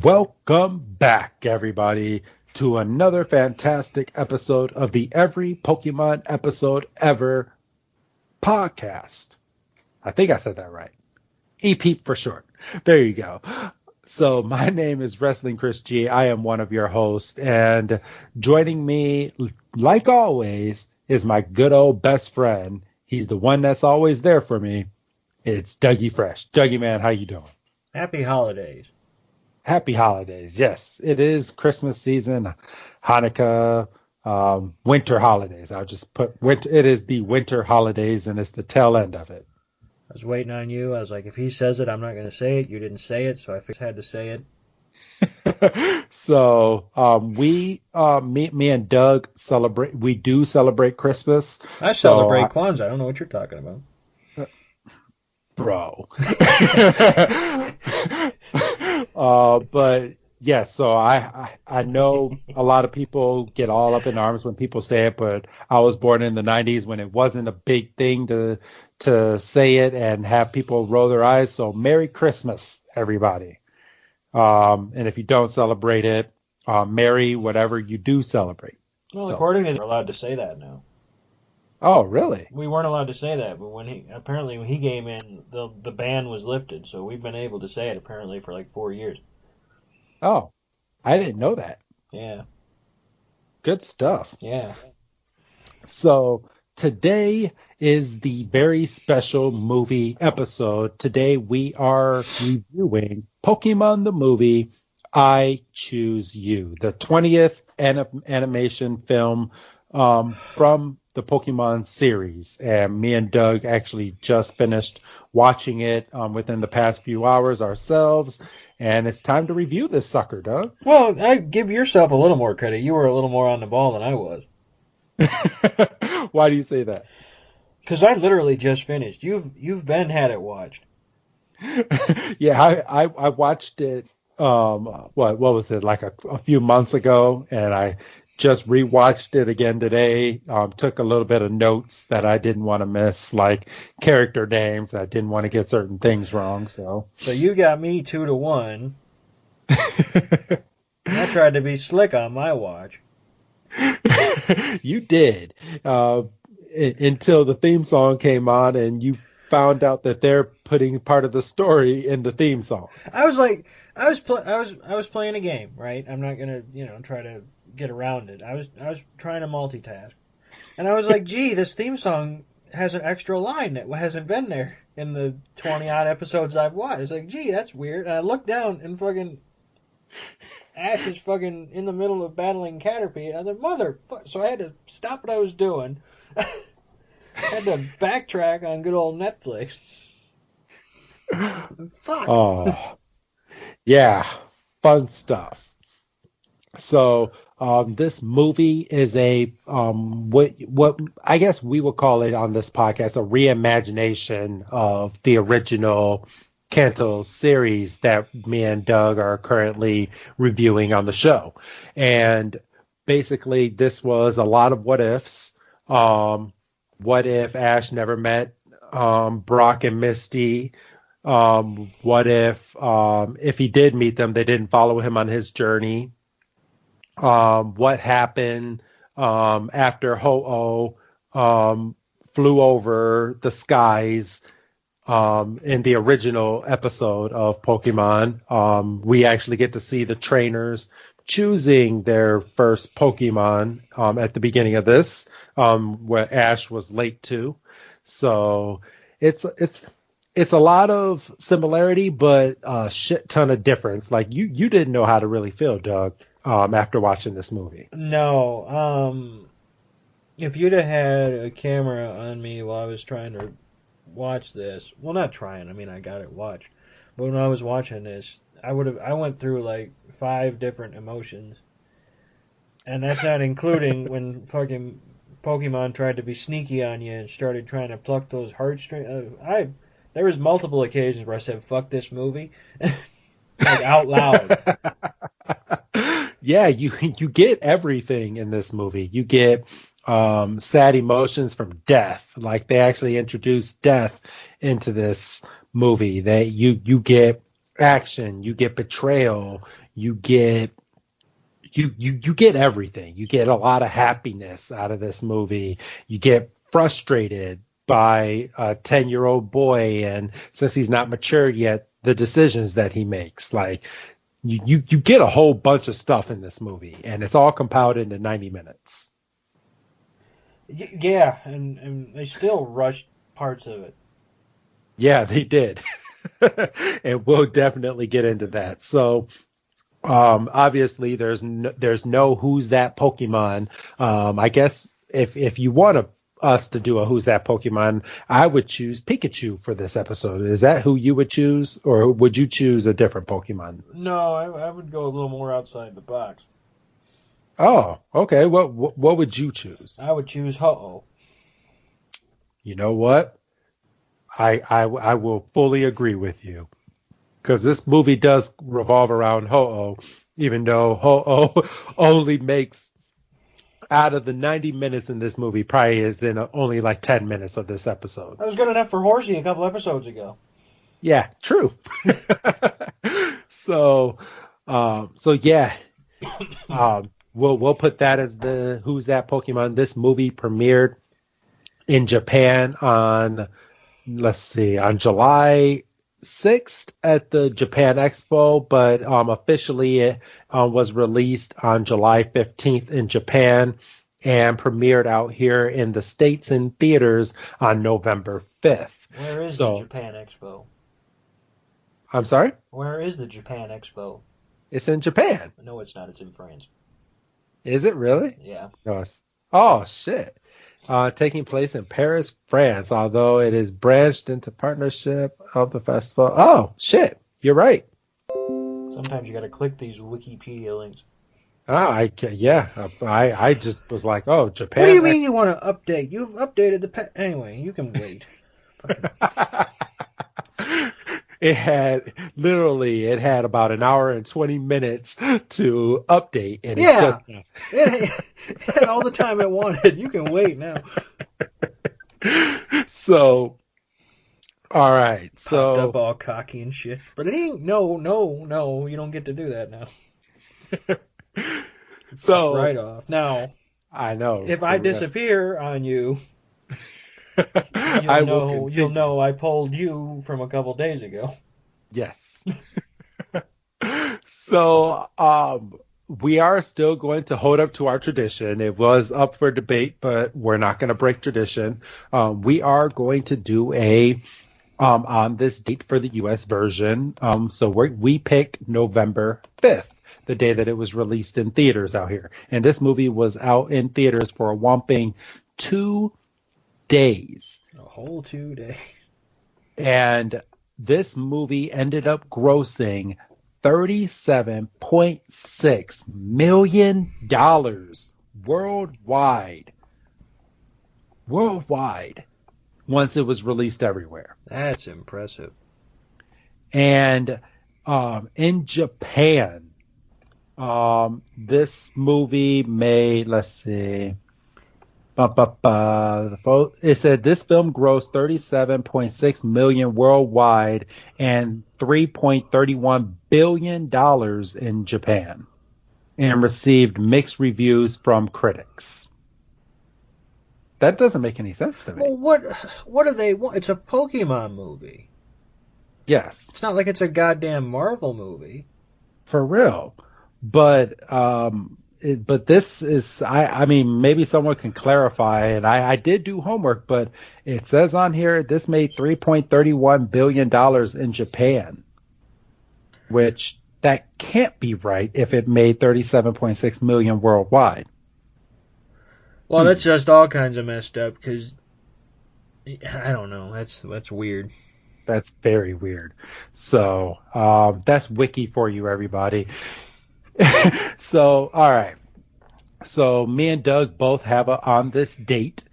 Welcome back, everybody, to another fantastic episode of the Every Pokemon Episode Ever podcast. I think I said that right. EP for short. There you go. So my name is Wrestling Chris G. I am one of your hosts, and joining me, like always, is my good old best friend. He's the one that's always there for me. It's Dougie Fresh. Dougie, man, how you doing? Happy holidays. Happy holidays. Yes, it is Christmas season, Hanukkah, winter holidays. I'll just put winter. It is the winter holidays, and it's the tail end of it. I was waiting on you. I was like, if he says it, I'm not going to say it. You didn't say it, so I had to say it. So me and Doug celebrate. We do celebrate Christmas. I celebrate Kwanzaa. I don't know what you're talking about. Bro. But yeah, so I know a lot of people get all up in arms when people say it, but I was born in the 90s when it wasn't a big thing to say it and have people roll their eyes. So Merry Christmas, everybody. And if you don't celebrate it, Merry whatever you do celebrate. Well, according to, we're allowed to say that now. Oh, really? We weren't allowed to say that, but when he came in, the ban was lifted, so we've been able to say it apparently for like 4 years. Oh, I didn't know that. Yeah. Good stuff. Yeah. So today is the very special movie episode. Today we are reviewing Pokemon the movie, I Choose You, the 20th animation film from the Pokemon series, and me and Doug actually just finished watching it within the past few hours ourselves, and it's time to review this sucker, Doug. Well, I give yourself a little more credit. You were a little more on the ball than I was. Why do you say that? Because I literally just finished. You've had it watched. Yeah, I watched it. What was it, like a few months ago, and I just rewatched it again today. Took a little bit of notes that I didn't want to miss, like character names. I didn't want to get certain things wrong. So you got me 2-1. I tried to be slick on my watch. You did. Until the theme song came on and you found out that they're putting part of the story in the theme song. I was playing a game, right? I'm not gonna, try to get around it. I was trying to multitask, and I was like, "Gee, this theme song has an extra line that hasn't been there in the 20 odd episodes I've watched." It's like, "Gee, that's weird." And I looked down, and fucking Ash is fucking in the middle of battling Caterpie. And I was like, "Motherfucker!" So I had to stop what I was doing. I had to backtrack on good old Netflix. Fuck. Oh. Yeah, fun stuff. So this movie is a what I guess we will call it on this podcast a reimagination of the original Kanto series that me and Doug are currently reviewing on the show. And basically this was a lot of what ifs. What if Ash never met Brock and Misty? What if he did meet them, they didn't follow him on his journey? What happened after Ho-Oh flew over the skies in the original episode of Pokemon? We actually get to see the trainers choosing their first Pokemon at the beginning of this, where Ash was late to. So it's a lot of similarity, but a shit ton of difference. Like you didn't know how to really feel, Doug, after watching this movie. No. If you'd have had a camera on me while I was trying to watch this, well, not trying. I mean, I got it watched, but when I was watching this, I went through like 5 different emotions, and that's not including when fucking Pokemon tried to be sneaky on you and started trying to pluck those heartstrings. There was multiple occasions where I said, "Fuck this movie," like out loud. Yeah, you get everything in this movie. You get sad emotions from death. Like they actually introduced death into this movie. You get action, you get betrayal, You get you get everything. You get a lot of happiness out of this movie. You get frustrated by a 10-year-old boy, and since he's not matured yet, the decisions that he makes. Like you get a whole bunch of stuff in this movie, and it's all compiled into 90 minutes. Yeah, and they still rushed parts of it. Yeah, they did. And we'll definitely get into that. So obviously there's no who's that Pokemon. I guess if you want us to do a who's that Pokemon, I would choose Pikachu for this episode. Is that who you would choose, or would you choose a different Pokemon? No, I would go a little more outside the box. Oh, okay. What would you choose? I would choose Ho-Oh. You know what? I will fully agree with you, because this movie does revolve around Ho-Oh, even though Ho-Oh only makes, out of the 90 minutes in this movie, probably is in only like 10 minutes of this episode. That was good enough for Horsey a couple episodes ago. Yeah, true. So yeah, we'll put that as the who's that Pokemon. This movie premiered in Japan on, let's see, on July 6th at the Japan Expo, but officially it was released on July 15th in Japan and premiered out here in the States in theaters on November 5th. Where is the Japan Expo? I'm sorry? Where is the Japan Expo? It's in Japan. No, it's not. It's in France. Is it really? Yeah. No, oh, shit. Taking place in Paris, France, although it is branched into partnership of the festival. Oh, shit. You're right. Sometimes you got to click these Wikipedia links. Oh, I just was like, oh, Japan. What do you mean you want to update? You've updated the anyway, you can wait. It had about an hour and 20 minutes to update, and it had all the time it wanted. You can wait now. So, all right. So popped up all cocky and shit, but it ain't. No, you don't get to do that now. So right off now. I know. If I disappear on you, you'll know I pulled you from a couple days ago. Yes. So we are still going to hold up to our tradition. It was up for debate, but we're not going to break tradition. We are going to do a on this date for the U.S. version. So we picked November 5th. The day that it was released in theaters out here. And this movie was out in theaters for a whopping 2 days. A whole 2 days. And this movie ended up grossing $37.6 million worldwide, once it was released everywhere. That's impressive. And in Japan, this movie made, let's see, it said this film grossed $37.6 million worldwide and $3.31 billion in Japan, and received mixed reviews from critics. That doesn't make any sense to me. Well, what do they want? It's a Pokemon movie. Yes. It's not like it's a goddamn Marvel movie. For real. But this is, I mean, maybe someone can clarify, and I did do homework, but it says on here this made $3.31 billion in Japan, which that can't be right if it made $37.6 million worldwide. Well, that's just all kinds of messed up, because I don't know. That's weird. That's very weird. So that's Wiki for you, everybody. So, all right. So me and Doug both have on this date.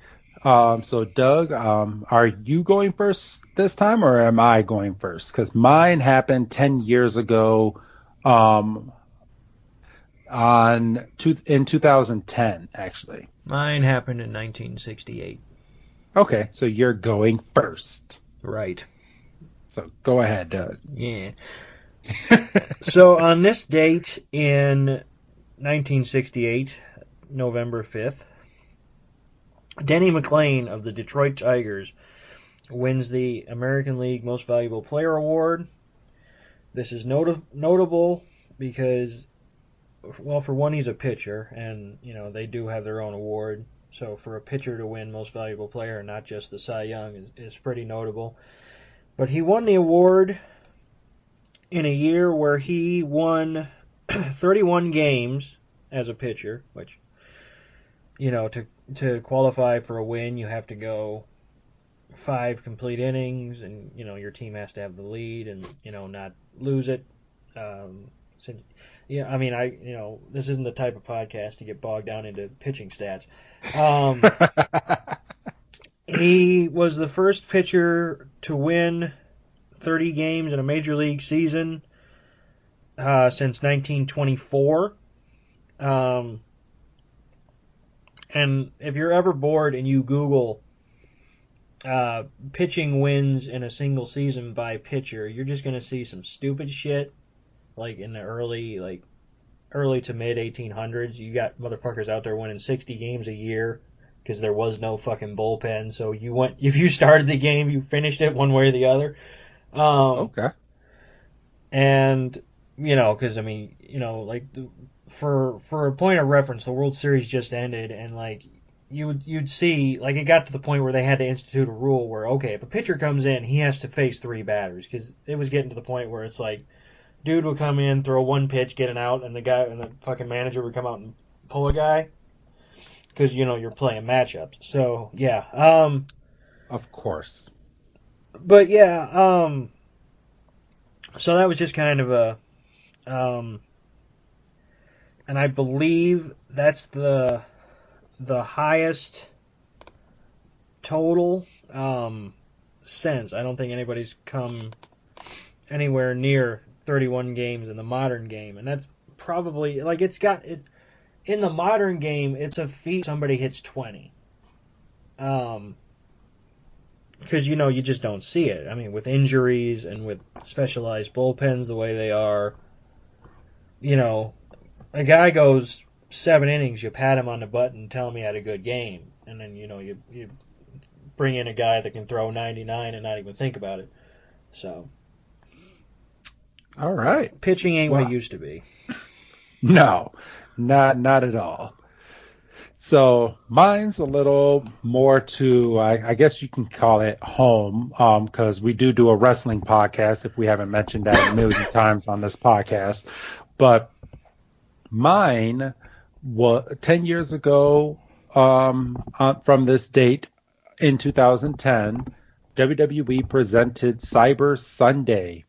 So Doug, are you going first this time, or am I going first? Because mine happened 10 years ago, in 2010, actually. Mine happened in 1968. Okay, so you're going first. Right. So go ahead, Doug. Yeah. So on this date in 1968, November 5th, Denny McLain of the Detroit Tigers wins the American League Most Valuable Player Award. This is notable because, well, for one, he's a pitcher, and they do have their own award. So for a pitcher to win Most Valuable Player, not just the Cy Young, is pretty notable. But he won the award in a year where he won 31 games as a pitcher, which, to qualify for a win, you have to go 5 complete innings, and your team has to have the lead and not lose it. Since, this isn't the type of podcast to get bogged down into pitching stats. He was the first pitcher to win 30 games in a major league season since 1924. And if you're ever bored and you Google pitching wins in a single season by pitcher, you're just going to see some stupid shit. Like in the early to mid 1800s, you got motherfuckers out there winning 60 games a year because there was no fucking bullpen. So if you started the game, you finished it one way or the other. Okay. And because for a point of reference, the World Series just ended, and you'd see, it got to the point where they had to institute a rule where, okay, if a pitcher comes in, he has to face 3 batters, because it was getting to the point where it's like, dude would come in, throw one pitch, get an out, and the fucking manager would come out and pull a guy, because you're playing matchups. So yeah, of course. But yeah, so that was just kind of a, and I believe that's the highest total since. I don't think anybody's come anywhere near 31 games in the modern game, and that's probably in the modern game. It's a feat somebody hits 20, because you just don't see it. I mean, with injuries and with specialized bullpens the way they are, a guy goes 7 innings, you pat him on the butt and tell him he had a good game, and then you bring in a guy that can throw 99 and not even think about it. So, all right, pitching ain't what it used to be. No, not at all. So mine's a little more to, I guess you can call it home, because we do a wrestling podcast, if we haven't mentioned that a million times on this podcast. But mine was 10 years ago from this date in 2010, WWE presented Cyber Sunday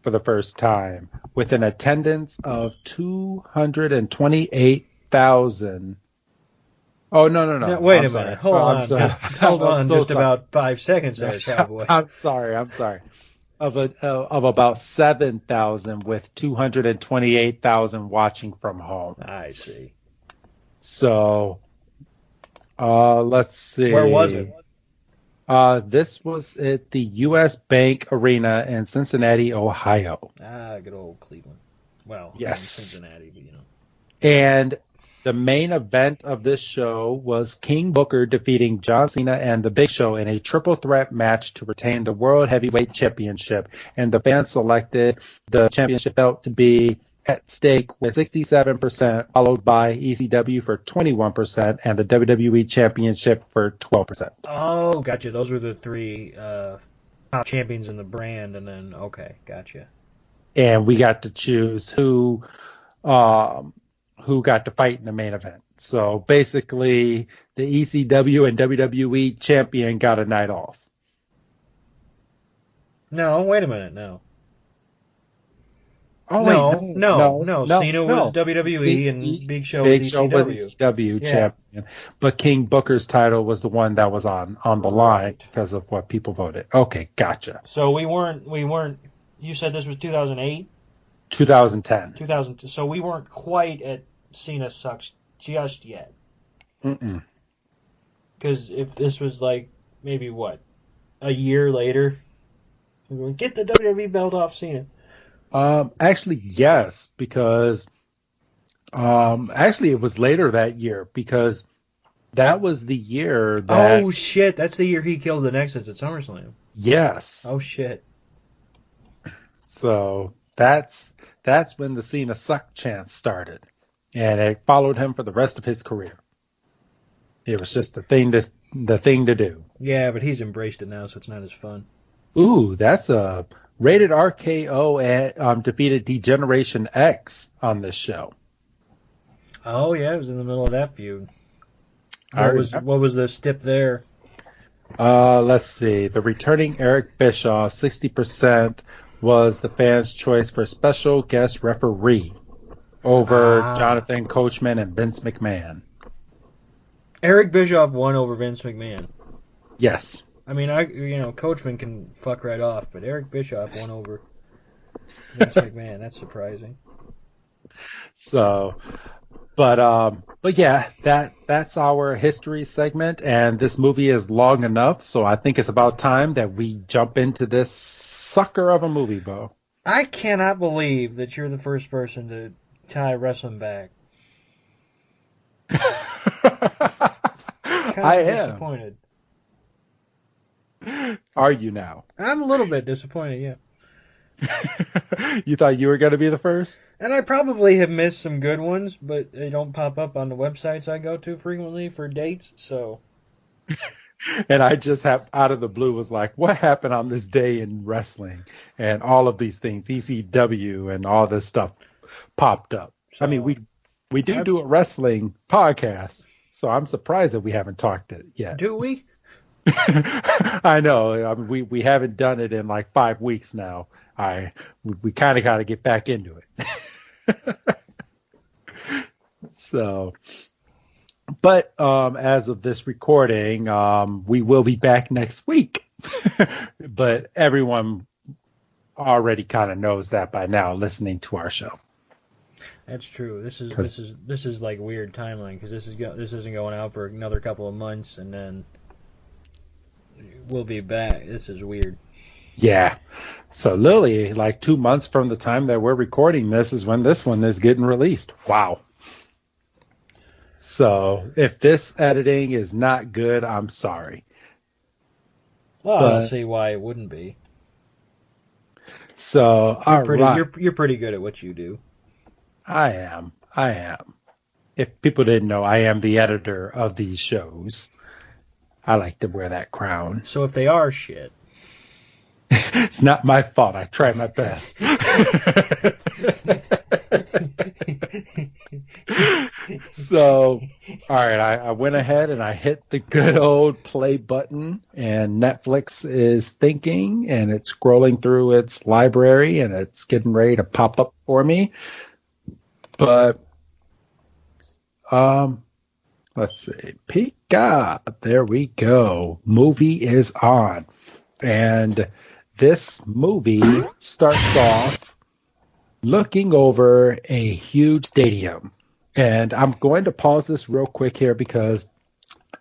for the first time with an attendance of 228,000. Oh, no. Wait a minute. Hold on. Hold on just sorry. About 5 seconds there, cowboy. I'm sorry. Of about 7,000 with 228,000 watching from home. I see. So, let's see. Where was it? This was at the U.S. Bank Arena in Cincinnati, Ohio. Good old Cleveland. Well, yes. Cincinnati, but And the main event of this show was King Booker defeating John Cena and The Big Show in a triple threat match to retain the World Heavyweight Championship. And the fans selected the championship belt to be at stake with 67%, followed by ECW for 21%, and the WWE Championship for 12%. Oh, gotcha. Those were the 3 top champions in the brand, and then, okay, gotcha. And we got to choose who got to fight in the main event. So basically, the ECW and WWE champion got a night off. No, wait a minute, no. Oh, no. Cena was WWE and Big Show was ECW. Champion. But King Booker's title was the one that was on the line because of what people voted. Okay, gotcha. So we weren't. You said this was 2008? 2010. So we weren't quite at Cena sucks just yet. Mm-mm. Because if this was maybe a year later, we would get the WWE belt off Cena. Actually, yes, because actually it was later that year because that was the year that Oh shit! That's the year he killed the Nexus at SummerSlam. yes. Oh shit! So that's when the Cena suck chance started, and it followed him for the rest of his career. It was just the thing to do. Yeah, but he's embraced it now, so it's not as fun. Ooh, that's a rated RKO at defeated Degeneration X on this show. Oh yeah, it was in the middle of that feud. I remember. What was the stip there? Let's see. The returning Eric Bischoff, 60% was the fans' choice for special guest referee over Ah, Jonathan Coachman and Vince McMahon. Eric Bischoff won over Vince McMahon. Yes. I mean, Coachman can fuck right off, but Eric Bischoff won over Vince McMahon. That's surprising. So, but yeah, that's our history segment, and this movie is long enough, so I think it's about time that we jump into this sucker of a movie, Bo. I cannot believe that you're the first person to tie wrestling back. Kind I of am. disappointed. Are you now? I'm a little bit disappointed, yeah. You thought you were going to be the first? And I probably have missed some good ones, but they don't pop up on the websites I go to frequently for dates, so. And I just have out of the blue was like, what happened on this day in wrestling? And all of these things, ECW and all this stuff popped up. I mean, So we do I, do a wrestling podcast, so I'm surprised that we haven't talked it yet. do we? I know. I mean, we haven't done it in like 5 weeks now. We kind of got to get back into it. So, but as of this recording, we will be back next week. But everyone already kind of knows that by now, listening to our show. That's true. Because This is like weird timeline because this isn't going out for another couple of months and then we'll be back. This is weird. yeah, so Lily, like 2 months from the time that we're recording this is when this one is getting released. Wow. So if this editing is not good, I'm sorry. Well, I don't But see why it wouldn't be. so all right, You're pretty good at what you do. I am. I am. If people didn't know, I am the editor of these shows. I like to wear that crown. So if they are shit. It's not my fault. I try my best. So, all right, I went ahead and I hit the good old play button, and Netflix is thinking and it's scrolling through its library and it's getting ready to pop up for me. But um, let's see. Pika, there we go. Movie is on. And this movie starts off looking over a huge stadium. And I'm going to pause this real quick here because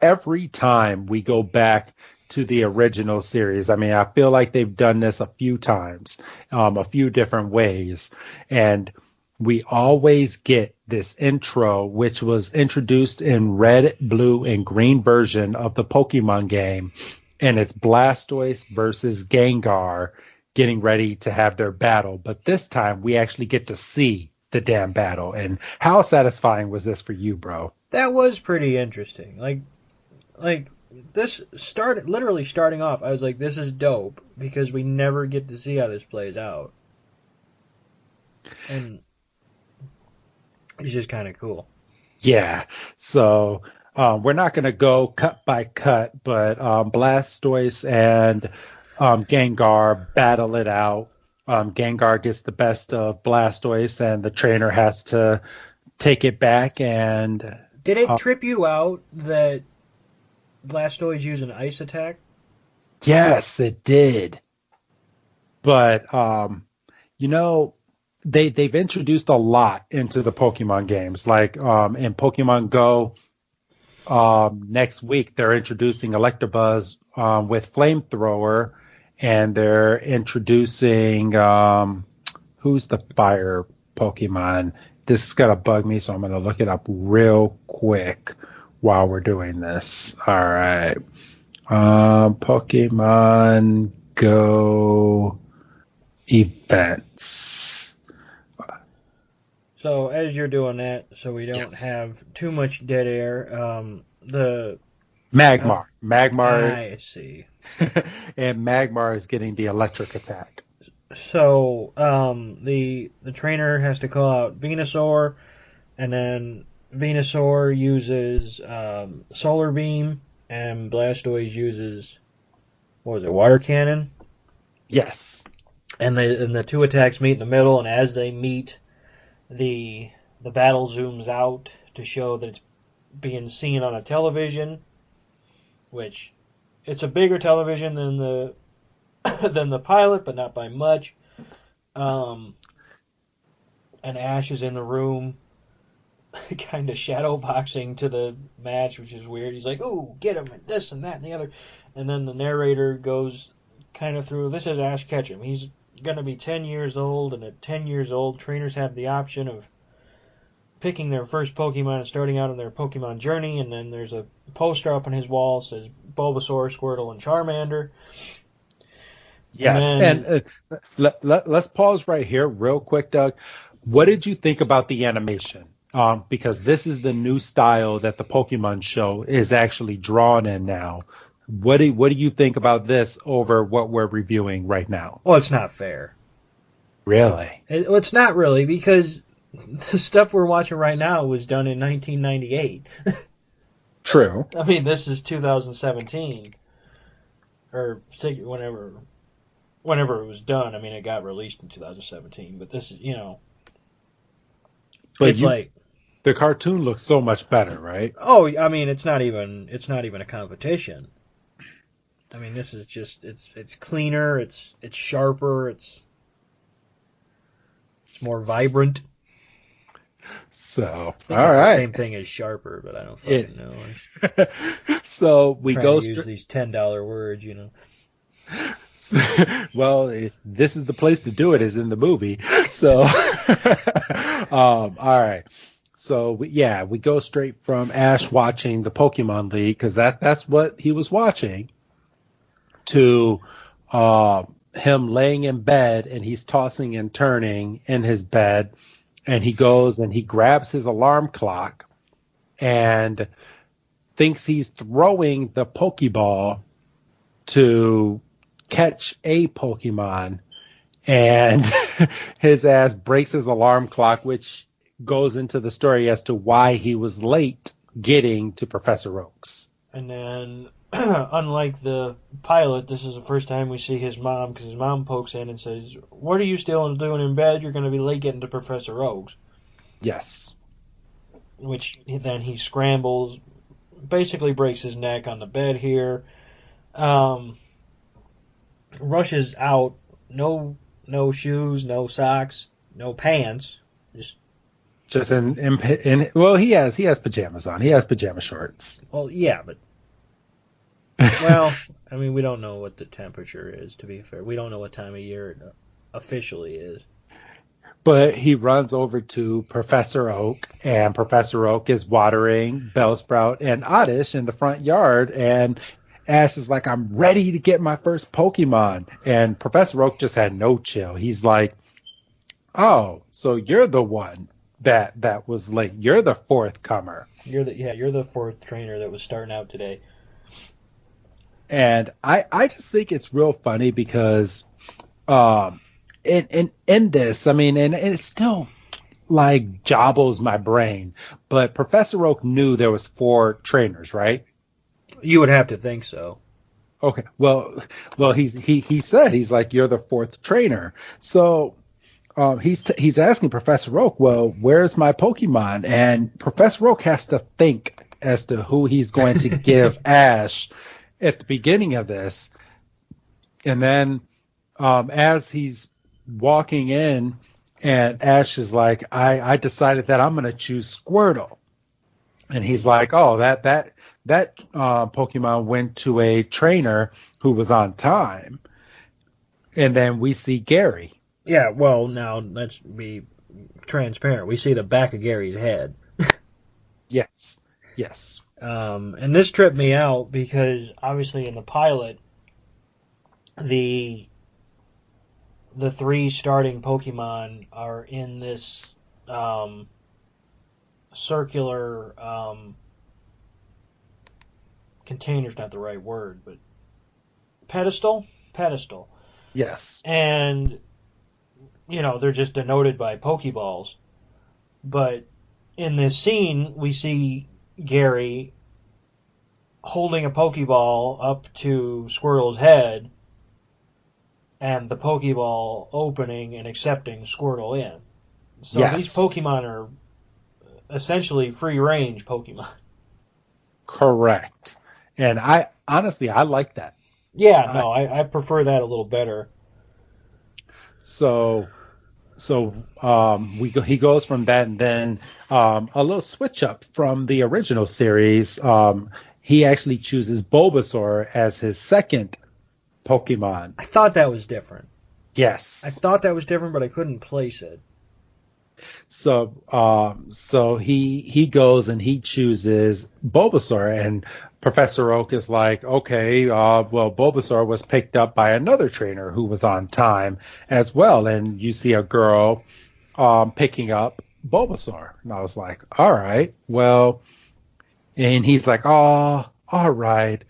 every time we go back to the original series, I mean, I feel like they've done this a few times, a few different ways. And we always get this intro, which was introduced in red, blue, and green version of the Pokemon game. And it's Blastoise versus Gengar getting ready to have their battle. But this time we actually get to see the damn battle. And how satisfying was this for you, bro? That was pretty interesting. Like this started literally starting off. I was like, this is dope because we never get to see how this plays out, and it's just kind of cool. Yeah. So we're not going to go cut by cut, but Blastoise and Gengar battle it out. Gengar gets the best of Blastoise, and the trainer has to take it back. And Did it trip you out that Blastoise used an ice attack? yes, it did. But you know, they've introduced a lot into the Pokemon games. Like in Pokemon Go, next week they're introducing Electabuzz with Flamethrower, and they're introducing who's the fire Pokemon? This is gonna bug me, so I'm gonna look it up real quick while we're doing this. All right. Pokemon Go events. So as you're doing that, so we don't Yes. have too much dead air, the Magmar. Magmar I see. and Magmar is getting the electric attack. So the trainer has to call out Venusaur, and then Venusaur uses Solar Beam, and Blastoise uses what was it, Water Cannon, Yes. and the two attacks meet in the middle, and as they meet, the battle zooms out to show that it's being seen on a television, which it's a bigger television than the than the pilot, but not by much. And Ash is in the room, kind of shadow boxing to the match, which is weird. He's like, "Ooh, get him!" and this and that and the other. And then the narrator goes kind of through. This is Ash Ketchum. He's going to be 10 years old, and at 10 years old, trainers have the option of picking their first Pokemon and starting out on their Pokemon journey. And then there's a poster up on his wall that says Bulbasaur, Squirtle, and Charmander. Yes. And And let's pause right here real quick, Doug. What did you think about the animation? Because this is the new style that the Pokemon show is actually drawn in now. What do you think about this over what we're reviewing right now? well, it's not fair. Really? It's not really, because the stuff we're watching right now was done in 1998. True. I mean, this is 2017 or whenever it was done. I mean, it got released in 2017, but this is, But it's like, the cartoon looks so much better, right? oh, I mean, it's not even a competition. I mean, this is just it's cleaner, it's sharper, it's more vibrant. So, I think all it's the right. same thing as sharper, but I don't fucking know. So we Trying go to use these $10 words, Well, this is the place to do it, is in the movie. So, all right. So we go straight from Ash watching the Pokemon League, because that's what he was watching, to him laying in bed, and he's tossing and turning in his bed, and he goes and he grabs his alarm clock and thinks he's throwing the Pokeball to catch a Pokemon, and his ass breaks his alarm clock, which goes into the story as to why he was late getting to Professor Oak's. And then, unlike the pilot, this is the first time we see his mom, because his mom pokes in and says, "What are you still doing in bed? You're going to be late getting to Professor Oak's." Yes. Which then he scrambles, basically breaks his neck on the bed here. Rushes out, no shoes, no socks, no pants. Just in well, he has pajamas on. He has pajama shorts. Well, yeah, but well, I mean, we don't know what the temperature is, to be fair. We don't know what time of year it officially is. But he runs over to Professor Oak, and Professor Oak is watering Bellsprout and Oddish in the front yard, and Ash is like, "I'm ready to get my first Pokemon." And Professor Oak just had no chill. He's like, "Oh, so you're the one that was late. You're the fourth comer." You're the fourth trainer that was starting out today. And I just think it's real funny because in this, I mean, and it still like jobbles my brain, but Professor Oak knew there was 4 trainers, right? You would have to think so. Okay. Well, he said, he's like, "You're the 4th trainer." So he's asking Professor Oak, "Well, where's my Pokemon?" And Professor Oak has to think as to who he's going to give Ash at the beginning of this. And then as he's walking in, and Ash is like, I decided that I'm going to choose Squirtle. And he's like, "Oh, that Pokemon went to a trainer who was on time." And then we see Gary. Yeah, well, now let's be transparent. We see the back of Gary's head. Yes. Yes. And this tripped me out because obviously in the pilot, the the three starting Pokemon are in this um, circular container's not the right word, but pedestal, Yes. and they're just denoted by Pokeballs. But in this scene, we see Gary holding a Pokeball up to Squirtle's head, and the Pokeball opening and accepting Squirtle in. So these Yes. Pokemon are essentially free range Pokemon. Correct. And I honestly I like that. Yeah, I, no, I prefer that a little better. so he goes from that, and then a little switch up from the original series. He actually chooses Bulbasaur as his second Pokemon. I thought that was different. I Yes. thought that was different, but I couldn't place it. So he goes and he chooses Bulbasaur, and Professor Oak is like, okay, well, Bulbasaur was picked up by another trainer who was on time as well, and you see a girl picking up Bulbasaur, and I was like, all right, well, and he's like, oh, all right.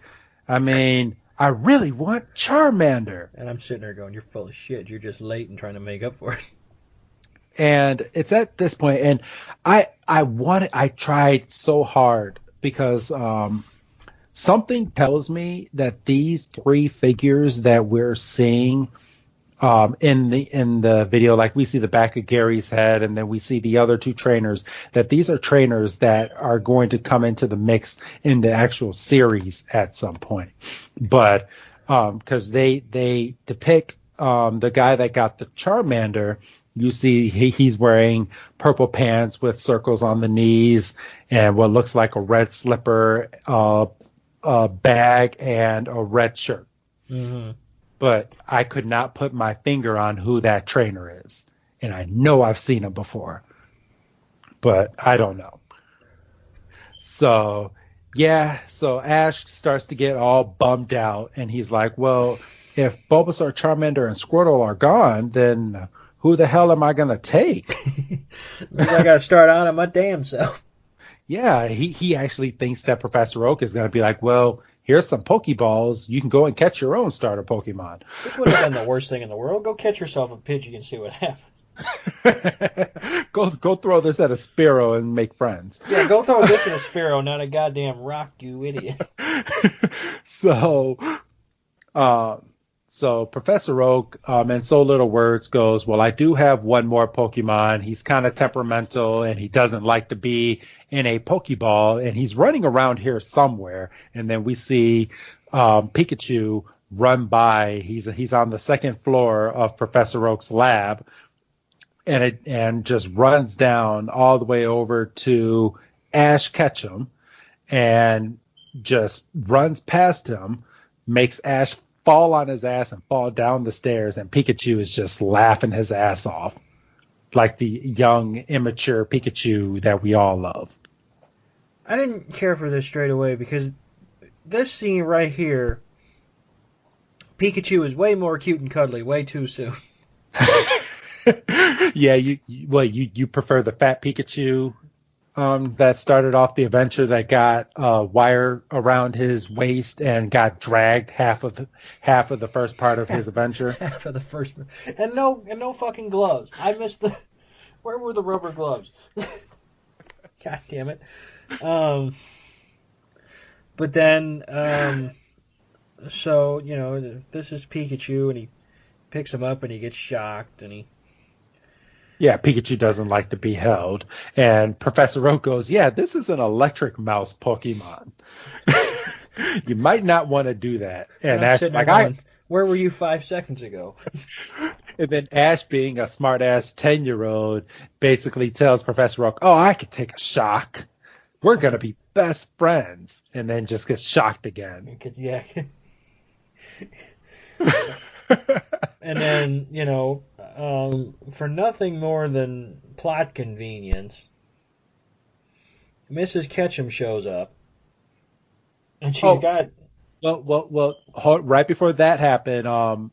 I mean, I really want Charmander. And I'm sitting there going, "You're full of shit. You're just late and trying to make up for it." And it's at this point, and I tried so hard because something tells me that these three figures that we're seeing in the video, like we see the back of Gary's head, and then we see the other two trainers, that these are trainers that are going to come into the mix in the actual series at some point. But because they depict the guy that got the Charmander. You see he's wearing purple pants with circles on the knees and what looks like a red slipper, a bag, and a red shirt. Mm-hmm. But I could not put my finger on who that trainer is. And I know I've seen him before, but I don't know. So, yeah, so Ash starts to get all bummed out, and he's like, well, if Bulbasaur, Charmander, and Squirtle are gone, then who the hell am I going to take? Means I got to start on it my damn self. Yeah, he actually thinks that Professor Oak is going to be like, well, here's some Pokeballs. You can go and catch your own starter Pokemon. Which would have been the worst thing in the world. Go catch yourself a Pidgey and see what happens. Go throw this at a Spearow and make friends. Yeah, go throw this in a Spearow, not a goddamn rock, you idiot. So, so Professor Oak, and So Little Words goes, well, I do have one more Pokemon. He's kind of temperamental, and he doesn't like to be in a Pokeball, and he's running around here somewhere. And then we see Pikachu run by. He's on the second floor of Professor Oak's lab, and just runs down all the way over to Ash Ketchum, and just runs past him, makes Ash fall on his ass and fall down the stairs, and Pikachu is just laughing his ass off like the young, immature Pikachu that we all love. I didn't care for this straight away because this scene right here, Pikachu is way more cute and cuddly way too soon. Yeah, you prefer the fat Pikachu that started off the adventure that got a wire around his waist and got dragged half of the first part of his adventure. Half of the first, and no fucking gloves. I missed the. Where were the rubber gloves? God damn it. But then, so this is Pikachu, and he picks him up, and he gets shocked, and he. Yeah, Pikachu doesn't like to be held. And Professor Oak goes, yeah, this is an electric mouse Pokemon. You might not want to do that. And Ash like, where were you 5 seconds ago? And then Ash, being a smart-ass 10-year-old, basically tells Professor Oak, oh, I could take a shock. We're going to be best friends. And then just gets shocked again. Yeah. And then, For nothing more than plot convenience, Mrs. Ketchum shows up, and she's Oh, got. right before that happened,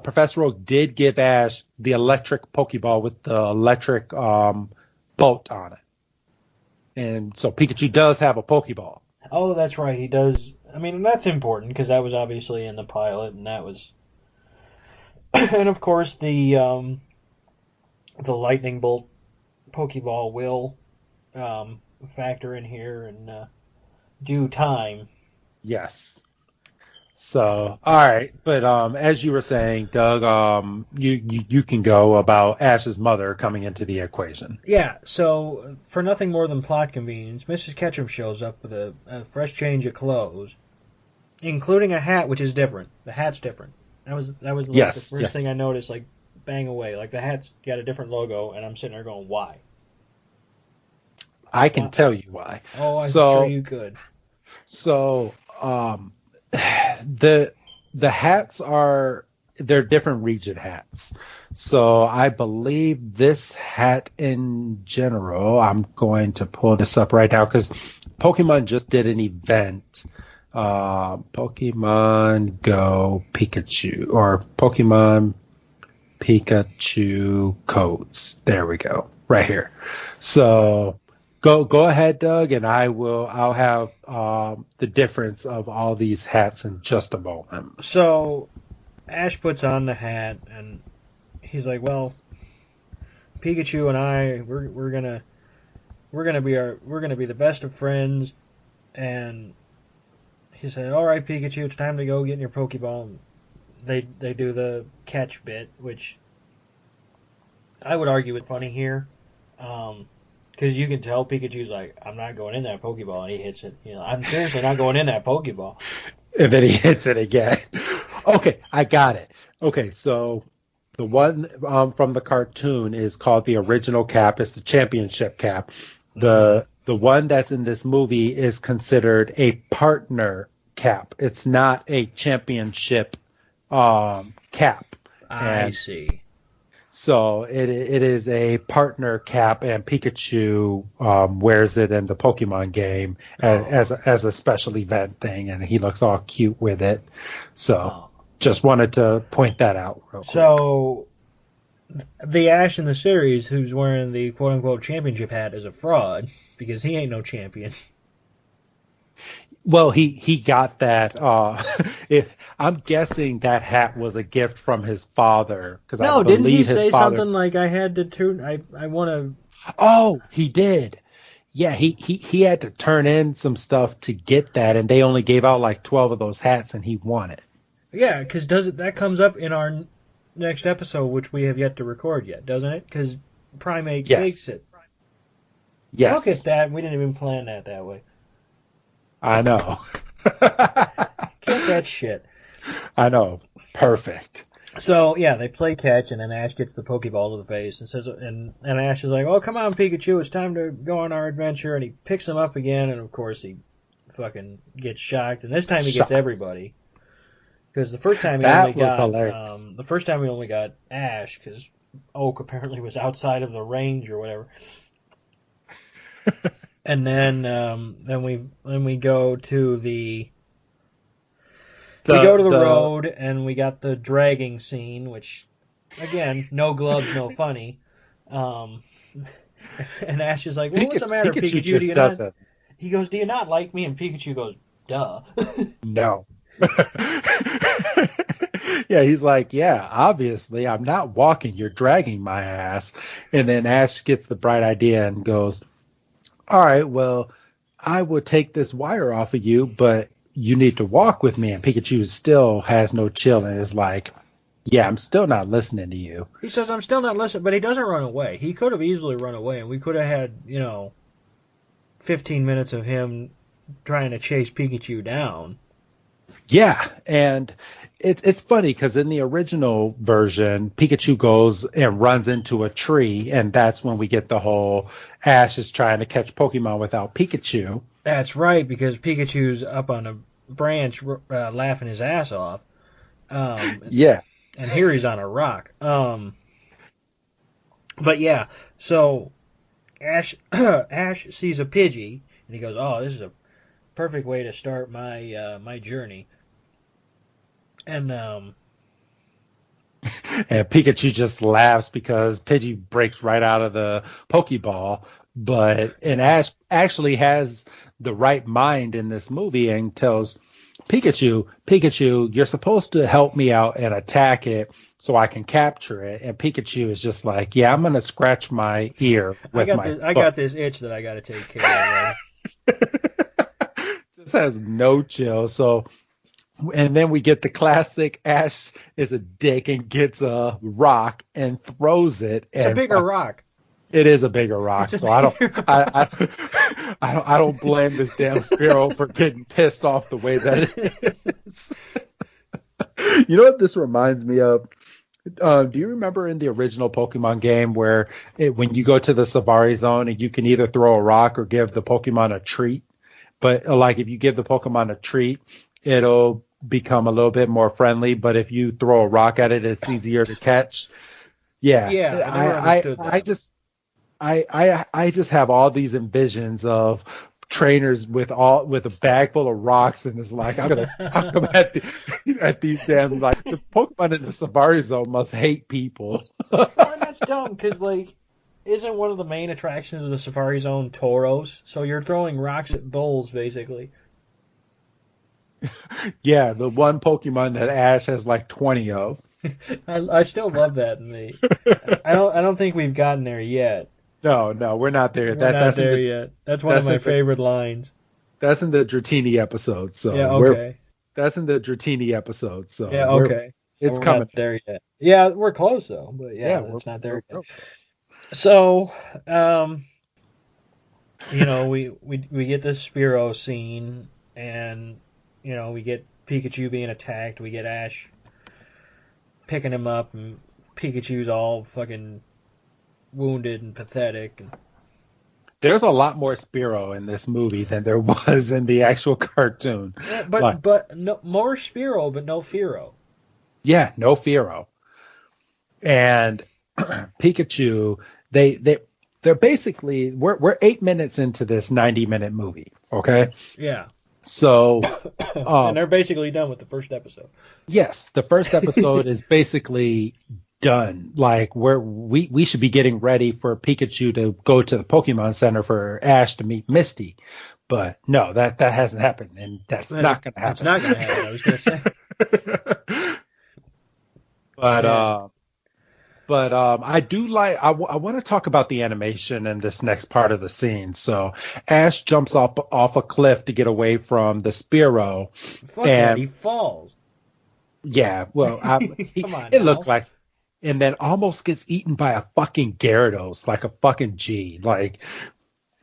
Professor Oak did give Ash the electric Pokeball with the electric bolt on it, and so Pikachu does have a Pokeball. Oh, that's right, he does. I mean, that's important because that was obviously in the pilot, and that was. And of course, the lightning bolt Pokeball will factor in here in due time. Yes. So, all right, but as you were saying, Doug, you can go about Ash's mother coming into the equation. Yeah, so for nothing more than plot convenience, Mrs. Ketchum shows up with a fresh change of clothes, including a hat, which is different. The hat's different. That was like the Yes, first yes. thing I noticed. Like bang away, like the hat's got a different logo, and I'm sitting there going, why? I can Why? tell you why. Oh, I'm sure So, you could. so the hats are they're different region hats. So I believe this hat in general, I'm going to pull this up right now because Pokemon just did an event. Pokemon Go Pikachu or Pokemon Pikachu codes. There we go. Right here. So go ahead, Doug, and I'll have the difference of all these hats in just a moment. So Ash puts on the hat, and he's like, "Well, Pikachu and I, we're gonna be the best of friends." And he said, "All right, Pikachu, it's time to go get in your Pokeball." And they do the catch bit, which I would argue is funny here, because you can tell Pikachu's like, "I'm not going in that Pokeball," and he hits it. You know, I'm seriously not going in that Pokeball. And then he hits it again. Okay, I got it. Okay, so the one from the cartoon is called the original cap. It's the championship cap. Hmm. The one that's in this movie is considered a partner cap. It's not a championship cap. I And see. so it is a partner cap, and Pikachu wears it in the Pokemon game Oh, as a special event thing, and he looks all cute with it. So oh. just wanted to point that out real quick. So the Ash in the series who's wearing the quote unquote championship hat is a fraud because he ain't no champion. Well, he got that. I'm guessing that hat was a gift from his father because I No, didn't he believe his say father. something like I had to turn I want to. Oh, he did. Yeah, he had to turn in some stuff to get that, and they only gave out like 12 of those hats, and he won it. Yeah, because does it that comes up in our next episode, which we have yet to record yet, doesn't it? Because Primate takes Yes, it. Look at yes, that. We didn't even plan that way. I know. Get that shit. I know. Perfect. So yeah, they play catch, and then Ash gets the Pokeball to the face and says, and Ash is like, "Oh, come on, Pikachu, it's time to go on our adventure." And he picks him up again, and of course he fucking gets shocked, and this time he gets Shots. everybody. Because That was hilarious. the first time he only got Ash because Oak apparently was outside of the range or whatever. And then we go to the The road, and we got the dragging scene, which again, no gloves, no funny. Um, and Ash is like, "Well, what's the matter, Pikachu Pikachu? Do just you not?" doesn't He goes, "Do you not like me?" And Pikachu goes, "Duh." know. Yeah, he's like, yeah, obviously I'm not walking, you're dragging my ass. And then Ash gets the bright idea and goes, all right, well, I will take this wire off of you, but you need to walk with me. And Pikachu still has no chill and is like, yeah, I'm still not listening to you. He says, "I'm still not listening," but he doesn't run away. He could have easily run away, and we could have had 15 minutes of him trying to chase Pikachu down. Yeah, and it's funny because in the original version, Pikachu goes and runs into a tree, and that's when we get the whole Ash is trying to catch Pokemon without Pikachu. That's right, because Pikachu's up on a branch laughing his ass off. Um, Yeah. and here he's on a rock. But yeah, so Ash Ash sees a Pidgey and he goes, "Oh, this is a perfect way to start my journey." And And Pikachu just laughs because Pidgey breaks right out of the Pokeball. And Ash actually has the right mind in this movie and tells Pikachu, you're supposed to help me out and attack it so I can capture it. And Pikachu is just like, yeah, I'm gonna scratch my ear with my I got this itch that I got to take care of. just has no chill. So, and then we get the classic Ash is a dick and gets a rock and throws it. It's a bigger rock. It is a bigger rock, so I don't blame this damn Spearow for getting pissed off the way that it is. You know what this reminds me of? Do you remember in the original Pokemon game where when you go to the Safari Zone and you can either throw a rock or give the Pokemon a treat? But like if you give the Pokemon a treat, it'll become a little bit more friendly. But if you throw a rock at it, it's easier to catch. Yeah, I just have all these envisions of trainers with a bag full of rocks, and it's like I'm gonna chuck them at these damn, like, the Pokemon in the Safari Zone must hate people. Well, that's dumb because like, isn't one of the main attractions of the Safari Zone Tauros? So you're throwing rocks at bulls basically. Yeah, the one Pokemon that Ash has like 20 of. I still love that in me. I don't think we've gotten there yet. No, we're not there. That's there yet. That's one of my favorite lines. That's in the Dratini episode. So yeah, okay. That's in the Dratini episode. So yeah, okay. It's coming. Not there yet. Yeah, we're close though. But yeah, it's not there yet. So, we get this Spearow scene, and we get Pikachu being attacked. We get Ash picking him up, and Pikachu's all fucking wounded and pathetic. There's a lot more Spearow in this movie than there was in the actual cartoon. Yeah, but no, more Spearow, but no Fearow. Yeah, no Fearow. And Pikachu, they're basically we're 8 minutes into this 90-minute movie. Okay. Yeah. So, and they're basically done with the first episode. Yes, the first episode is basically done. Like we should be getting ready for Pikachu to go to the Pokemon Center for Ash to meet Misty, but no, that hasn't happened, and that's not going to happen. It's not going to happen. I was going to say. But I do like. I want to talk about the animation in this next part of the scene. So Ash jumps off a cliff to get away from the Spearow, and he falls. Yeah, well, Come on, it looked like, and then almost gets eaten by a fucking Gyarados, like a fucking G. Like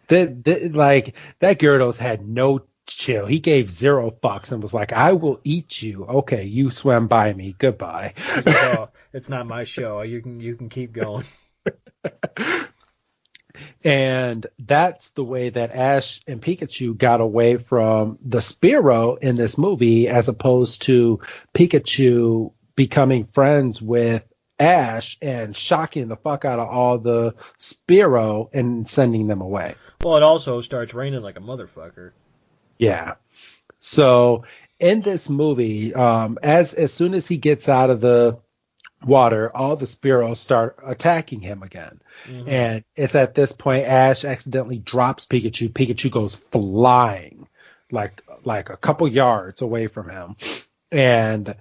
that Gyarados had no chill. He gave 0 fucks and was like, "I will eat you." Okay, you swam by me. Goodbye. Oh, it's not my show. You can keep going. And that's the way that Ash and Pikachu got away from the Spearow in this movie, as opposed to Pikachu becoming friends with Ash and shocking the fuck out of all the Spearow and sending them away. Well, it also starts raining like a motherfucker. Yeah. So in this movie, as soon as he gets out of the water, all the Spearows start attacking him again. Mm-hmm. And it's at this point Ash accidentally drops Pikachu. Pikachu goes flying like a couple yards away from him. And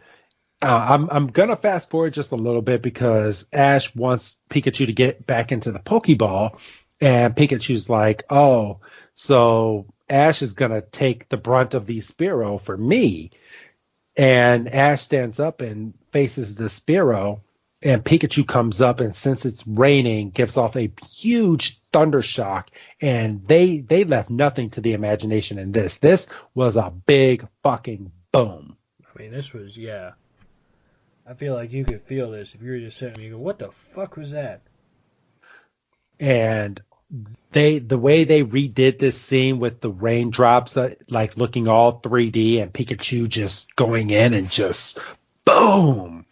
I'm gonna fast forward just a little bit because Ash wants Pikachu to get back into the Pokeball, and Pikachu's like, "Oh, so Ash is gonna take the brunt of these Spearow for me." And Ash stands up and faces the Spearow, and Pikachu comes up, and since it's raining, gives off a huge thunder shock, and they left nothing to the imagination in this. This was a big fucking boom. I mean, this was, yeah. I feel like you could feel this if you were just sitting there. You go, "What the fuck was that?" And the way they redid this scene with the raindrops, like looking all 3D, and Pikachu just going in and just boom.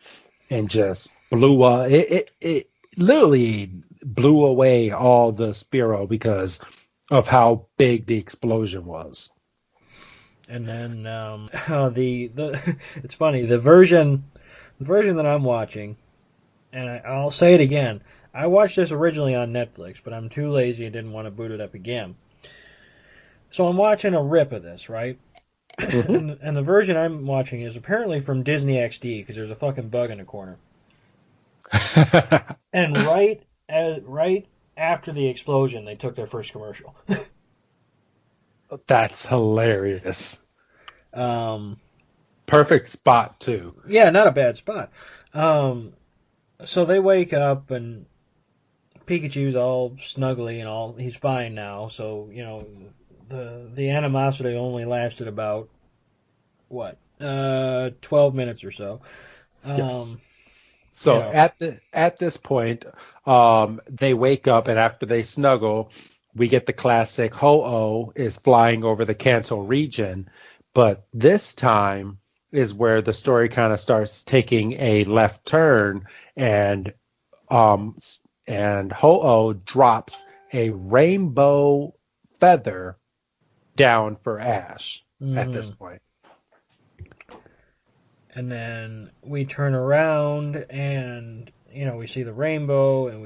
and just blew up. It literally blew away all the Spiro because of how big the explosion was. And then the it's funny the version that I'm watching, and I'll say it again. I watched this originally on Netflix, but I'm too lazy and didn't want to boot it up again. So I'm watching a rip of this, right? Hmm. And the version I'm watching is apparently from Disney XD because there's a fucking bug in the corner. And right after the explosion, they took their first commercial. That's hilarious. um, Perfect spot too. yeah, not a bad spot. Um, so they wake up and Pikachu's all snuggly and all. He's fine now. So the animosity only lasted about what 12 minutes or so. Yes. Um, you So know, at this point, they wake up, and after they snuggle, we get the classic Ho-Oh is flying over the Kanto region, but this time is where the story kind of starts taking a left turn, and um and Ho-Oh drops a rainbow feather down for Ash at this mhm. point. And then we turn around and we see the rainbow and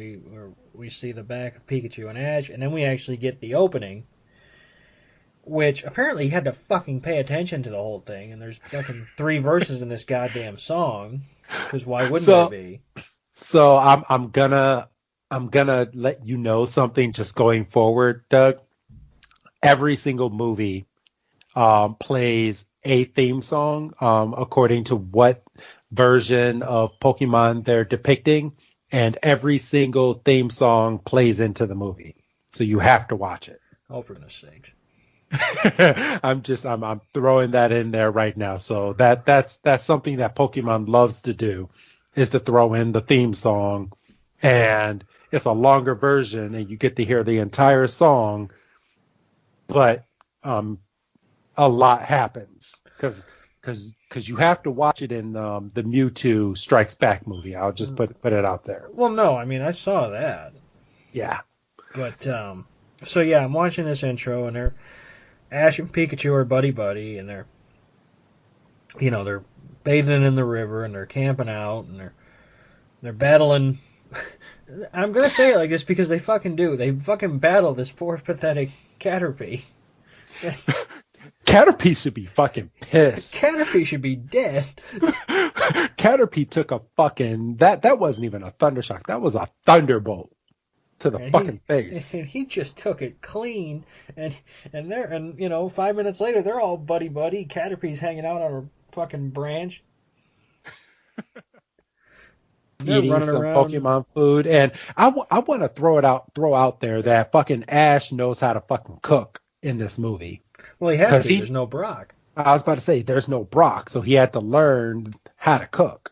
we see the back of Pikachu and Ash, and then we actually get the opening, which apparently you had to fucking pay attention to the whole thing. And there's fucking three verses in this goddamn song, because why wouldn't there So be? so I'm gonna let you know something just going forward, Doug. Every single movie plays a theme song according to what version of Pokemon they're depicting, and every single theme song plays into the movie. So you have to watch it. Oh, for goodness sakes! I'm throwing that in there right now. So that's something that Pokemon loves to do, is to throw in the theme song, and it's a longer version, and you get to hear the entire song, but um, a lot happens because you have to watch it in the Mewtwo Strikes Back movie. I'll just put it out there. Well, no, I mean I saw that, Yeah. but so yeah, I'm watching this intro and they're Ash and Pikachu are buddy buddy, and they're bathing in the river and they're camping out and they're battling. I'm gonna say it like this because they fucking do. They fucking battle this poor pathetic Caterpie. Caterpie should be fucking pissed. Caterpie should be dead. Caterpie took a fucking that wasn't even a thundershock. That was a thunderbolt to the And fucking face. he just took it clean, and 5 minutes later they're all buddy buddy. Caterpie's hanging out on a fucking branch. They're Eating running some around. Pokemon food, and I want to throw out there that fucking Ash knows how to fucking cook in this movie. Well, he has Because to. There's no Brock. I was about to say, there's no Brock, so he had to learn how to cook.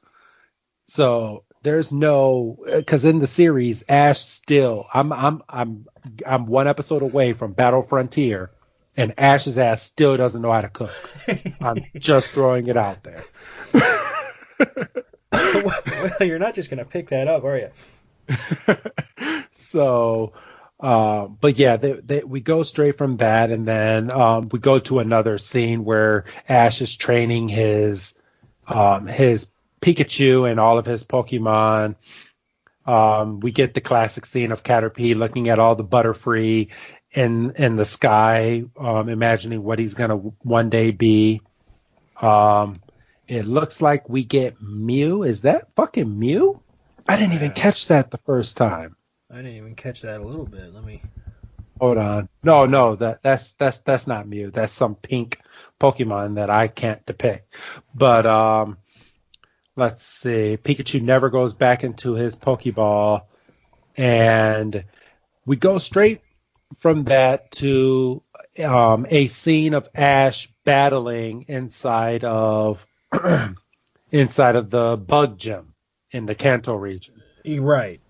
So there's no, because in the series, Ash still, I'm one episode away from Battle Frontier, and Ash's ass still doesn't know how to cook. I'm just throwing it out there. Well, you're not just gonna pick that up, are you? So, but yeah, we go straight from that, and then we go to another scene where Ash is training his Pikachu and all of his Pokemon. We get the classic scene of Caterpie looking at all the Butterfree in the sky, imagining what he's gonna one day be. It looks like we get Mew. Is that fucking Mew? I didn't even catch that the first time. I didn't even catch that a little bit. Let me. Hold on. No, that's not Mew. That's some pink Pokemon that I can't depict. But let's see. Pikachu never goes back into his Pokeball, and we go straight from that to a scene of Ash battling inside of the bug gym in the Kanto region. You're right.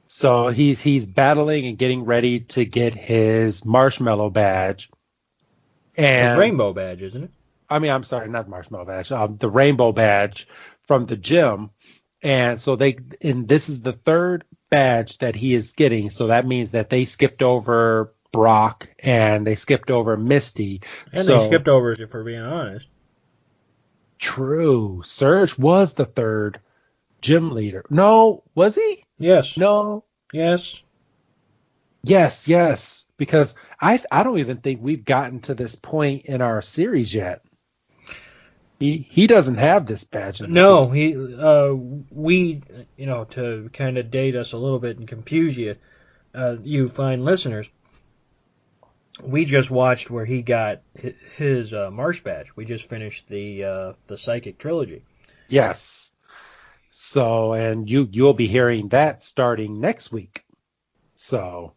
So he's battling and getting ready to get his marshmallow badge. The And rainbow badge, isn't it? I mean, I'm sorry, not marshmallow badge. The rainbow badge from the gym. And so and this is the third badge that he is getting. So that means that they skipped over Brock and they skipped over Misty. And they So skipped over, if we're being honest. true. Surge was the third gym leader. No, was he? Yes. No. Yes. Yes. Because I don't even think we've gotten to this point in our series yet. He doesn't have this badge in the No, series. we, to kind of date us a little bit and confuse you, you fine listeners, we just watched where he got his Marsh badge. We just finished the Psychic trilogy. Yes. So, and you'll be hearing that starting next week. So,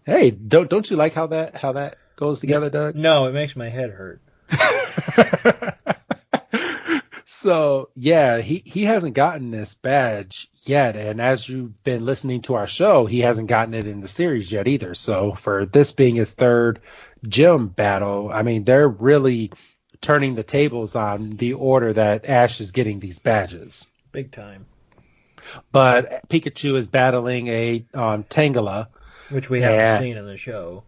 hey, don't you like how that goes together, Doug? No, it makes my head hurt. So, yeah, he hasn't gotten this badge yet, and as you've been listening to our show, he hasn't gotten it in the series yet either. So, for this being his third gym battle, I mean, they're really turning the tables on the order that Ash is getting these badges. Big time. But Pikachu is battling a Tangela, which we haven't seen in the show.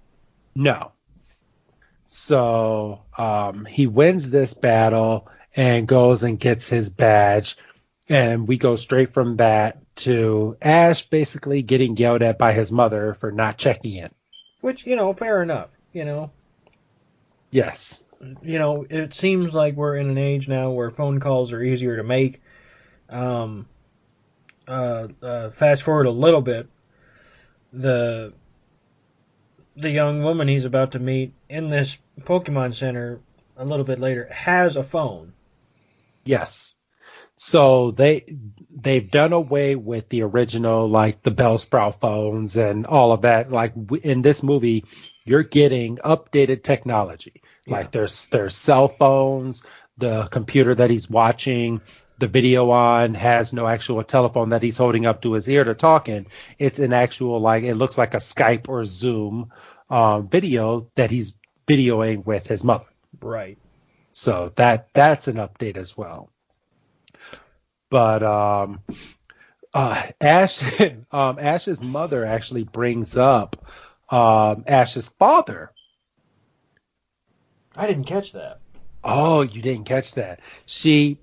No. So he wins this battle and goes and gets his badge. And we go straight from that to Ash basically getting yelled at by his mother for not checking in. Which, fair enough, Yes. It seems like we're in an age now where phone calls are easier to make. Fast forward a little bit, the young woman he's about to meet in this Pokemon Center a little bit later has a phone. Yes. So they've done away with the original, like the Bellsprout phones and all of that. Like in this movie, you're getting updated technology. Yeah. Like there's cell phones, the computer that he's watching the video on has no actual telephone that he's holding up to his ear to talk in. It's an actual, like, it looks like a Skype or Zoom video that he's videoing with his mother. Right. So that's an update as well. But Ash's mother actually brings up Ash's father. I didn't catch that. Oh, you didn't catch that. She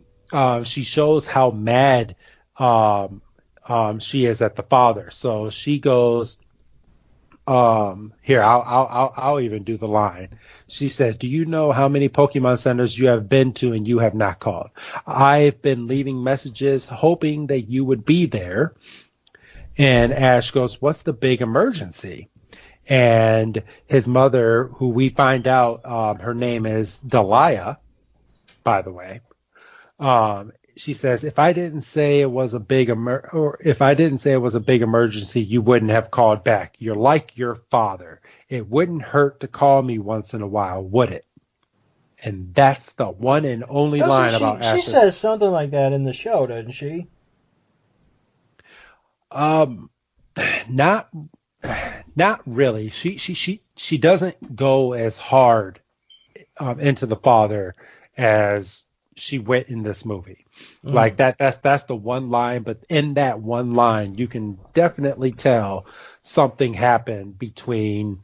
shows how mad she is at the father. So she goes, here, I'll even do the line. She says, "Do you know how many Pokemon centers you have been to and you have not called? I've been leaving messages hoping that you would be there." And Ash goes, "What's the big emergency?" And his mother, who we find out her name is Delia, by the way, she says, if I didn't say it was a big emergency, you wouldn't have called back. You're like your father. It wouldn't hurt to call me once in a while, would it? And that's the one and only line about Ashes. She says something like that in the show, doesn't she? Not really. She doesn't go as hard into the father as she went in this movie. Like that's the one line, but in that one line you can definitely tell something happened between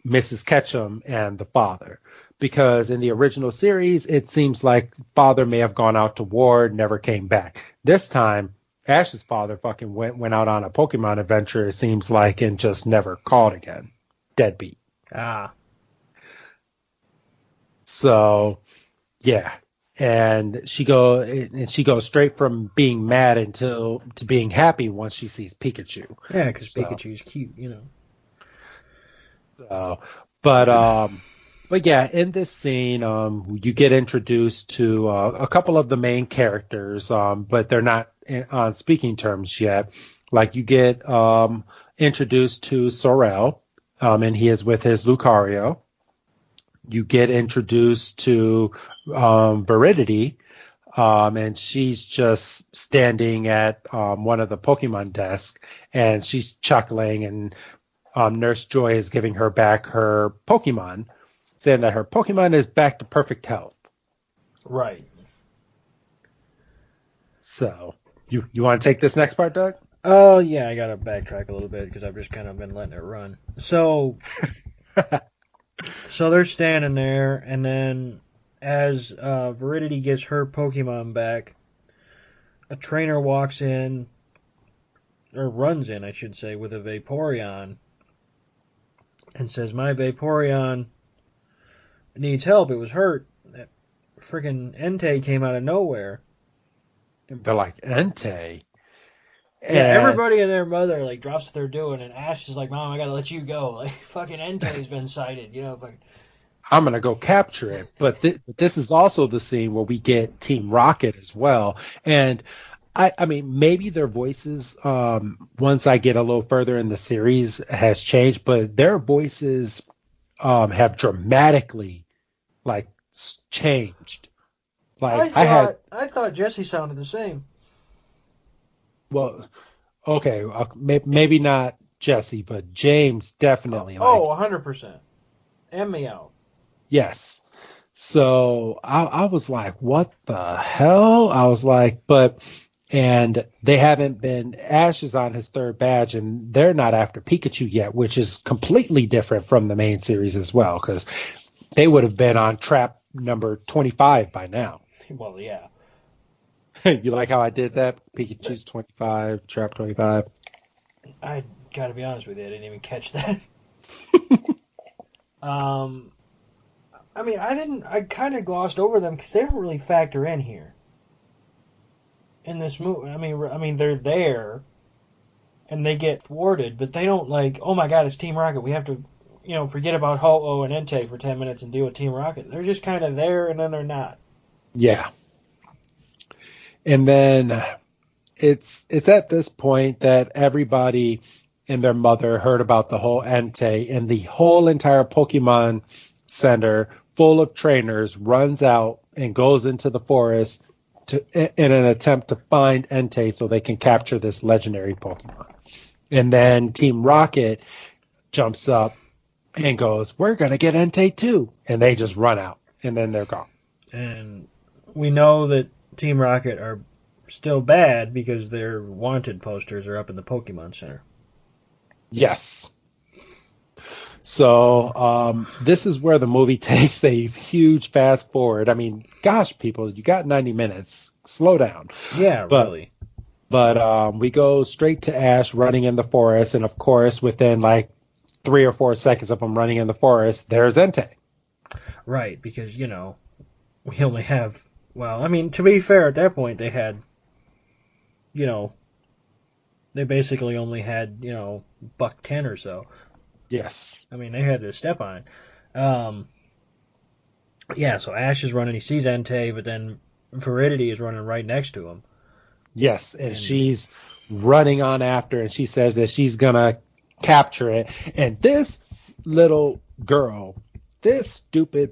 Mrs. Ketchum and the father, because in the original series it seems like father may have gone out to war, never came back. This time Ash's father fucking went out on a Pokemon adventure, it seems like, and just never called again. Deadbeat. So yeah. And she goes straight from being mad to being happy once she sees Pikachu. Yeah, because Pikachu's cute, But yeah, in this scene, you get introduced to a couple of the main characters, but they're not on speaking terms yet. Like you get introduced to Sorrel, and he is with his Lucario. You get introduced to Verity, and she's just standing at one of the Pokemon desks, and she's chuckling, and Nurse Joy is giving her back her Pokemon, saying that her Pokemon is back to perfect health. Right. So, You want to take this next part, Doug? Oh, yeah, I gotta backtrack a little bit because I've just kind of been letting it run. So they're standing there, and then as Verity gets her Pokemon back, a trainer walks in, or runs in, I should say, with a Vaporeon, and says, "My Vaporeon needs help. It was hurt. That freaking Entei came out of nowhere." They're like, Entei? Yeah, And everybody and their mother like drops what they're doing, and Ash is like, "Mom, I gotta let you go. Like, fucking Entei's been sighted, you know." Fucking... I'm going to go capture it. But this is also the scene where we get Team Rocket as well. And I mean, maybe their voices, once I get a little further in the series, has changed, but their voices have dramatically like changed. Like I thought Jesse sounded the same. well, okay, maybe not Jesse, but James definitely. Oh, Like, 100%. And Meow. yes. So I was like, what the hell? I was like, and they haven't been, Ash is on his third badge, and they're not after Pikachu yet, which is completely different from the main series as well, because they would have been on trap number 25 by now. Well, yeah. You like how I did that? Pikachu's 25, trap 25. I gotta be honest with you, I didn't even catch that. um, I mean, I kind of glossed over them because they don't really factor in here. In this movie, I mean, they're there, and they get thwarted, but they don't like, oh my god, it's Team Rocket. We have to, forget about Ho-Oh and Entei for 10 minutes and deal with Team Rocket. They're just kind of there, and then they're not. Yeah. And then it's at this point that everybody and their mother heard about the whole Entei, and the whole entire Pokemon Center full of trainers runs out and goes into the forest in an attempt to find Entei so they can capture this legendary Pokemon. And then Team Rocket jumps up and goes, "We're going to get Entei too." And they just run out, and then they're gone. And we know that Team Rocket are still bad because their wanted posters are up in the Pokemon Center. Yes. So this is where the movie takes a huge fast forward. I mean, gosh, people, you got 90 minutes. Slow down. Yeah, really. But we go straight to Ash running in the forest, and of course, within like 3 or 4 seconds of him running in the forest, there's Entei. Right, because, we only have, well, I mean, to be fair, at that point, they had, they basically only had, buck 10 or so. Yes. I mean, they had to step on it. Yeah, so Ash is running, he sees Entei, but then Verity is running right next to him. Yes, and she's running on after, and she says that she's going to capture it. And this little girl, this stupid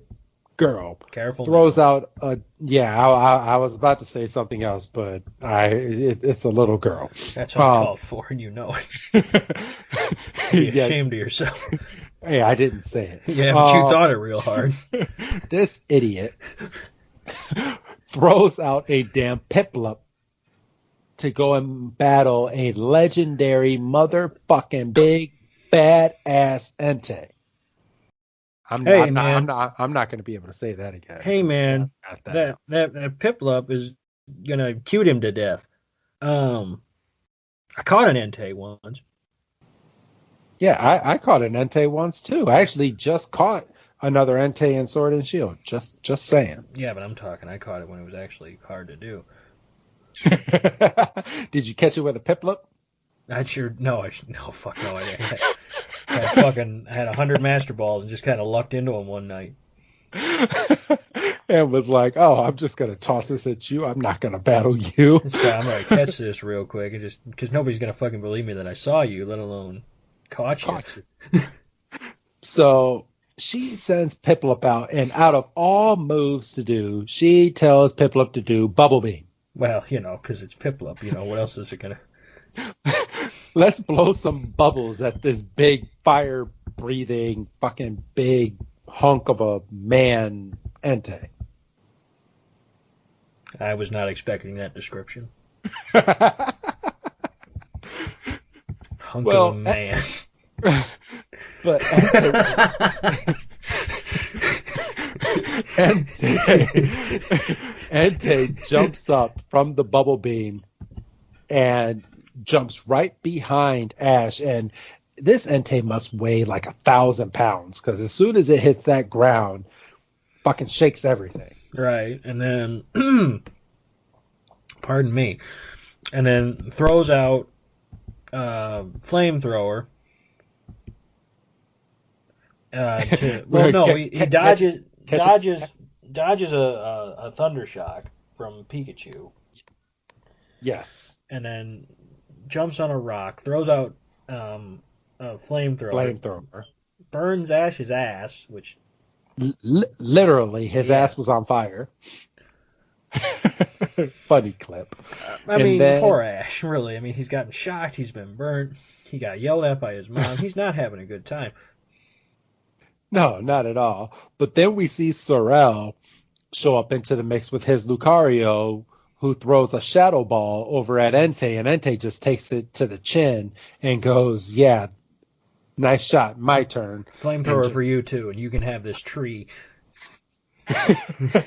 girl, Careful throws now. out a, yeah, I was about to say something else, but it's a little girl. That's uncalled for, and you know it. Be ashamed of yourself. Hey, I didn't say it. Yeah, but you thought it real hard. This idiot throws out a damn Piplup to go and battle a legendary motherfucking big badass Entei. I'm not going to be able to say that again. Hey, man, that Piplup is going to cute him to death. I caught an Entei once. Yeah, I caught an Entei once, too. I actually just caught another Entei in Sword and Shield. Just saying. Yeah, but I'm talking, I caught it when it was actually hard to do. Did you catch it with a Piplup? No, fuck no, I didn't. I had 100 Master Balls and just kind of lucked into them one night. And was like, oh, I'm just going to toss this at you. I'm not going to battle you. So I'm going to catch this real quick, and just because nobody's going to fucking believe me that I saw you, let alone caught you. So she sends Piplup out, and out of all moves to do, she tells Piplup to do Bubble Beam. Well, because it's Piplup. What else is it going to... Let's blow some bubbles at this big fire-breathing, fucking big hunk of a man Entei. I was not expecting that description. Hunk of a Well, man. but Entei jumps up from the bubble beam and jumps right behind Ash. And this Entei must weigh like 1,000 pounds because as soon as it hits that ground, fucking shakes everything. Right, and then, pardon me, and then throws out flamethrower. He dodges a thunder shock from Pikachu. Yes. And then jumps on a rock, throws out a flamethrower, burns Ash's ass, which literally his ass was on fire. Funny clip. Poor Ash, really. I mean, he's gotten shocked, he's been burnt, he got yelled at by his mom. He's not having a good time. No, not at all. But then we see Sorrel show up into the mix with his Lucario, who throws a shadow ball over at Entei, and Entei just takes it to the chin and goes, yeah, nice shot, my turn. Flamethrower for you too, and you can have this tree.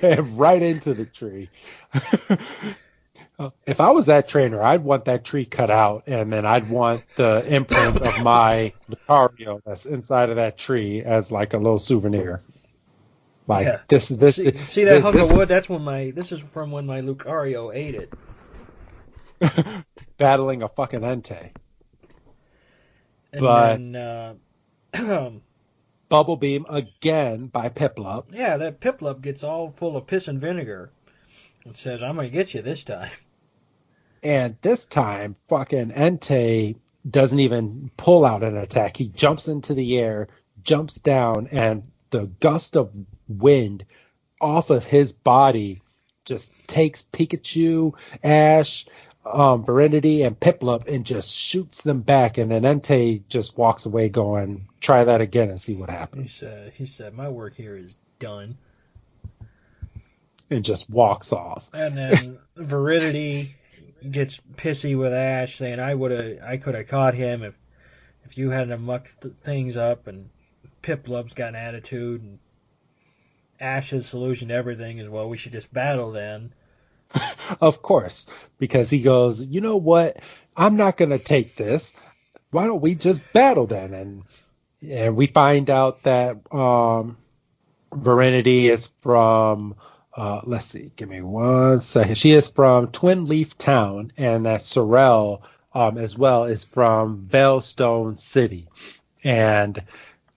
Right into the tree. If I was that trainer, I'd want that tree cut out, and then I'd want the imprint of my Lucario that's inside of that tree as like a little souvenir. Like this. See that hunk of wood? This is from when my Lucario ate it. Battling a fucking Entei. And then Bubble Beam again by Piplup. Yeah, that Piplup gets all full of piss and vinegar and says, "I'm gonna get you this time." And this time, fucking Entei doesn't even pull out an attack. He jumps into the air, jumps down, and the gust of wind off of his body just takes Pikachu, Ash, Verity, and Piplup and just shoots them back. And then Entei just walks away going, try that again and see what happens. He said, my work here is done. And just walks off. And then Verity gets pissy with Ash, saying, I could have caught him if you hadn't mucked things up. And Piplup's got an attitude, and Ash's solution to everything is, well, we should just battle then. Of course, because he goes, you know what? I'm not going to take this. Why don't we just battle then? And we find out that Verity is from, let's see, give me 1 second. She is from Twinleaf Town, and that Sorrel as well is from Veilstone City. And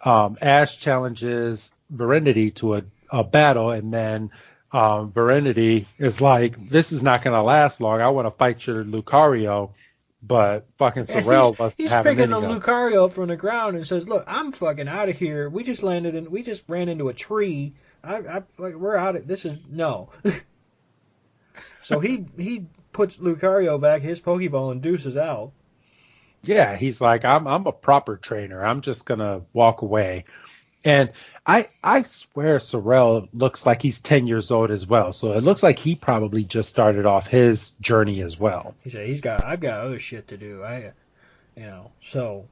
Ash challenges Verity to a battle, and then Verity is like, this is not going to last long. I want to fight your Lucario, but fucking Sorrel doesn't have any. He's picking the Lucario up from the ground and says, look, I'm fucking out of here. We just ran into a tree. We're out of, this is, no. So he puts Lucario back, his Pokeball, and deuces out. Yeah, he's like, I'm a proper trainer. I'm just going to walk away. And I swear Sorrel looks like he's 10 years old as well. So it looks like he probably just started off his journey as well. He said, I've got other shit to do. So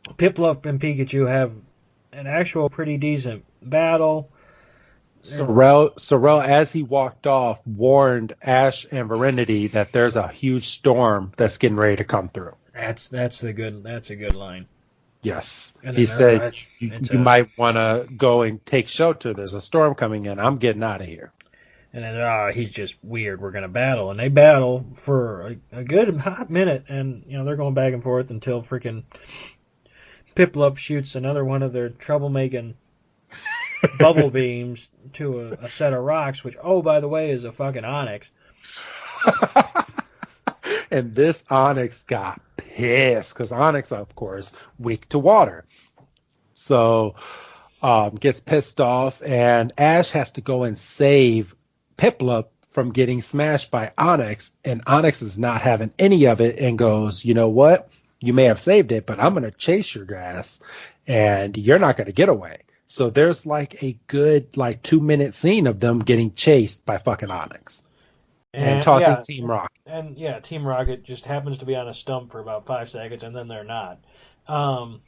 Piplup and Pikachu have an actual pretty decent battle. Sorrel, as he walked off, warned Ash and Verity that there's a huge storm that's getting ready to come through. That's a good line. Yes. He said, you might want to go and take shelter. There's a storm coming in. I'm getting out of here. And then, he's just weird. We're going to battle. And they battle for a good hot minute. And, they're going back and forth until freaking Piplup shoots another one of their troublemaking bubble beams to a set of rocks, which, oh, by the way, is a fucking Onyx. And this Onyx got pissed because Onyx, of course, weak to water. So gets pissed off, and Ash has to go and save Piplup from getting smashed by Onyx, and Onyx is not having any of it and goes, you know what? You may have saved it, but I'm going to chase your ass, and you're not going to get away. So there's like a good 2-minute scene of them getting chased by fucking Onyx. and And tossing yeah, Team Rocket. and yeah, Team Rocket just happens to be on a stump for about 5 seconds, and then they're not. Um,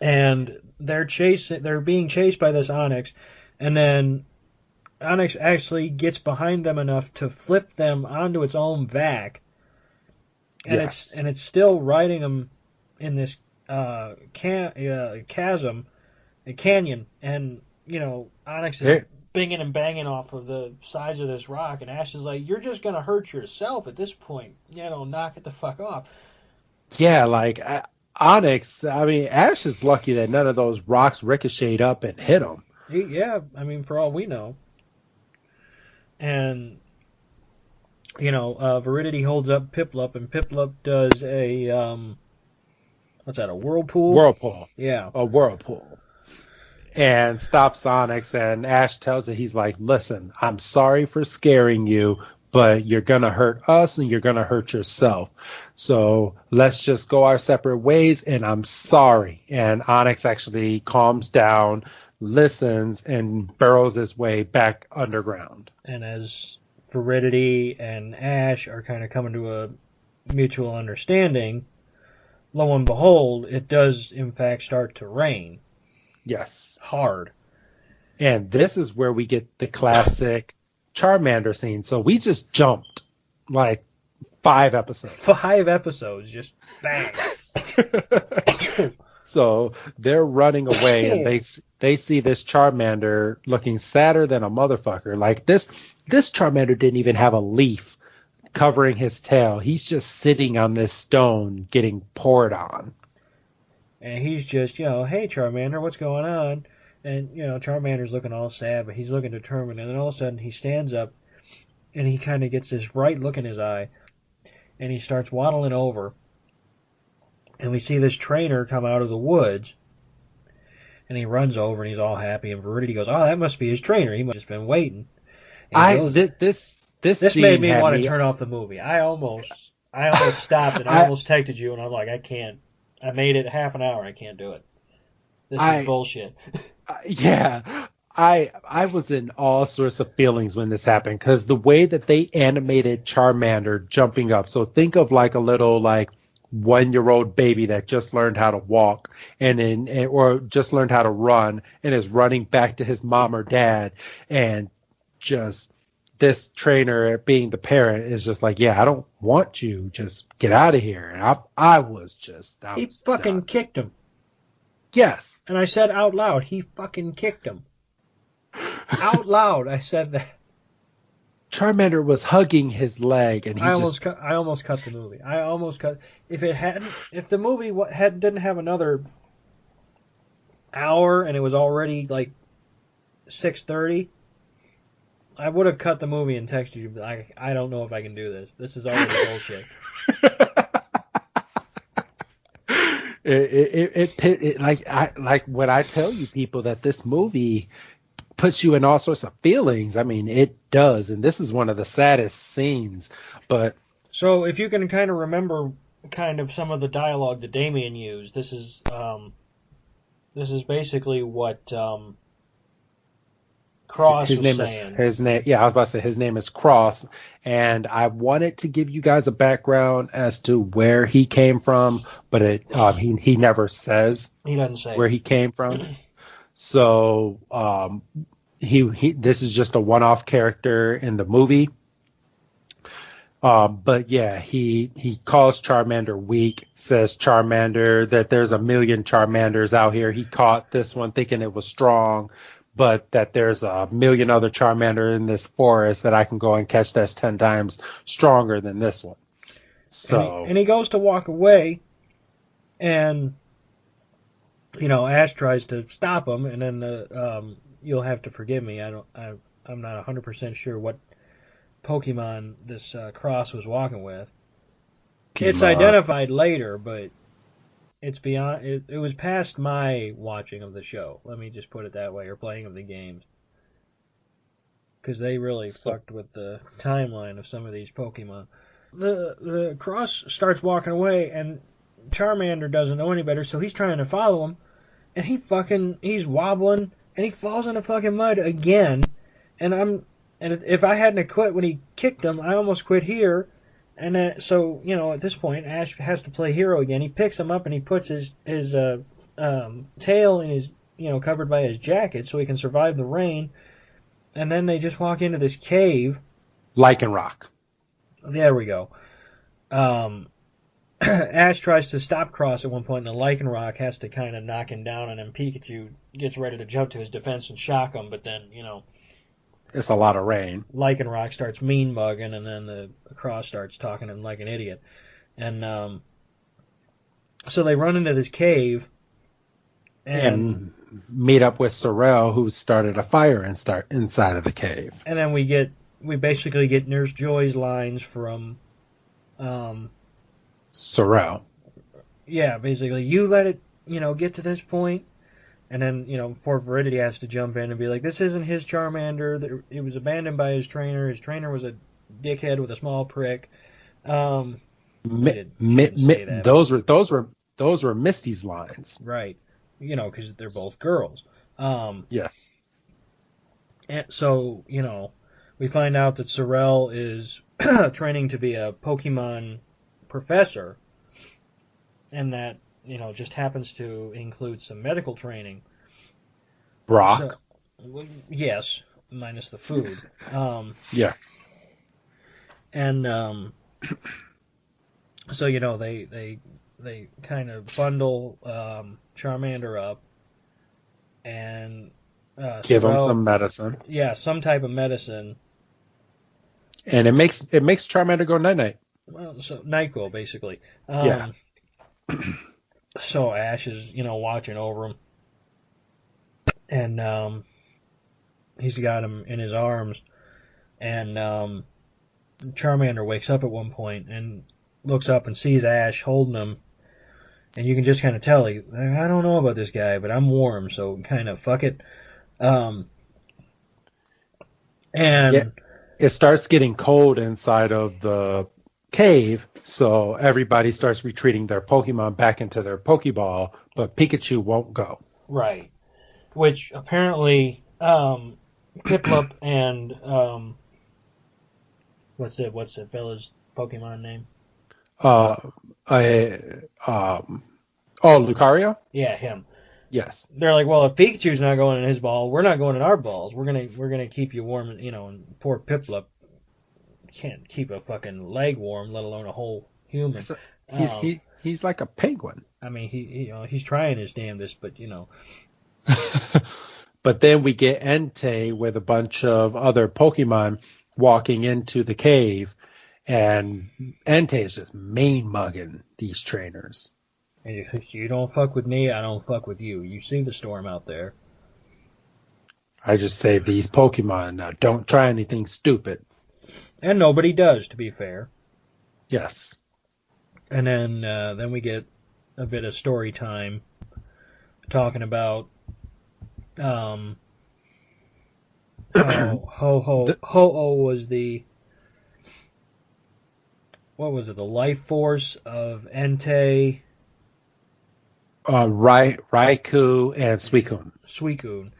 and they're being chased by this Onyx, and then Onyx actually gets behind them enough to flip them onto its own back, and Yes. it's still riding them in this chasm, a canyon, and Onyx is It, binging and banging off of the sides of this rock, and Ash is like, "You're just gonna hurt yourself at this point. Knock it the fuck off." yeah, like Onyx. I mean, Ash is lucky that none of those rocks ricocheted up and hit him. Yeah, I mean, for all we know, and Verity holds up Piplup, and Piplup does a what's that? A whirlpool? Whirlpool, Yeah. a whirlpool, and stops Onyx. And Ash tells it, he's like, "Listen, I'm sorry for scaring you, but you're gonna hurt us and you're gonna hurt yourself. So let's just go our separate ways. And I'm sorry." And Onyx actually calms down, listens, and burrows his way back underground. And as Veridity and Ash are kind of coming to a mutual understanding, lo and behold, it does in fact start to rain Yes. hard. And this is where we get the classic Charmander scene. So we just jumped like 5 episodes. 5 episodes, just bang. So they're running away, and they see this Charmander looking sadder than a motherfucker. Like this Charmander didn't even have a leaf covering his tail. He's just sitting on this stone getting poured on. And he's just, "Hey Charmander, what's going on?" And Charmander's looking all sad, but he's looking determined. And then all of a sudden he stands up, and he kind of gets this bright look in his eye, and he starts waddling over. And we see this trainer come out of the woods, and he runs over, and he's all happy. And Verity goes, "Oh, that must be his trainer. He must have just been waiting." This This scene made me had want to turn off the movie. I almost stopped, and I almost texted you, and I'm like, I can't. I made it half an hour. I can't do it. This is bullshit. Yeah. I was in all sorts of feelings when this happened, because the way that they animated Charmander jumping up. So think of like a little like 1-year-old baby that just learned how to walk or just learned how to run and is running back to his mom or dad, and just this trainer being the parent is just like, "Yeah, I don't want you. Just get out of here." And I was He fucking kicked him. Yes. And I said out loud, he fucking kicked him. Out loud, I said that. Charmander was hugging his leg, and I almost cut the movie. I almost cut. If the movie didn't have another hour and it was already like 6:30, I would have cut the movie and texted you. But I don't know if I can do this. This is already bullshit. Like when I tell you people that this movie puts you in all sorts of feelings. I mean, it does, and this is one of the saddest scenes. But so, if you can kind of remember, kind of some of the dialogue that Damien used, this is basically what Cross was saying. His name. Yeah, I was about to say his name is Cross, and I wanted to give you guys a background as to where he came from, but he never says. He doesn't say where he came from. So he this is just a one-off character in the movie. But yeah, he calls Charmander weak, says Charmander that there's a million Charmanders out here. He caught this one thinking it was strong, but that there's a million other Charmander in this forest that I can go and catch that's 10 times stronger than this one. So and he goes to walk away, and Ash tries to stop him, and then you'll have to forgive me. I'm not 100% sure what Pokemon this Cross was walking with. It's identified later, but it's beyond. It was past my watching of the show. Let me just put it that way, or playing of the games, because they really fucked with the timeline of some of these Pokemon. The Cross starts walking away, and Charmander doesn't know any better, so he's trying to follow him, and he's wobbling, and he falls in the fucking mud again, and And if I hadn't have quit when he kicked him, I almost quit here. And then, so, at this point, Ash has to play hero again. He picks him up and he puts his tail in his, covered by his jacket so he can survive the rain. And then they just walk into this cave. Lichen rock. There we go. Ash tries to stop Cross at one point, and the Lichen Rock has to kind of knock him down, and then Pikachu gets ready to jump to his defense and shock him, but then, It's a lot of rain. Lichen Rock starts mean mugging, and then the Cross starts talking to him like an idiot. And so they run into this cave, and meet up with Sorrel, who started a fire inside of the cave. And then we basically get Nurse Joy's lines from Sorrel. Yeah, basically, you let it, get to this point, and then, poor Verity has to jump in and be like, this isn't his Charmander. It was abandoned by his trainer. His trainer was a dickhead with a small prick. Those were Misty's lines. Right. Because they're both girls. Yes. And so, we find out that Sorrel is training to be a Pokemon professor, and that, just happens to include some medical training. Brock? So, yes, minus the food. Yes. And so, they kind of bundle Charmander up and give him some medicine. Yeah, some type of medicine. And it makes Charmander go night-night. Well, so NyQuil, basically. Yeah. So Ash is, watching over him. And he's got him in his arms. And Charmander wakes up at one point and looks up and sees Ash holding him. And you can just kind of tell, I don't know about this guy, but I'm warm, so kind of fuck it. And yeah, it starts getting cold inside of the cave, so everybody starts retreating their Pokemon back into their Pokeball, but Pikachu won't go. Right. Which apparently Piplup and what's that fella's Pokemon name? Lucario? Yeah, him. Yes. They're like, well, if Pikachu's not going in his ball, we're not going in our balls. We're gonna keep you warm, and poor Piplup can't keep a fucking leg warm, let alone a whole human. He's like a penguin. I mean, he's trying his damnedest, but But then we get Entei with a bunch of other Pokemon walking into the cave, and Entei is just main mugging these trainers. And you don't fuck with me, I don't fuck with you. You see the storm out there. I just saved these Pokemon. Now don't try anything stupid. And nobody does, to be fair. Yes. And then we get a bit of story time talking about Ho-Oh was the, what was it, the life force of Entei, Raikou and Suicune.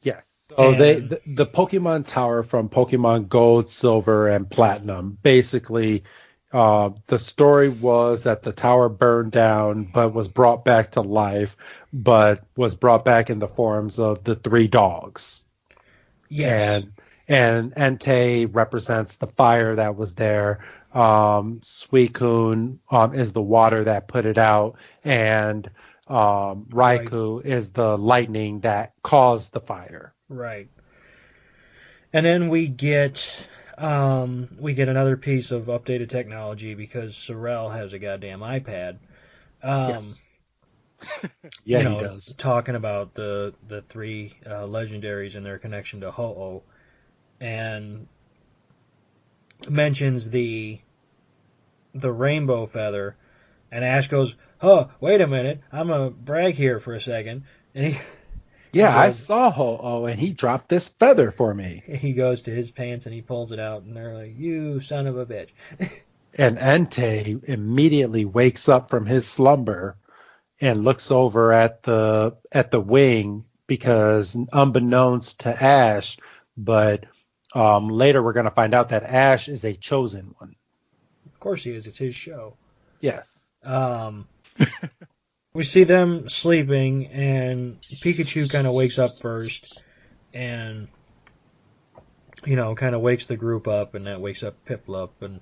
Yes. So the Pokemon Tower from Pokemon Gold, Silver, and Platinum, basically, the story was that the tower burned down, but was brought back to life, but was brought back in the forms of the three dogs. Yes. And Entei represents the fire that was there. Suicune is the water that put it out, and Raikou is the lightning that caused the fire. Right. And then we get another piece of updated technology because Sorrel has a goddamn iPad. Yes. Yeah, he does. Talking about the three legendaries and their connection to Ho-Oh, and mentions the rainbow feather, and Ash goes, "Oh, wait a minute, I'm gonna brag here for a second," and I saw Ho-Oh, and he dropped this feather for me. He goes to his pants and he pulls it out, and they're like, "You son of a bitch!" And Entei immediately wakes up from his slumber and looks over at the wing, because unbeknownst to Ash, but later we're going to find out that Ash is a chosen one. Of course he is. It's his show. Yes. We see them sleeping, and Pikachu kind of wakes up first, and kind of wakes the group up, and that wakes up Piplup, and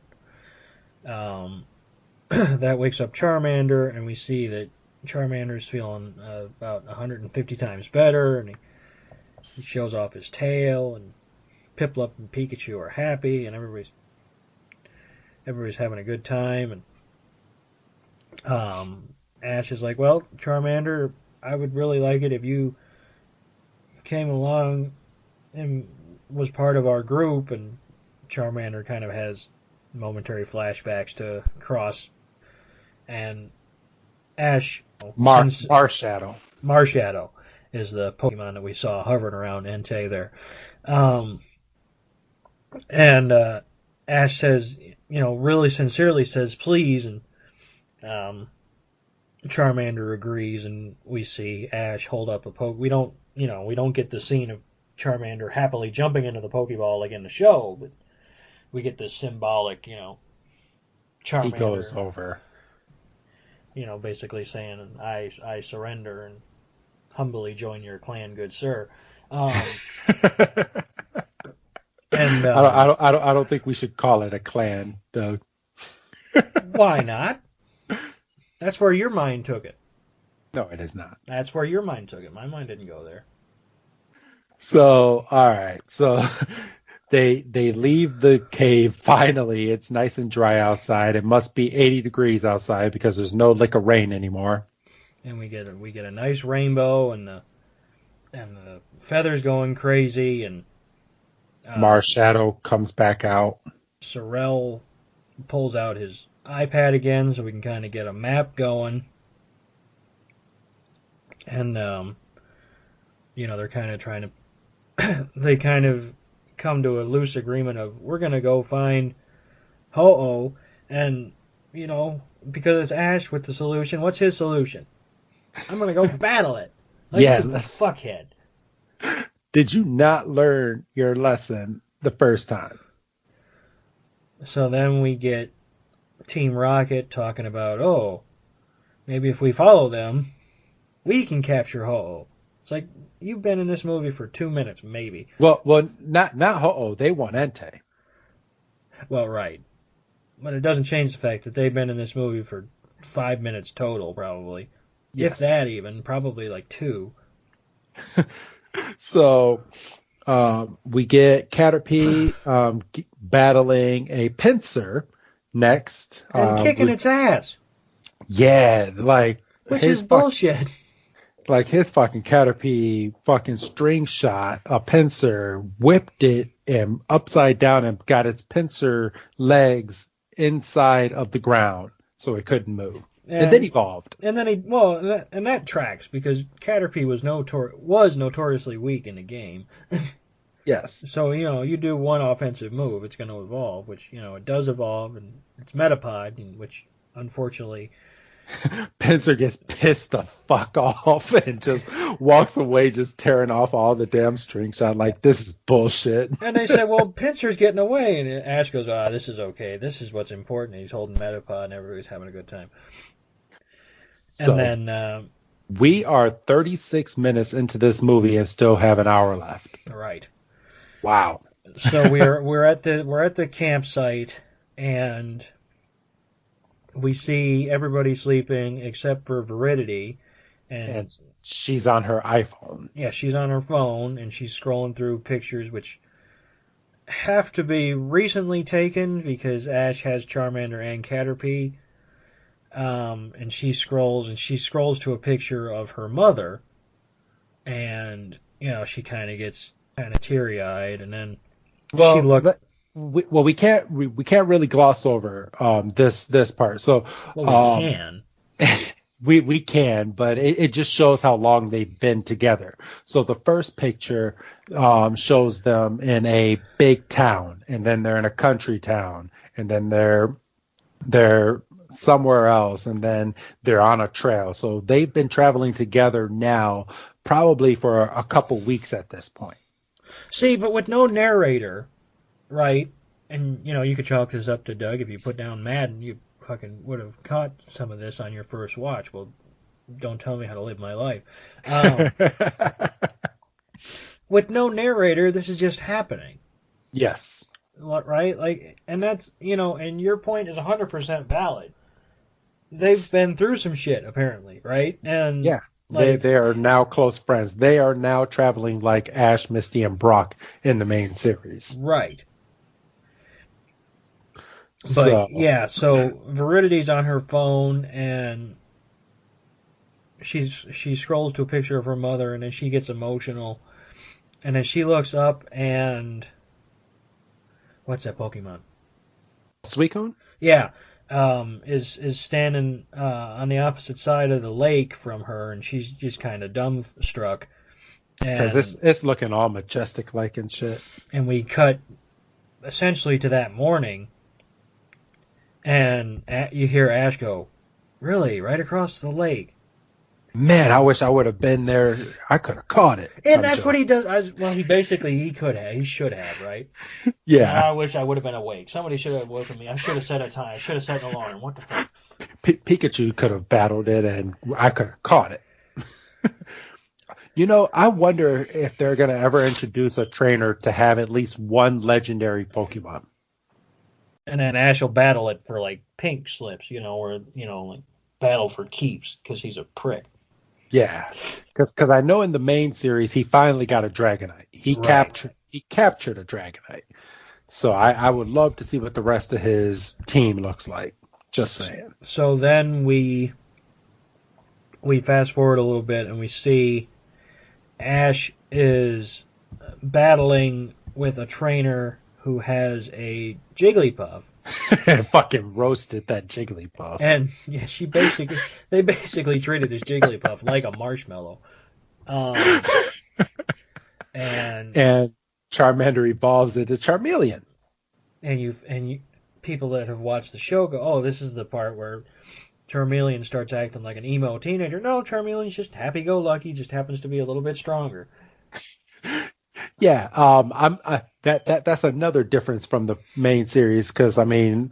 that wakes up Charmander, and we see that Charmander's feeling about 150 times better, and he shows off his tail, and Piplup and Pikachu are happy, and everybody's having a good time, and Ash is like, well, Charmander, I would really like it if you came along and was part of our group, and Charmander kind of has momentary flashbacks to Cross and Ash. Marshadow. Marshadow is the Pokemon that we saw hovering around Entei there. And Ash says, really sincerely says please, and Charmander agrees, and we see Ash hold up a poke. We don't get the scene of Charmander happily jumping into the Pokeball like in the show, but we get this symbolic, Charmander. He goes over. Basically saying, I surrender and humbly join your clan, good sir. And I don't think we should call it a clan, Doug. Why not? That's where your mind took it. No, it is not. That's where your mind took it. My mind didn't go there. So, all right. So they leave the cave finally. It's nice and dry outside. It must be 80 degrees outside because there's no lick of rain anymore. And we get a nice rainbow, and the feathers going crazy, and Marshadow comes back out. Sorrel pulls out his iPad again so we can kind of get a map going. And, they're kind of trying to... they kind of come to a loose agreement of, we're going to go find Ho-Oh, and, because it's Ash with the solution, what's his solution? I'm going to go battle it. Like yeah, fuckhead. Did you not learn your lesson the first time? So then we get Team Rocket talking about, maybe if we follow them, we can capture Ho-Oh. It's like, you've been in this movie for 2 minutes, maybe. Well, not Ho-Oh. They want Entei. Well, right. But it doesn't change the fact that they've been in this movie for 5 minutes total, probably. Yes. If that even, probably like 2. So, we get Caterpie battling a Pinsir next. And kicking its ass. Yeah, like... Which is bullshit. Like his fucking Caterpie fucking string shot a Pinsir, whipped it and upside down and got its Pinsir legs inside of the ground so it couldn't move. And then evolved. And then and that tracks because Caterpie was notoriously weak in the game. Yes. So, you do one offensive move, it's going to evolve, which, it does evolve, and it's Metapod, which, unfortunately... Pinsir gets pissed the fuck off and just walks away, just tearing off all the damn string shot like, this is bullshit. And they said, well, Pinsir's getting away. And Ash goes, this is okay. This is what's important. And he's holding Metapod, and everybody's having a good time. So, and then... we are 36 minutes into this movie and still have an hour left. Right. Wow. So we're at the campsite, and we see everybody sleeping except for Verity, and she's on her iPhone. Yeah, she's on her phone, and she's scrolling through pictures which have to be recently taken because Ash has Charmander and Caterpie. And she scrolls to a picture of her mother, and she kind of gets teary-eyed, and then she looked. We can't really gloss over this part. So we can. we can, but it just shows how long they've been together. So the first picture shows them in a big town, and then they're in a country town, and then they're somewhere else, and then they're on a trail. So they've been traveling together now probably for a couple weeks at this point. See, but with no narrator, right? And you could chalk this up to Doug. If you put down Madden, you fucking would have caught some of this on your first watch. Well, don't tell me how to live my life. Um, with no narrator, this is just happening. Yes. Right? Like, and that's, and your point is 100% valid. They've been through some shit, apparently, right? And, Yeah. like, They are now close friends. They are now traveling like Ash, Misty, and Brock in the main series. right. But, So, yeah, so Verity's on her phone, and she scrolls to a picture of her mother, and then she gets emotional. And then she looks up, and what's that Pokemon? Suicune? Yeah, is standing on the opposite side of the lake from her, and she's just kind of dumbstruck. Because it's looking all majestic like and shit. And we cut essentially to that morning, and you hear Ash go, "Really, right across the lake?" Man, I wish I would have been there. I could have caught it. And that's what he does. Well, he could have. He should have, right? Yeah. I wish I would have been awake. Somebody should have woken me. I should have set a time. I should have set an alarm. What the fuck? Pikachu could have battled it, and I could have caught it. I wonder if they're going to ever introduce a trainer to have at least one legendary Pokemon. And then Ash will battle it for, like, pink slips, or, like, battle for keeps, because he's a prick. Yeah, because I know in the main series he finally got a Dragonite. He captured a Dragonite. So I would love to see what the rest of his team looks like. Just saying. So then we fast forward a little bit and we see Ash is battling with a trainer who has a Jigglypuff. Fucking roasted that Jigglypuff. And yeah, they basically treated this Jigglypuff like a marshmallow. And Charmander evolves into Charmeleon. And you people that have watched the show go, "Oh, this is the part where Charmeleon starts acting like an emo teenager." No, Charmeleon's just happy-go-lucky, just happens to be a little bit stronger. Yeah, that's another difference from the main series because I mean,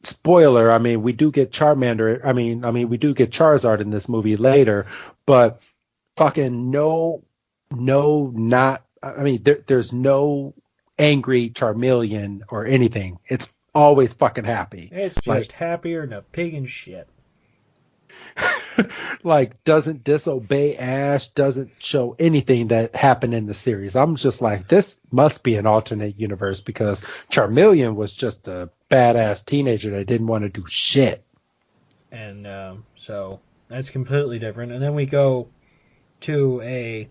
spoiler, we do get Charmander, we do get Charizard in this movie later, but fucking there's no angry Charmeleon or anything. It's always fucking happy. It's just happier than a pig in shit. Like, doesn't disobey Ash, doesn't show anything that happened in the series. I'm just like, this must be an alternate universe because Charmeleon was just a badass teenager that didn't want to do shit. And so that's completely different. And then we go to a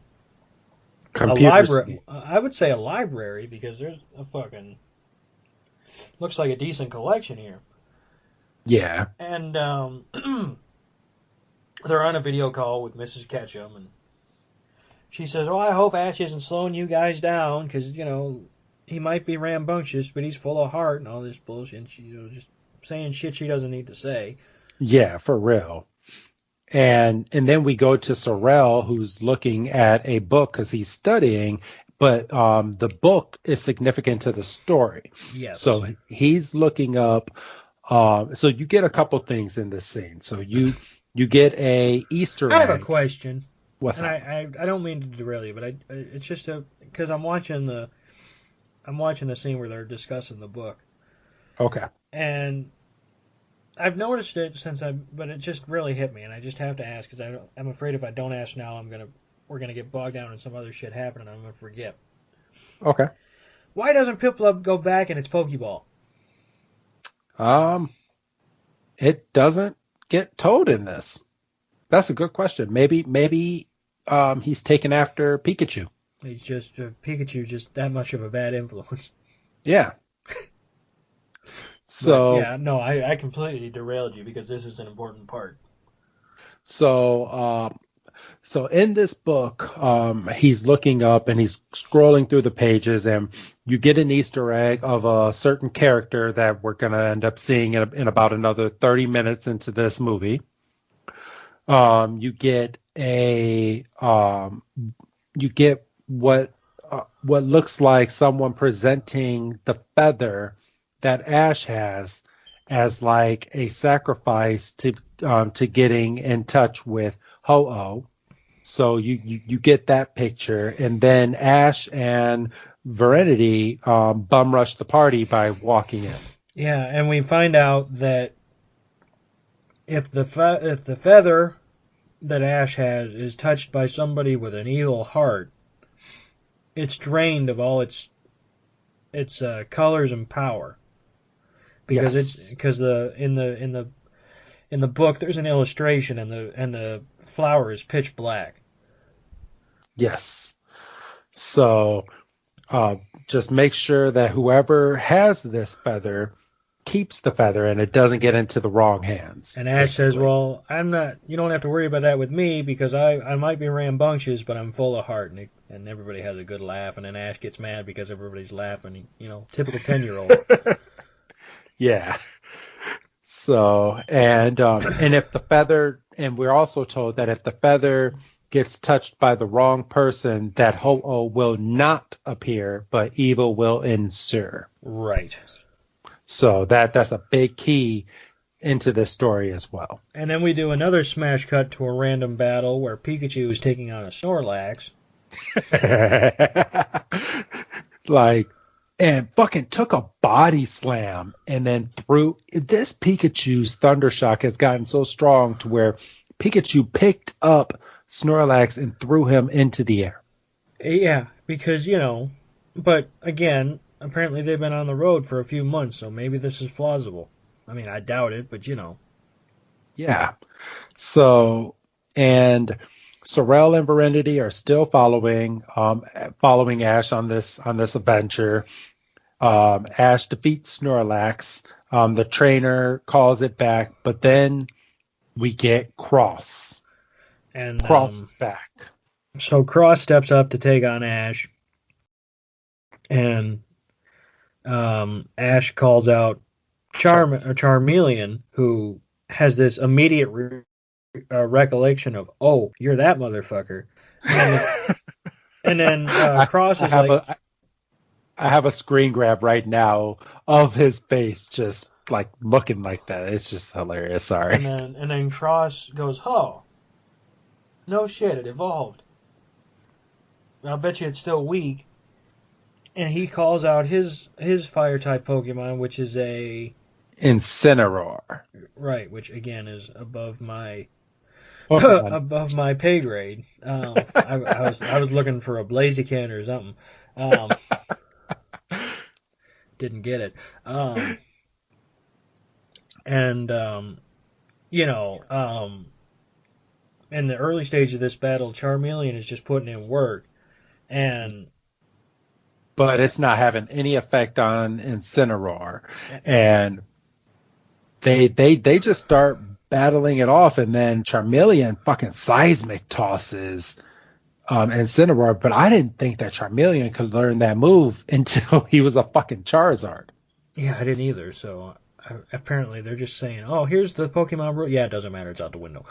library. I would say a library because there's a fucking looks like a decent collection here. Yeah. And they're on a video call with Mrs. Ketchum, and she says, "Oh, I hope Ash isn't slowing you guys down because he might be rambunctious, but he's full of heart and all this bullshit." And she's just saying shit she doesn't need to say. Yeah, for real. And then we go to Sorrel, who's looking at a book because he's studying, but the book is significant to the story. Yes. So he's looking up. So you get a couple things in this scene. So you get a Easter egg. I have a question. What's and that? I don't mean to derail you, but it's just because I'm watching the scene where they're discussing the book. Okay. And I've noticed it but it just really hit me, and I just have to ask because I'm afraid if I don't ask now, we're gonna get bogged down in some other shit happening, and I'm gonna forget. Okay. Why doesn't Piplup go back in its Pokeball? It doesn't get told in this. That's a good question. Maybe he's taken after Pikachu. He's just Pikachu, just that much of a bad influence. Yeah. So but, yeah, no, I completely derailed you because this is an important part. So in this book, he's looking up and he's scrolling through the pages, and you get an Easter egg of a certain character that we're going to end up seeing in about another 30 minutes into this movie. You get what what looks like someone presenting the feather that Ash has as like a sacrifice to getting in touch with Ho-Oh. So you get that picture, and then Ash and Verity bum rush the party by walking in. Yeah, and we find out that if the feather that Ash has is touched by somebody with an evil heart, it's drained of all its colors and power. Because Yes. in the book there's an illustration, and the flower is pitch black. Yes. So just make sure that whoever has this feather keeps the feather and it doesn't get into the wrong hands. And Ash says, basically. "Well, I'm not. You don't have to worry about that with me because I might be rambunctious, but I'm full of heart." And everybody has a good laugh. And then Ash gets mad because everybody's laughing. Typical 10-year-old. Yeah. So and if the feather, and we're also told that if the feather gets touched by the wrong person, that Ho-Oh will not appear, but evil will ensue. Right. So that's a big key into this story as well. And then we do another smash cut to a random battle where Pikachu is taking on a Snorlax. Like, and fucking took a body slam and then threw. This Pikachu's Thunder Shock has gotten so strong to where Pikachu picked up Snorlax and threw him into the air. Yeah, because, but again, apparently they've been on the road for a few months, so maybe this is plausible. I mean, I doubt it, but Yeah. So, and Sorrel and Verity are still following Ash on this adventure. Ash defeats Snorlax. The trainer calls it back, but then we get Cross. And Cross is back. So Cross steps up to take on Ash, and Ash calls out Charmeleon, who has this immediate recollection of, "Oh, you're that motherfucker," and then Cross is I have a screen grab right now of his face, just like looking like that. It's just hilarious. Sorry. And then Cross goes, "Oh, no shit, it evolved. I'll bet you it's still weak." And he calls out his fire type Pokemon, which is a Incineroar. Right, which again is above my Pokemon. above my pay grade. I was looking for a Blaziken or something. Didn't get it. In the early stage of this battle, Charmeleon is just putting in work, but it's not having any effect on Incineroar, and they just start battling it off, and then Charmeleon fucking seismic tosses Incineroar, but I didn't think that Charmeleon could learn that move until he was a fucking Charizard. Yeah, I didn't either. So apparently they're just saying, "Oh, here's the Pokemon rule." Yeah, it doesn't matter; it's out the window.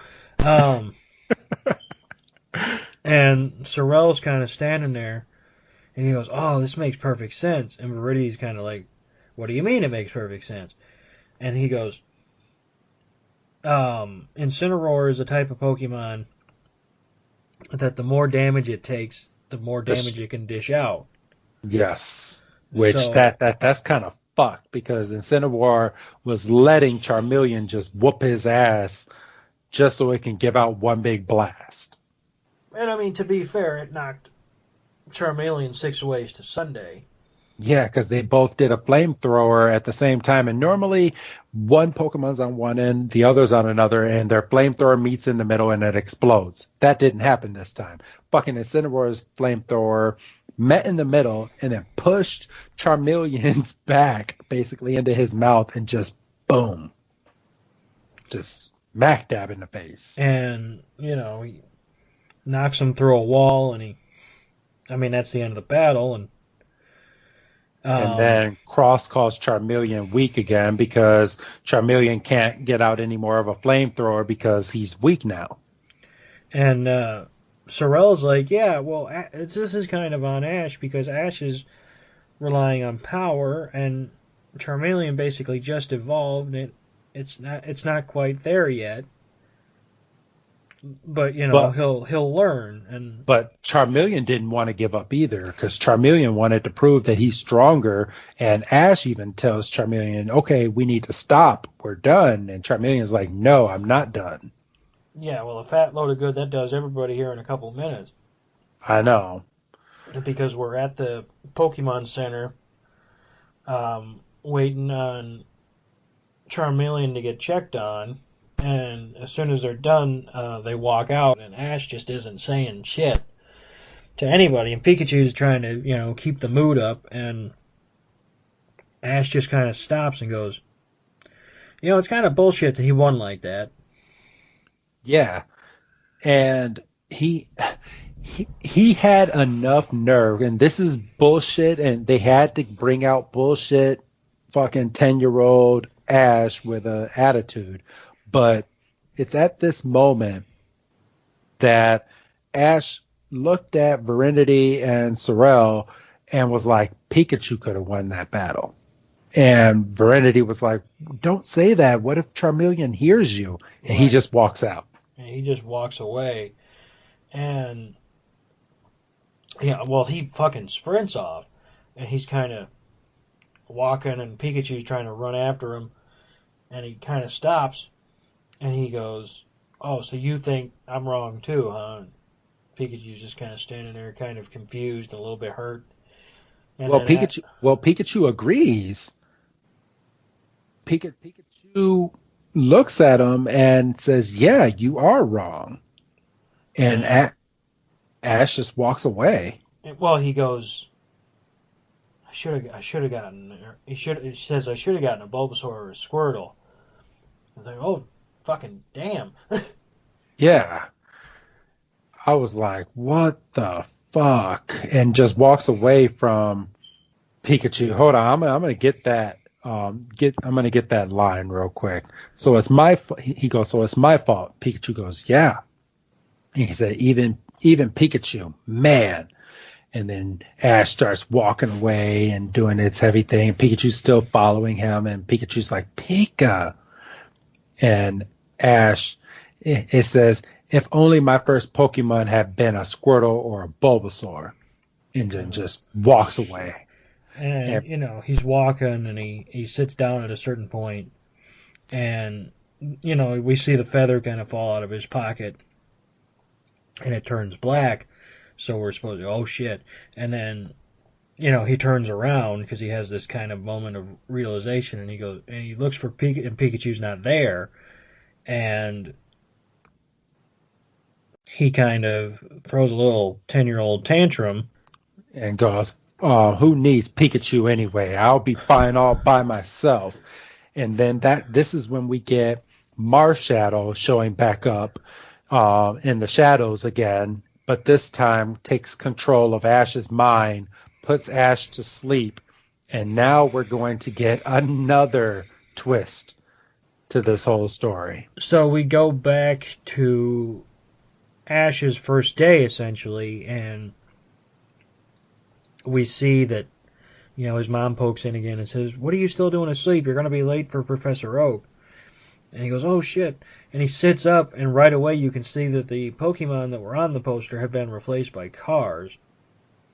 And Sorrel's kind of standing there, and he goes, "Oh, this makes perfect sense." And Verity's kind of like, "What do you mean it makes perfect sense?" And he goes, Incineroar is a type of Pokemon that the more damage it takes, the more damage it can dish out. Yes, which that's kind of fucked, because Incineroar was letting Charmeleon just whoop his ass just so it can give out one big blast. And I mean, to be fair, it knocked Charmeleon 6 ways to Sunday. Yeah, because they both did a flamethrower at the same time, and normally one Pokemon's on one end, the other's on another, and their flamethrower meets in the middle and it explodes. That didn't happen this time. Fucking Incineroar's flamethrower met in the middle and then pushed Charmeleon's back basically into his mouth, and just boom, just smack dab in the face. And he knocks him through a wall, and that's the end of the battle. And then Cross calls Charmeleon weak again, because Charmeleon can't get out any more of a flamethrower because he's weak now. And Sorrel's like, yeah, well, this is kind of on Ash because Ash is relying on power, and Charmeleon basically just evolved. It's not quite there yet, but But he'll learn. And but Charmeleon didn't want to give up either because Charmeleon wanted to prove that he's stronger. And Ash even tells Charmeleon, "Okay, we need to stop. We're done." And Charmeleon's like, "No, I'm not done." yeah, well, a fat load of good that does everybody here in a couple minutes I know. because we're at the Pokemon Center, waiting on Charmeleon to get checked on. And as soon as they're done, they walk out, and Ash just isn't saying shit to anybody. And Pikachu's trying to, keep the mood up, and Ash just kind of stops and goes, it's kind of bullshit that he won like that. Yeah, and he had enough nerve, and this is bullshit, and they had to bring out bullshit fucking 10-year-old Ash with an attitude. But it's at this moment that Ash looked at Verity and Sorrel and was like, Pikachu could have won that battle. And Verity was like, don't say that. What if Charmeleon hears you? And he Right. just walks out. And he just walks away. And, yeah, well, he fucking sprints off. And he's kind of walking, and Pikachu's trying to run after him. And he kind of stops. And he goes, oh, so you think I'm wrong too, huh? And Pikachu's just kind of standing there, kind of confused, a little bit hurt. And Well, then, Pikachu agrees. Pikachu looks at him and says, "Yeah, you are wrong." And and Ash just walks away. well, he goes, I should have gotten. He says I should have gotten a Bulbasaur or a Squirtle. I think, oh, fucking damn. Yeah, I was like, "What the fuck?" And just walks away from Pikachu. Hold on, I'm gonna get that. I'm gonna get that line real quick. So it's my. He goes. So it's my fault. Pikachu goes, "Yeah." And he said, "Even Pikachu, man." And then Ash starts walking away and doing its heavy thing. Pikachu's still following him, and Pikachu's like, Pika. And Ash, it says, if only my first Pokemon had been a Squirtle or a Bulbasaur. And then just walks away. And And he's walking, and he sits down at a certain point, and we see the feather kind of fall out of his pocket, and it turns black. So we're supposed to, oh shit. And then, he turns around because he has this kind of moment of realization, and he goes, and he looks for Pikachu, and Pikachu's not there. And he kind of throws a little 10-year-old tantrum. goes, who needs Pikachu anyway? I'll be fine all by myself. And then this is when we get Marshadow showing back up in the shadows again, but this time takes control of Ash's mind, puts Ash to sleep, and now we're going to get another twist to this whole story. So we go back to Ash's first day, essentially, and we see that, his mom pokes in again and says, what are you still doing asleep? You're going to be late for Professor Oak. And he goes, oh shit. And he sits up, and right away you can see that the Pokemon that were on the poster have been replaced by cars.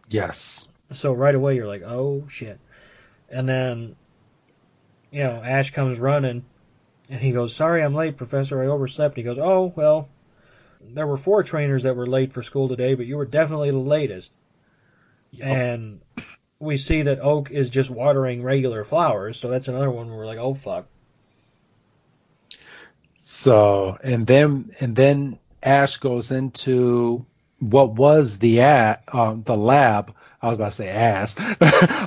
Yes. So right away you're like, oh shit. And then, Ash comes running, and he goes, sorry I'm late, Professor, I overslept. He goes, oh, well, there were 4 trainers that were late for school today, but you were definitely the latest. Yep. And we see that Oak is just watering regular flowers, so that's another one where we're like, oh fuck. So and then Ash goes into what was the lab. I was about to say ass.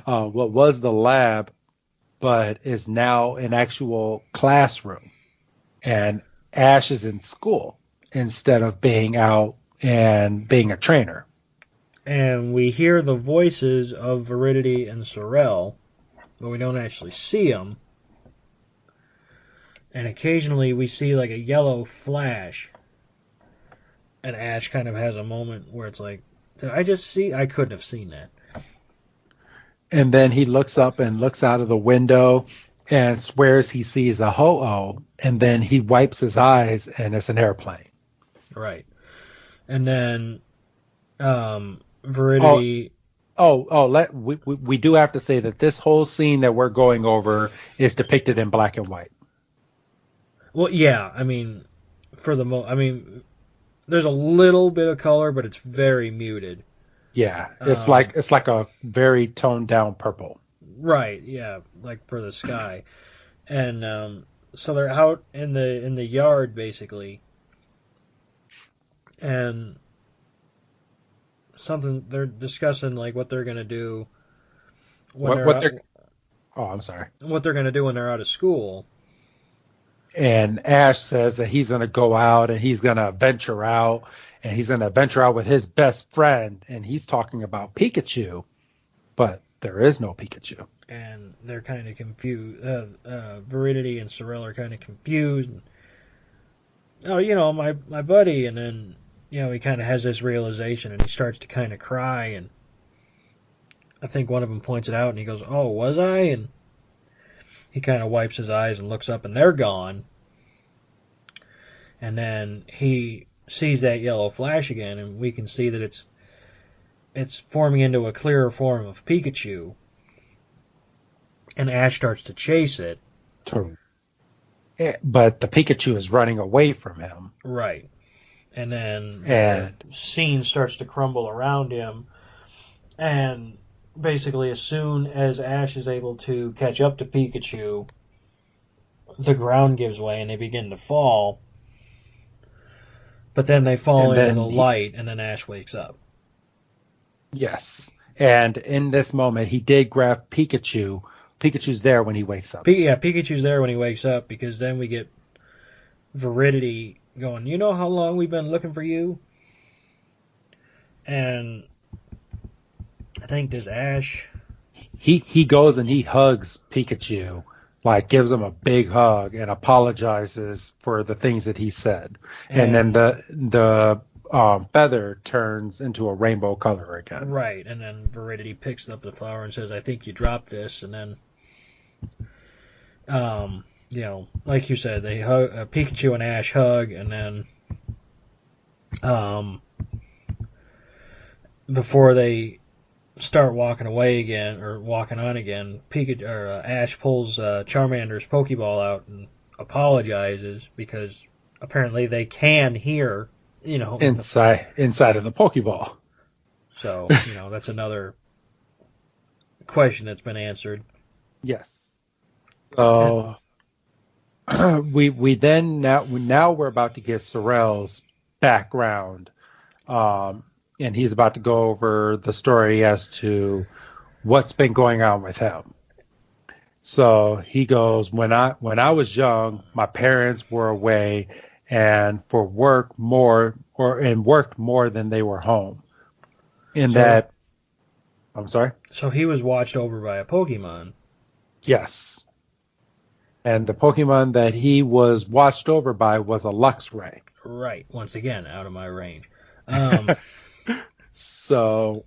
What was the lab, but is now an actual classroom, and Ash is in school instead of being out and being a trainer. And we hear the voices of Verity and Sorrel, but we don't actually see them. And occasionally we see like a yellow flash. and Ash kind of has a moment where it's like, did I just see? I couldn't have seen that. And then he looks up and looks out of the window and swears he sees a ho-oh. And then he wipes his eyes and it's an airplane. Right. And then Oh, Veridity. we do have to say that this whole scene that we're going over is depicted in black and white. Well, yeah. I mean, there's a little bit of color, but it's very muted. Yeah, Um, it's like a very toned down purple. right. Yeah. Like for the sky, and so they're out in the yard basically, and something they're discussing like what they're gonna do when they're What out, they're Oh, I'm sorry. what they're gonna do when they're out of school. And Ash says that he's going to go out and he's going to venture out and he's going to venture out with his best friend and he's talking about Pikachu, but there is no Pikachu. And they're kind of confused. Veridity and Sorrel are kind of confused. Oh, my buddy, and then he kind of has this realization, and he starts to kind of cry, and I think one of them points it out, and he goes, "Oh, was I?" And he kind of wipes his eyes and looks up, and they're gone. And then he sees that yellow flash again, and we can see that it's forming into a clearer form of Pikachu. And Ash starts to chase it. But the Pikachu is running away from him. Right. And then the And scene starts to crumble around him. And basically, as soon as Ash is able to catch up to Pikachu, the ground gives way and they begin to fall. But then they fall and into the then light, and then Ash wakes up. yes. And in this moment, he did grab Pikachu. Pikachu's there when he wakes up. Pikachu's there when he wakes up, because then we get Veridity going, "You know how long we've been looking for you?" And I think does Ash. He goes and he hugs Pikachu, like gives him a big hug and apologizes for the things that he said. And then And the feather turns into a rainbow color again. right, and then Veridity picks up the flower and says, "I think you dropped this." And then, like you said, they hug. Pikachu and Ash hug, and then, um, before they start walking away again or walking on again, Ash pulls Charmander's Pokeball out and apologizes because apparently they can hear, Inside of the Pokeball. So that's another question that's been answered. Yes. And, So we then now we're about to get Sorrel's background. And he's about to go over the story as to what's been going on with him. So he goes, when I was young, my parents were away and worked more than they were home. I'm sorry? So he was watched over by a Pokemon. Yes. And the Pokemon that he was watched over by was a Luxray. Right. Once again, out of my range. So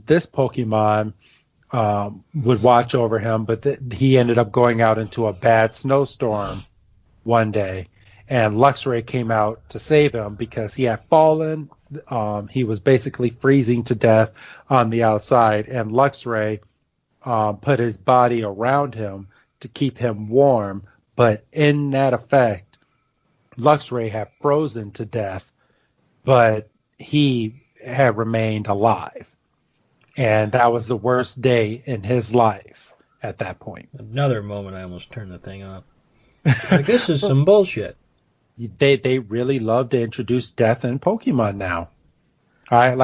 this Pokemon would watch over him, but he ended up going out into a bad snowstorm one day, and Luxray came out to save him because he had fallen. He was basically freezing to death on the outside, and Luxray put his body around him to keep him warm, but in that effect, Luxray had frozen to death, but he had remained alive. And that was the worst day in his life at that point. Another moment I almost turned the thing off. Like, this is some bullshit. They really love to introduce death in Pokemon now. I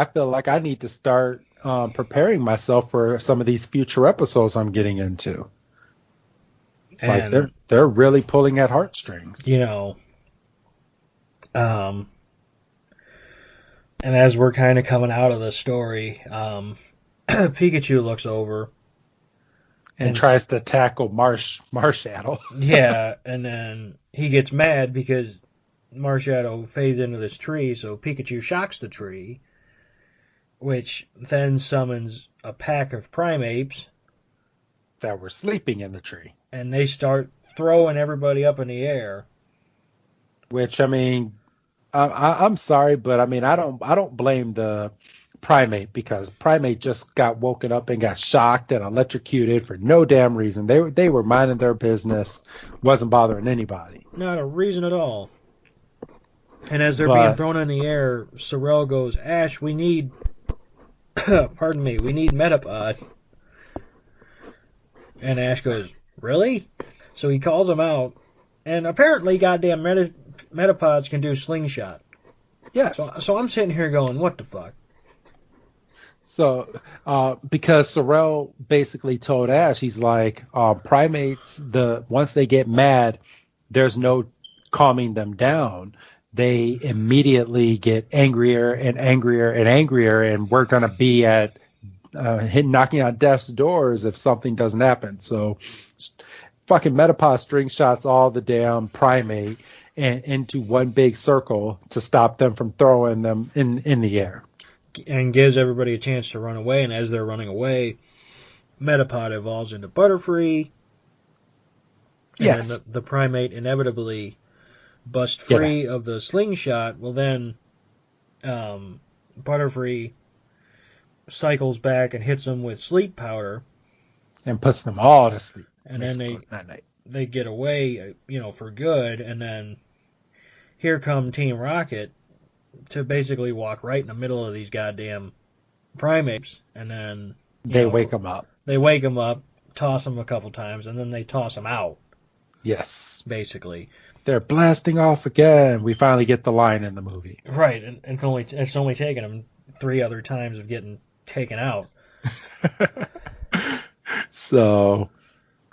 feel like I need to start preparing myself for some of these future episodes I'm getting into. And, like they're really pulling at heartstrings. And as we're kind of coming out of the story, Pikachu looks over and tries to tackle Marshadow. Yeah, and then he gets mad because Marshadow fades into this tree, so Pikachu shocks the tree, which then summons a pack of Primeapes. That were sleeping in the tree. And they start throwing everybody up in the air. Which, I mean, I'm sorry, but I mean, I don't blame the Primate, because Primate just got woken up and got shocked and electrocuted for no damn reason. They were minding their business, wasn't bothering anybody. Not a reason at all. And as they're being thrown in the air, Sorrel goes, Ash, we need, pardon me, we need Metapod. And Ash goes, really? So he calls them out, and apparently goddamn Metapods can do slingshot. Yes. So I'm sitting here going, what the fuck? So, because Sorrel basically told Ash, he's like, Primates, once they get mad, there's no calming them down. They immediately get angrier and angrier and angrier, and we're going to be at knocking on death's doors if something doesn't happen. So, fucking Metapod string shots all the damn Primate and into one big circle to stop them from throwing them in the air. And gives everybody a chance to run away, and as they're running away, Metapod evolves into Butterfree. And yes. then the Primate inevitably busts free of the slingshot. Well, then Butterfree cycles back and hits them with sleep powder. And puts them all to sleep. And then they get away, for good. And then here come Team Rocket to basically walk right in the middle of these goddamn Primates, and then they wake them up. They wake them up, toss them a couple times, and then they toss them out. Yes, basically they're blasting off again. We finally get the line in the movie, right? And it's only taken them 3 other times of getting taken out. So,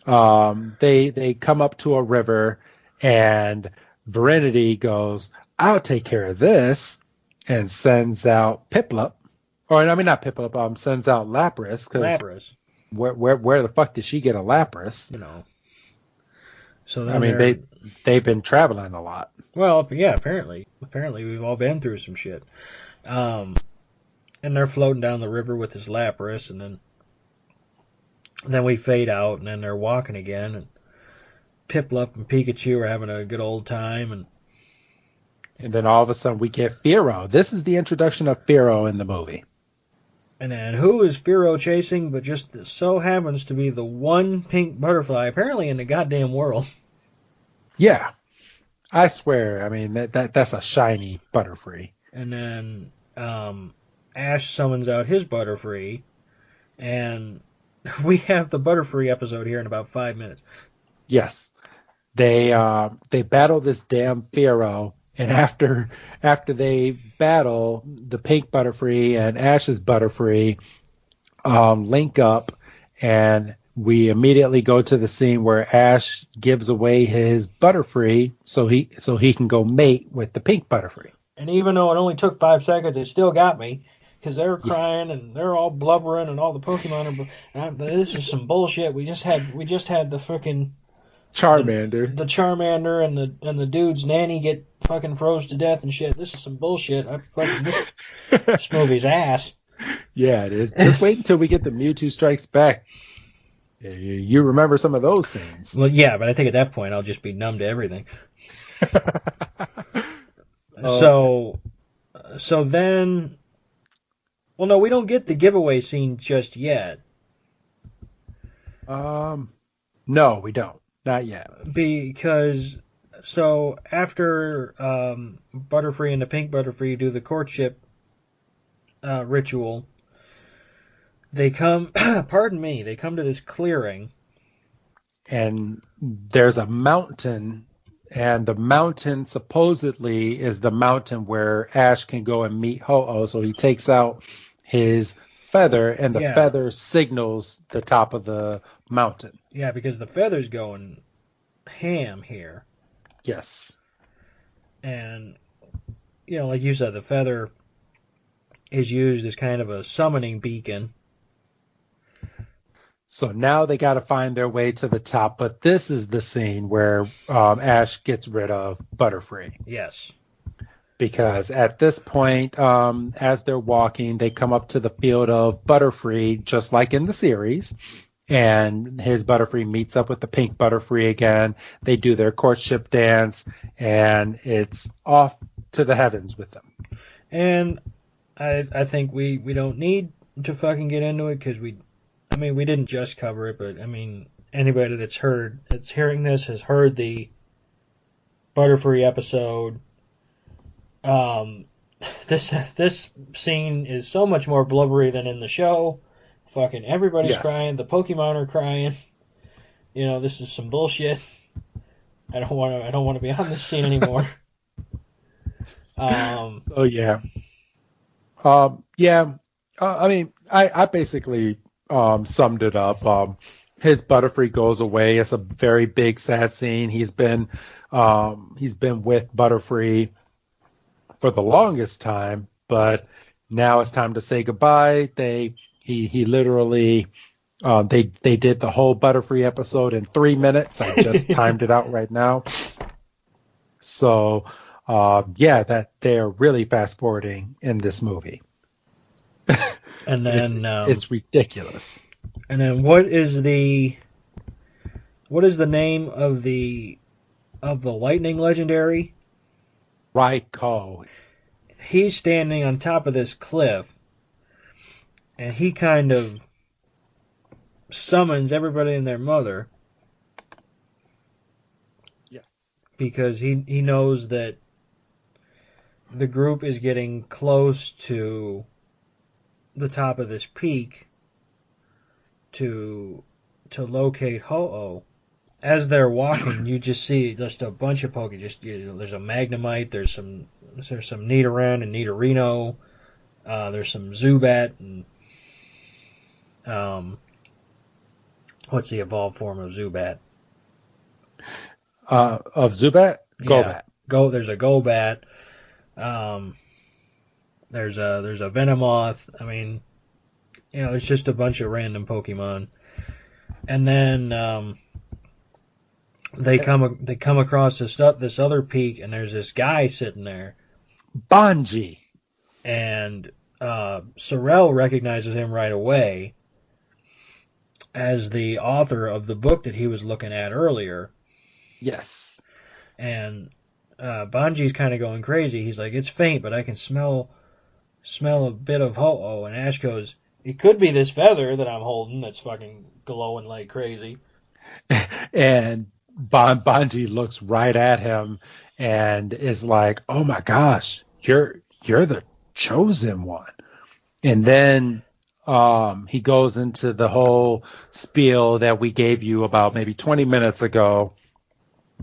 they come up to a river, and Verity goes, I'll take care of this, and sends out Piplup. Or, I mean, not Piplup, sends out Lapras. Lapras. Where the fuck did she get a Lapras? So I mean, they've been traveling a lot. Well, yeah, apparently. Apparently we've all been through some shit. And they're floating down the river with this Lapras, and then we fade out, and then they're walking again, and Piplup and Pikachu are having a good old time, and then all of a sudden we get Fearow. This is the introduction of Fearow in the movie. And then who is Fearow chasing but just so happens to be the one pink butterfly apparently in the goddamn world. Yeah. I swear, I mean, that's a shiny Butterfree. And then Ash summons out his Butterfree, and we have the Butterfree episode here in about 5 minutes. Yes. They battle this damn Fearow. And after they battle, the pink Butterfree and Ash's Butterfree link up, and we immediately go to the scene where Ash gives away his Butterfree so he can go mate with the pink Butterfree. And even though it only took 5 seconds, it still got me, because they're crying and they're all blubbering and all the Pokemon are. This is some bullshit. We just had the frickin' Charmander. The Charmander and the dude's nanny get fucking froze to death and shit. This is some bullshit. This movie's ass. Yeah, it is. Just wait until we get the Mewtwo Strikes Back. You remember some of those scenes. Well, yeah, but I think at that point I'll just be numb to everything. So then, well, no, we don't get the giveaway scene just yet. No, we don't. Not yet. Because, so after Butterfree and the pink Butterfree do the courtship ritual, they come, they come to this clearing. And there's a mountain, and the mountain supposedly is the mountain where Ash can go and meet Ho-Oh, so he takes out his feather, and the feather signals the top of the mountain. Yeah, because the feather's going ham here. Yes. And, like you said, the feather is used as kind of a summoning beacon. So now they got to find their way to the top. But this is the scene where Ash gets rid of Butterfree. Yes. Because at this point, as they're walking, they come up to the field of Butterfree, just like in the series. And his Butterfree meets up with the pink Butterfree again. They do their courtship dance, and it's off to the heavens with them. And I think we don't need to fucking get into it because we didn't just cover it, but I mean anybody that's hearing this has heard the Butterfree episode. This scene is so much more blubbery than in the show. Fucking everybody's crying. The Pokemon are crying. You know, this is some bullshit. I don't want to be on this scene anymore. Oh yeah. I mean, I basically summed it up. His Butterfree goes away. It's a very big, sad scene. He's been with Butterfree for the longest time, but now it's time to say goodbye. He literally they did the whole Butterfree episode in 3 minutes. I just timed it out right now. So that they're really fast forwarding in this movie. And then it's ridiculous. And then what is the name of the lightning legendary? Raikou. He's standing on top of this cliff, and he kind of summons everybody and their mother. Yes. Because he knows that the group is getting close to the top of this peak to locate Ho-Oh. As they're walking, you just see just a bunch of Pokemon. There's a Magnemite, there's some Nidoran and Nidorino, there's some Zubat, and what's the evolved form of Zubat? Of Zubat? Golbat. Yeah, there's a Golbat. There's a Venomoth. I mean, it's just a bunch of random Pokemon. And then they come across this other peak, and there's this guy sitting there, Banji, and Sorrel recognizes him right away as the author of the book that he was looking at earlier. Yes. And Banji's kind of going crazy. He's like, it's faint, but I can smell a bit of Ho-Oh. And Ash goes, it could be this feather that I'm holding that's fucking glowing like crazy. And Banji looks right at him and is like, oh my gosh, you're the chosen one. And then he goes into the whole spiel that we gave you about maybe 20 minutes ago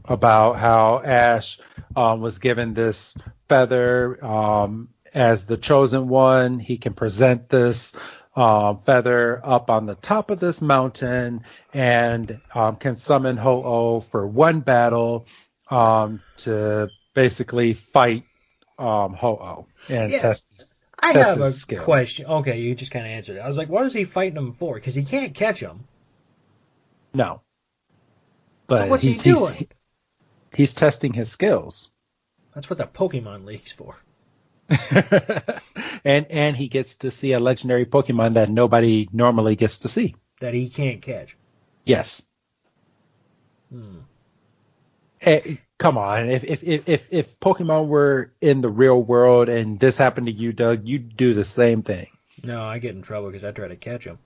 about how Ash was given this feather as the chosen one. He can present this feather up on the top of this mountain and can summon Ho-Oh for one battle to basically fight Ho-Oh and test his I have a skills. question. Okay, you just kind of answered it. I was like, what is he fighting him for? Because he can't catch him. No. But what's he doing? He's testing his skills. That's what the Pokemon League's for. and he gets to see a legendary Pokemon that nobody normally gets to see. That he can't catch. Yes. Hey, come on. If Pokemon were in the real world and this happened to you, Doug, you'd do the same thing. No, I get in trouble because I try to catch them.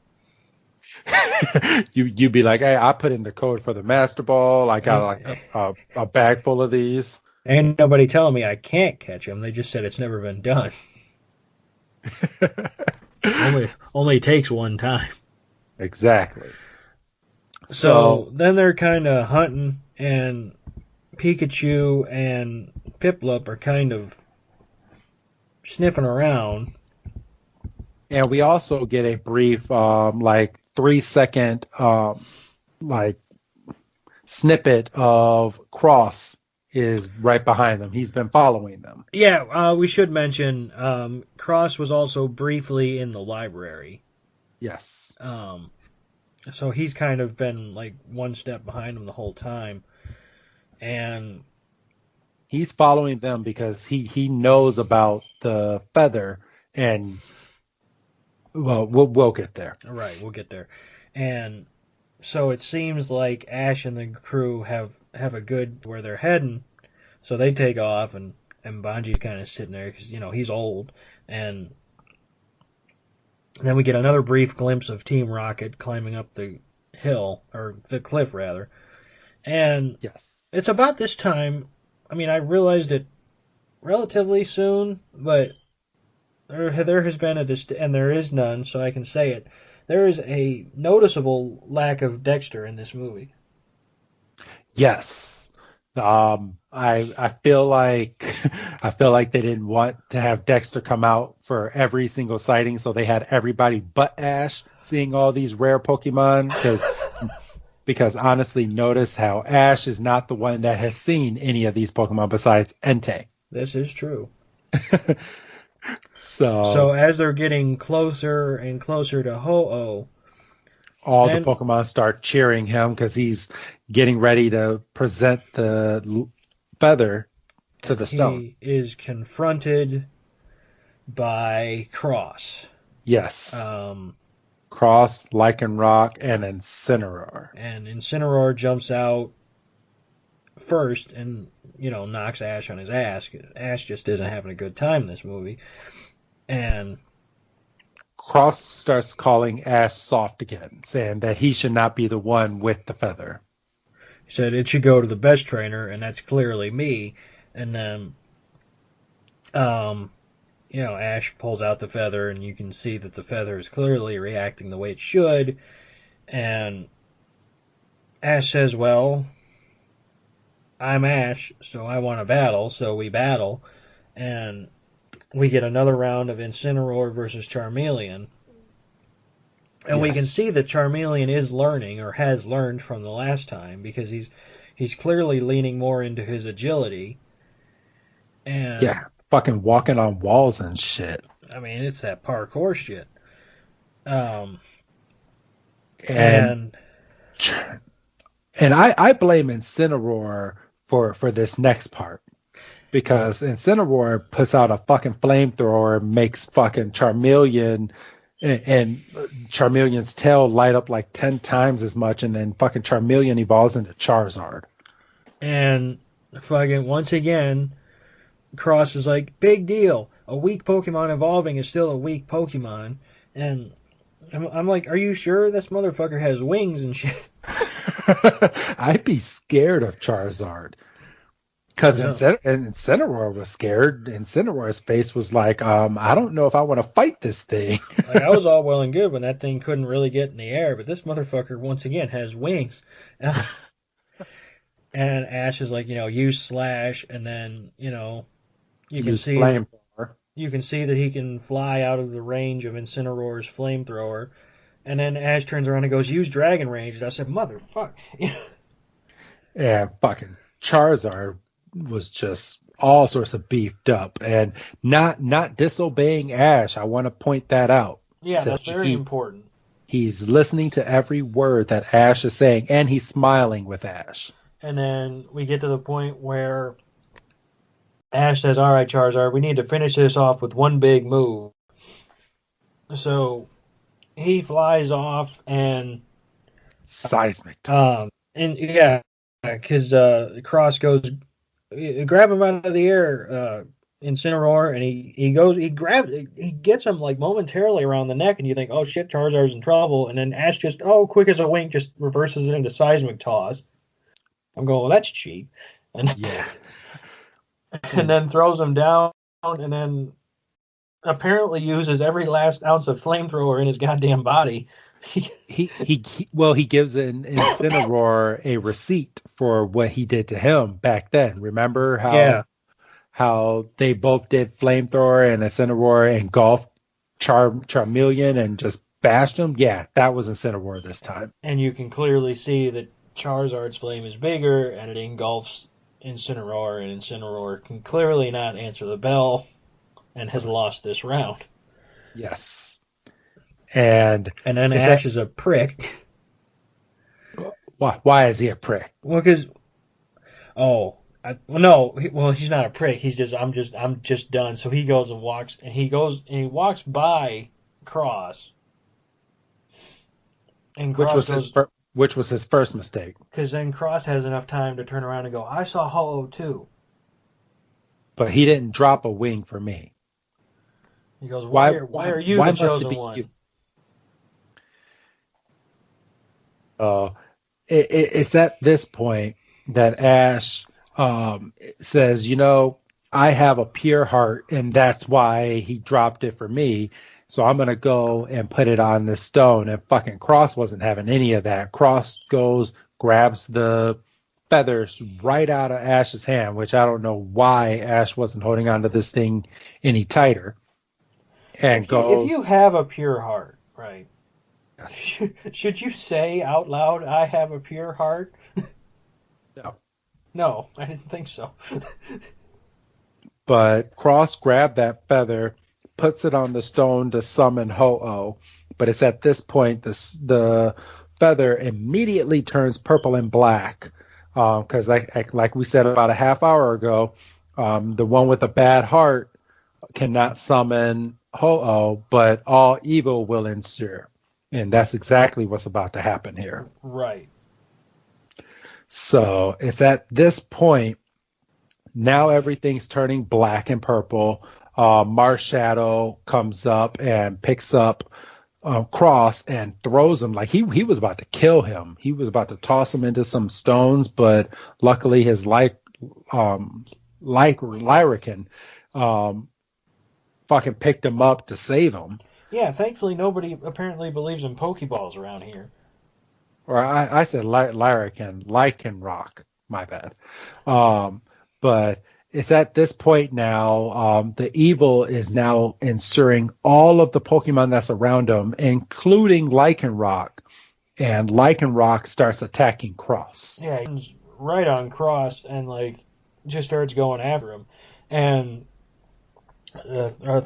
You'd be like, hey, I put in the code for the Master Ball. I got like a bag full of these. Ain't nobody telling me I can't catch them. They just said it's never been done. only takes one time. Exactly. So then they're kind of hunting, and Pikachu and Piplup are kind of sniffing around. And we also get a brief, 3-second, snippet of Cross is right behind them. He's been following them. Yeah, we should mention Cross was also briefly in the library. Yes. So he's kind of been like one step behind him the whole time. And He's following them because he knows about the feather, and well, we'll get there. right, we'll get there. And so it seems like Ash and the crew have a good where they're heading. So they take off, and Bungy's kind of sitting there because he's old. And then we get another brief glimpse of Team Rocket climbing up the hill, or the cliff rather. And Yes. it's about this time. I mean, I realized it relatively soon, but there has been and there is none, so I can say it. There is a noticeable lack of Dexter in this movie. Yes. I feel like I feel like they didn't want to have Dexter come out for every single sighting, so they had everybody but Ash seeing all these rare Pokemon because honestly, notice how Ash is not the one that has seen any of these Pokemon besides Entei. This is true. So So as they're getting closer and closer to Ho-Oh, all the then Pokemon start cheering him because he's getting ready to present the feather to the stone. he is confronted by Cross. Yes. Um, Cross, Lycanroc, and Incineroar. and Incineroar jumps out first and, knocks Ash on his ass. Ash just isn't having a good time in this movie. And Cross starts calling Ash soft again, saying that he should not be the one with the feather. he said it should go to the best trainer, and that's clearly me. And then, Ash pulls out the feather, and you can see that the feather is clearly reacting the way it should. And Ash says, well, I'm Ash, so I want to battle, so we battle. And we get another round of Incineroar versus Charmeleon. And we can Yes. see that Charmeleon is learning, or has learned from the last time, because he's clearly leaning more into his agility. And Yeah, fucking walking on walls and shit. I mean, it's that parkour shit. Um, And and and I blame Incineroar for this next part. Because Incineroar puts out a fucking flamethrower, makes fucking Charmeleon and Charmeleon's tail light up like 10 times as much, and then fucking Charmeleon evolves into Charizard. and fucking once again, Cross is like, big deal. A weak Pokemon evolving is still a weak Pokemon. And I'm like, are you sure this motherfucker has wings and shit? I'd be scared of Charizard. Because No. Incineroar was scared. Incineroar's face was like, I don't know if I want to fight this thing. Like, I was all well and good when that thing couldn't really get in the air, but this motherfucker, once again, has wings. And Ash is like, use Slash, and then, you can Use see flamethrower. you can see that he can fly out of the range of Incineroar's flamethrower. And then Ash turns around and goes, use Dragon Range. And I said, motherfucker. And fucking Charizard was just all sorts of beefed up and not disobeying Ash. I want to point that out. Yeah, So that's very important. He's listening to every word that Ash is saying, and he's smiling with Ash. And then we get to the point where Ash says, all right, Charizard, we need to finish this off with one big move. So he flies off and Seismic toss. and yeah, because Cross goes, grab him out of the air, Incineroar, and he gets him like momentarily around the neck, and you think, oh shit, Charizard's in trouble, and then Ash just, quick as a wink, just reverses it into seismic toss. I'm going, well, that's cheap, and Yeah. and then throws him down, and then apparently uses every last ounce of flamethrower in his goddamn body. He gives an Incineroar a receipt for what he did to him back then. Remember how they both did flamethrower and Incineroar engulfed Charmeleon and just bashed him? Yeah, that was Incineroar this time. And you can clearly see that Charizard's flame is bigger, and it engulfs Incineroar, and Incineroar can clearly not answer the bell and has lost this round. Yes. And then Ash is a prick. Why is he a prick? Well, because no, he's not a prick. He's just I'm just done. So he goes and walks by Cross, and Cross goes Which was his first mistake. because then Cross has enough time to turn around and go, I saw Ho-Oh too. But he didn't drop a wing for me. He goes, why are you the chosen one? You? It's at this point that Ash says, I have a pure heart, and that's why he dropped it for me. So I'm going to go and put it on this stone. And fucking Cross wasn't having any of that. Cross goes, grabs the feathers right out of Ash's hand, which I don't know why Ash wasn't holding onto this thing any tighter. And if you have a pure heart, right? Yes. Should you say out loud, I have a pure heart? No. No, I didn't think so. But Cross grabbed that feather, puts it on the stone to summon Ho-Oh. But it's at this point the feather immediately turns purple and black. Because like we said about a half hour ago, the one with the bad heart cannot summon Ho-Oh, but all evil will ensue. And that's exactly what's about to happen here. Right. So it's at this point, now everything's turning black and purple. Marshadow comes up and picks up Cross and throws him like he was about to kill him. He was about to toss him into some stones, but luckily his Lyrican fucking picked him up to save him. Yeah, thankfully nobody apparently believes in Pokeballs around here. Or I said Lycan Rock. My bad. But it's at this point now, the evil is now ensuring all of the Pokemon that's around him, including Lycanroc. And Lycanroc starts attacking Cross. Yeah, he's right on Cross and just starts going after him. And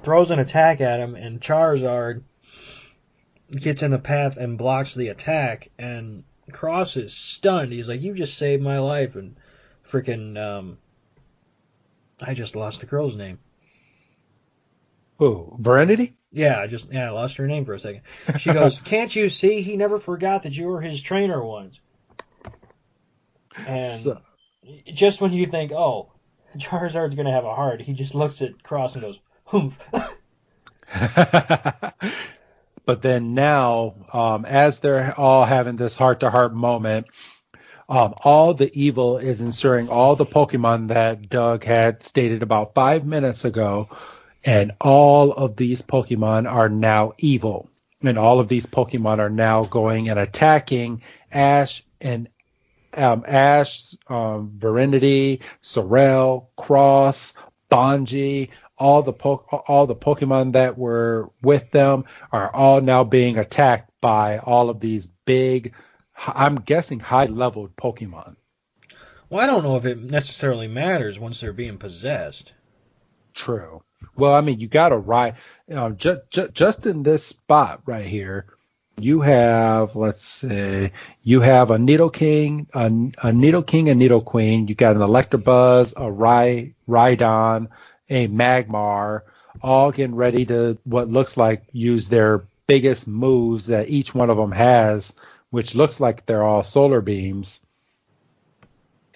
throws an attack at him, and Charizard gets in the path and blocks the attack, and Cross is stunned. He's like, you just saved my life, and freaking, I just lost the girl's name. Who? Verity? Yeah, I lost her name for a second. She goes, can't you see? He never forgot that you were his trainer once. And just when you think, oh, Charizard's going to have a heart, he just looks at Cross and goes, humph. But then now, as they're all having this heart-to-heart moment, all the evil is ensuring all the Pokemon that Doug had stated about 5 minutes ago, and all of these Pokemon are now evil. And all of these Pokemon are now going and attacking Ash and Verity, Sorrel, Cross, Bonji, all the Pokemon that were with them are all now being attacked by all of these big, I'm guessing high-leveled Pokemon. Well, I don't know if it necessarily matters once they're being possessed. True. Well, I mean, you got to ride. Just in this spot right here, you have, let's see, you have a Nidoking, a Nidoking, a Nidoqueen. You got an Electabuzz, a Rhydon, a Magmar, all getting ready to what looks like use their biggest moves that each one of them has, which looks like they're all solar beams,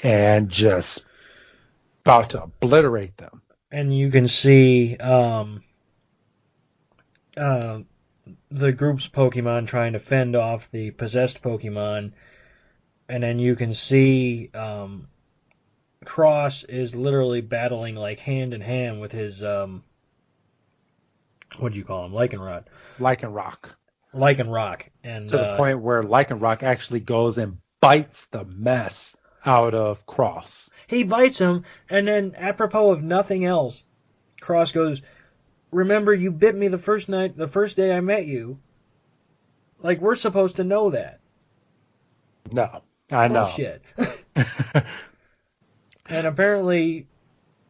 and just about to obliterate them. And you can see the group's Pokemon trying to fend off the possessed Pokemon, and then you can see Cross is literally battling hand in hand with his what do you call him? Lycanroc. And to the point where Lycanroc actually goes and bites the mess out of Cross. He bites him, and then apropos of nothing else, Cross goes, remember you bit me the first day I met you. Like, we're supposed to know that. No, I know. Bullshit. And apparently,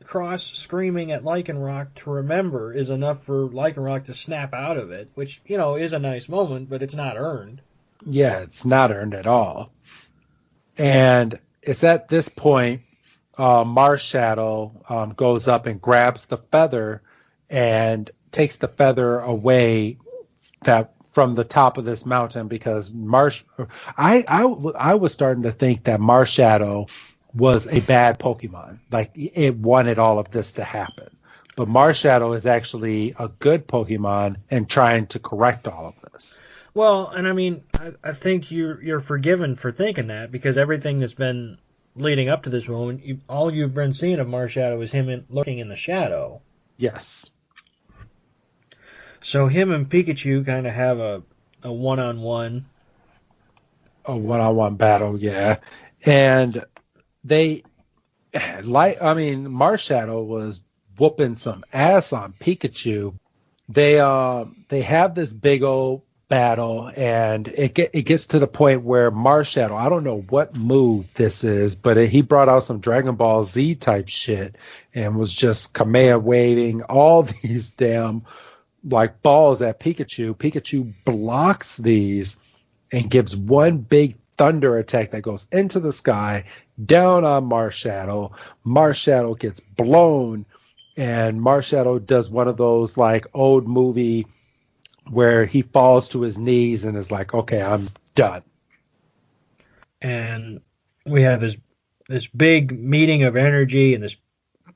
Cross screaming at Lycanroc to remember is enough for Lycanroc to snap out of it, which, is a nice moment, but it's not earned. Yeah, it's not earned at all. And it's at this point Marshadow goes up and grabs the feather and takes the feather away that from the top of this mountain because I was starting to think that Marshadow was a bad Pokemon. Like it wanted all of this to happen. But Marshadow is actually a good Pokemon and trying to correct all of this. Well, and I mean, I think you're forgiven for thinking that because everything that's been leading up to this moment, all you've been seeing of Marshadow is him lurking in the shadow. Yes. So him and Pikachu kind of have a one-on-one. A one-on-one battle, yeah. And they Marshadow was whooping some ass on Pikachu. They have this big old battle, and it gets to the point where Marshadow, I don't know what move this is, but he brought out some Dragon Ball Z type shit and was just Kamea waving all these damn like balls at Pikachu. Pikachu blocks these and gives one big thunder attack that goes into the sky down on Marshadow. Marshadow gets blown, and Marshadow does one of those like old movie where he falls to his knees and is like, okay, I'm done. And we have this big meeting of energy and this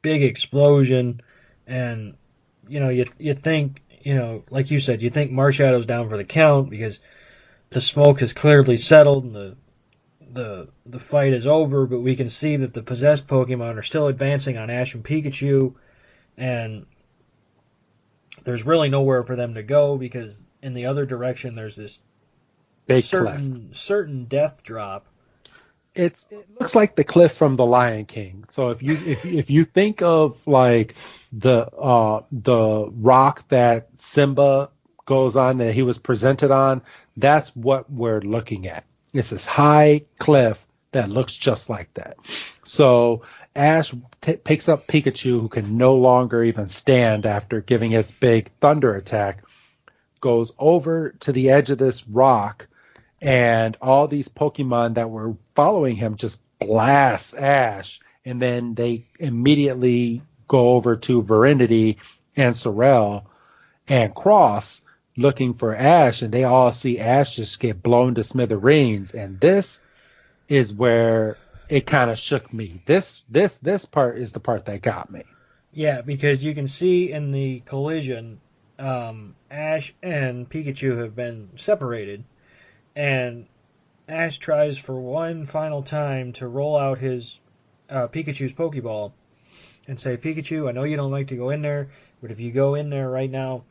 big explosion, and you think, like you said, you think Marshadow's down for the count because the smoke has clearly settled and the fight is over, but we can see that the possessed Pokemon are still advancing on Ash and Pikachu, and there's really nowhere for them to go because in the other direction there's this Big certain death drop. It looks like the cliff from The Lion King. So if you think of like the rock that Simba goes on that he was presented on, that's what we're looking at. It's this high cliff that looks just like that. So Ash picks up Pikachu, who can no longer even stand after giving its big thunder attack, goes over to the edge of this rock, and all these Pokemon that were following him just blast Ash, and then they immediately go over to Verity and Sorrel and Cross looking for Ash, and they all see Ash just get blown to smithereens. And this is where it kind of shook me. This part is the part that got me. Yeah, because you can see in the collision, Ash and Pikachu have been separated, and Ash tries for one final time to roll out his Pikachu's Pokeball and say, Pikachu, I know you don't like to go in there, but if you go in there right now,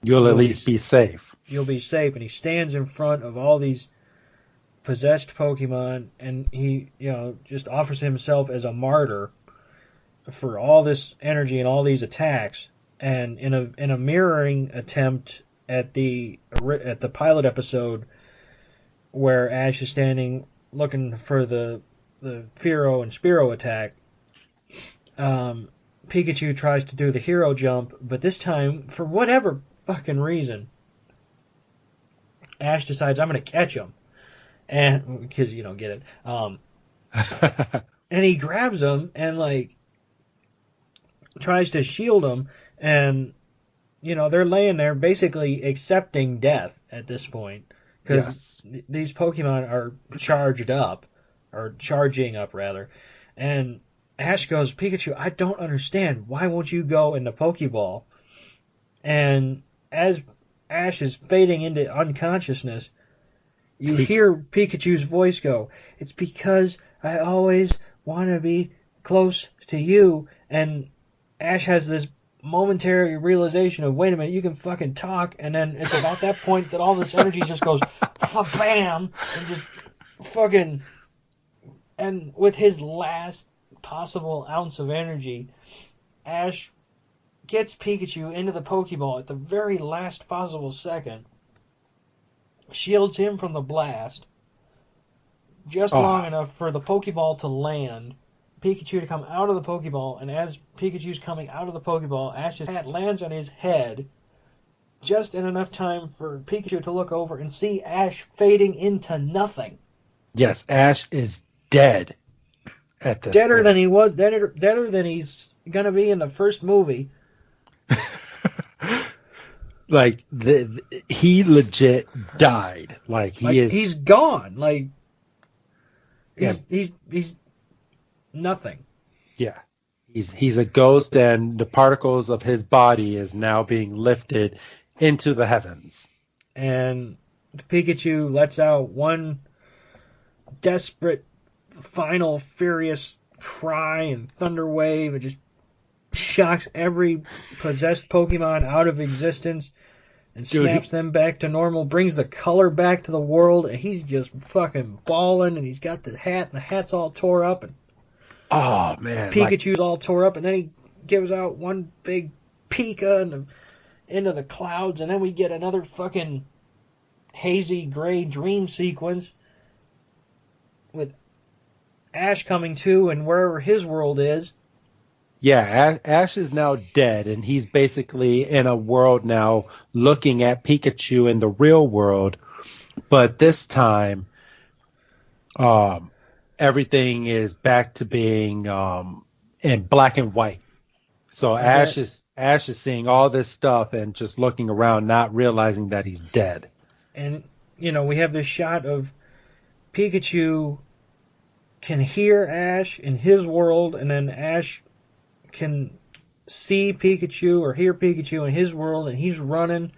you'll at least be safe. You'll be safe. And he stands in front of all these possessed Pokemon, and he, just offers himself as a martyr for all this energy and all these attacks. And in a mirroring attempt at the pilot episode, where Ash is standing looking for the Fearow and Spearow attack, Pikachu tries to do the hero jump, but this time, for whatever fucking reason, Ash decides, I'm going to catch him. And, because you don't get it. And he grabs him and, tries to shield him, and, they're laying there basically accepting death at this point. Because these Pokemon are charged up, or charging up, rather. And Ash goes, Pikachu, I don't understand. Why won't you go in the Pokeball? And as Ash is fading into unconsciousness, you hear Pikachu's voice go, it's because I always want to be close to you. And Ash has this momentary realization of, wait a minute, you can fucking talk. And then it's about that point that all this energy just goes, bam, and just fucking, and with his last possible ounce of energy, Ash gets Pikachu into the Pokeball at the very last possible second, shields him from the blast, just long enough for the Pokeball to land, Pikachu to come out of the Pokeball, and as Pikachu's coming out of the Pokeball, Ash's hat lands on his head, just in enough time for Pikachu to look over and see Ash fading into nothing. Yes, Ash is dead at this Deader point. than he was, deader than he's gonna be in the first movie. Like he legit died. Like he Like is, he's gone. Like and he's nothing. yeah, he's a ghost, and the particles of his body is now being lifted into the heavens. And Pikachu lets out one desperate, final, furious cry and thunder wave. It just shocks every possessed Pokemon out of existence and Dude, snaps them back to normal, brings the color back to the world, and he's just fucking bawling, and he's got the hat, and the hat's all tore up, and oh man, like Pikachu's all tore up, and then he gives out one big Pika into the clouds, and then we get another fucking hazy gray dream sequence with Ash coming to and wherever his world is. yeah, Ash is now dead, and he's basically in a world now looking at Pikachu in the real world, but this time, um, everything is back to being in black and white. So Ash is seeing all this stuff and just looking around, not realizing that he's dead. And, we have this shot of Pikachu can hear Ash in his world, and then Ash can see Pikachu or hear Pikachu in his world, and he's running.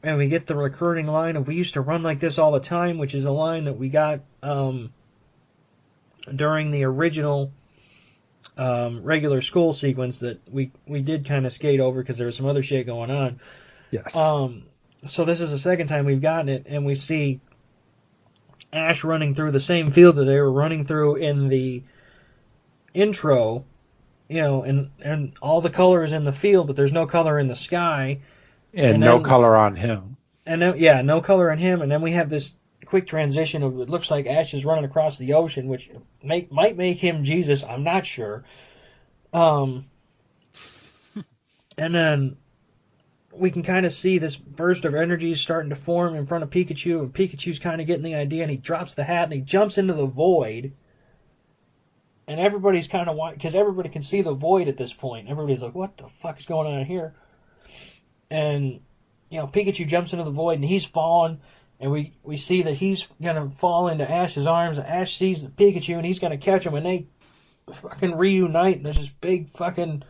And we get the recurring line of "we used to run like this all the time," which is a line that we got during the original regular school sequence that we did kind of skate over because there was some other shit going on. Yes. So this is the second time we've gotten it, and we see Ash running through the same field that they were running through in the intro, and all the color is in the field, but there's no color in the sky. And no color on him. And then, yeah, no color in him, and then we have this quick transition of it looks like Ash is running across the ocean, which might make him Jesus, I'm not sure. And then we can kind of see this burst of energy starting to form in front of Pikachu, and Pikachu's kind of getting the idea, and he drops the hat, and he jumps into the void. And everybody's kind of because everybody can see the void at this point. Everybody's like, what the fuck is going on here? And, Pikachu jumps into the void, and he's falling, and we see that he's going to fall into Ash's arms, and Ash sees the Pikachu, and he's going to catch him, and they fucking reunite, and there's this big fucking,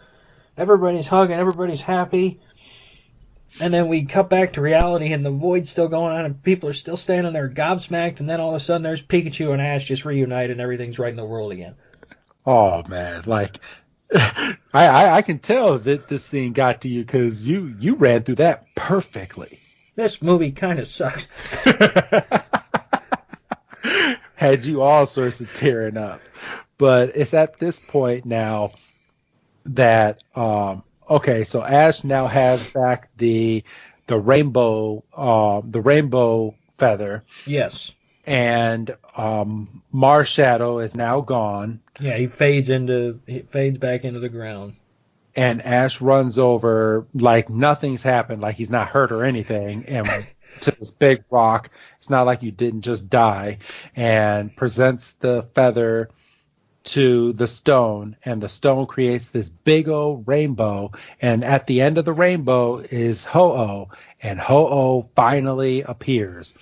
everybody's hugging, everybody's happy. And then we cut back to reality, and the void's still going on, and people are still standing there gobsmacked, and then all of a sudden there's Pikachu and Ash just reunited, and everything's right in the world again. Oh man, like I can tell that this scene got to you because you ran through that perfectly. This movie kind of sucks. Had you all sorts of tearing up, but it's at this point now that okay, so Ash now has back the rainbow feather. Yes. And Marshadow is now gone. Yeah, he fades back into the ground. And Ash runs over like nothing's happened, like he's not hurt or anything, and to this big rock. It's not like you didn't just die, and presents the feather to the stone, and the stone creates this big old rainbow, and at the end of the rainbow is Ho-Oh, and Ho-Oh finally appears.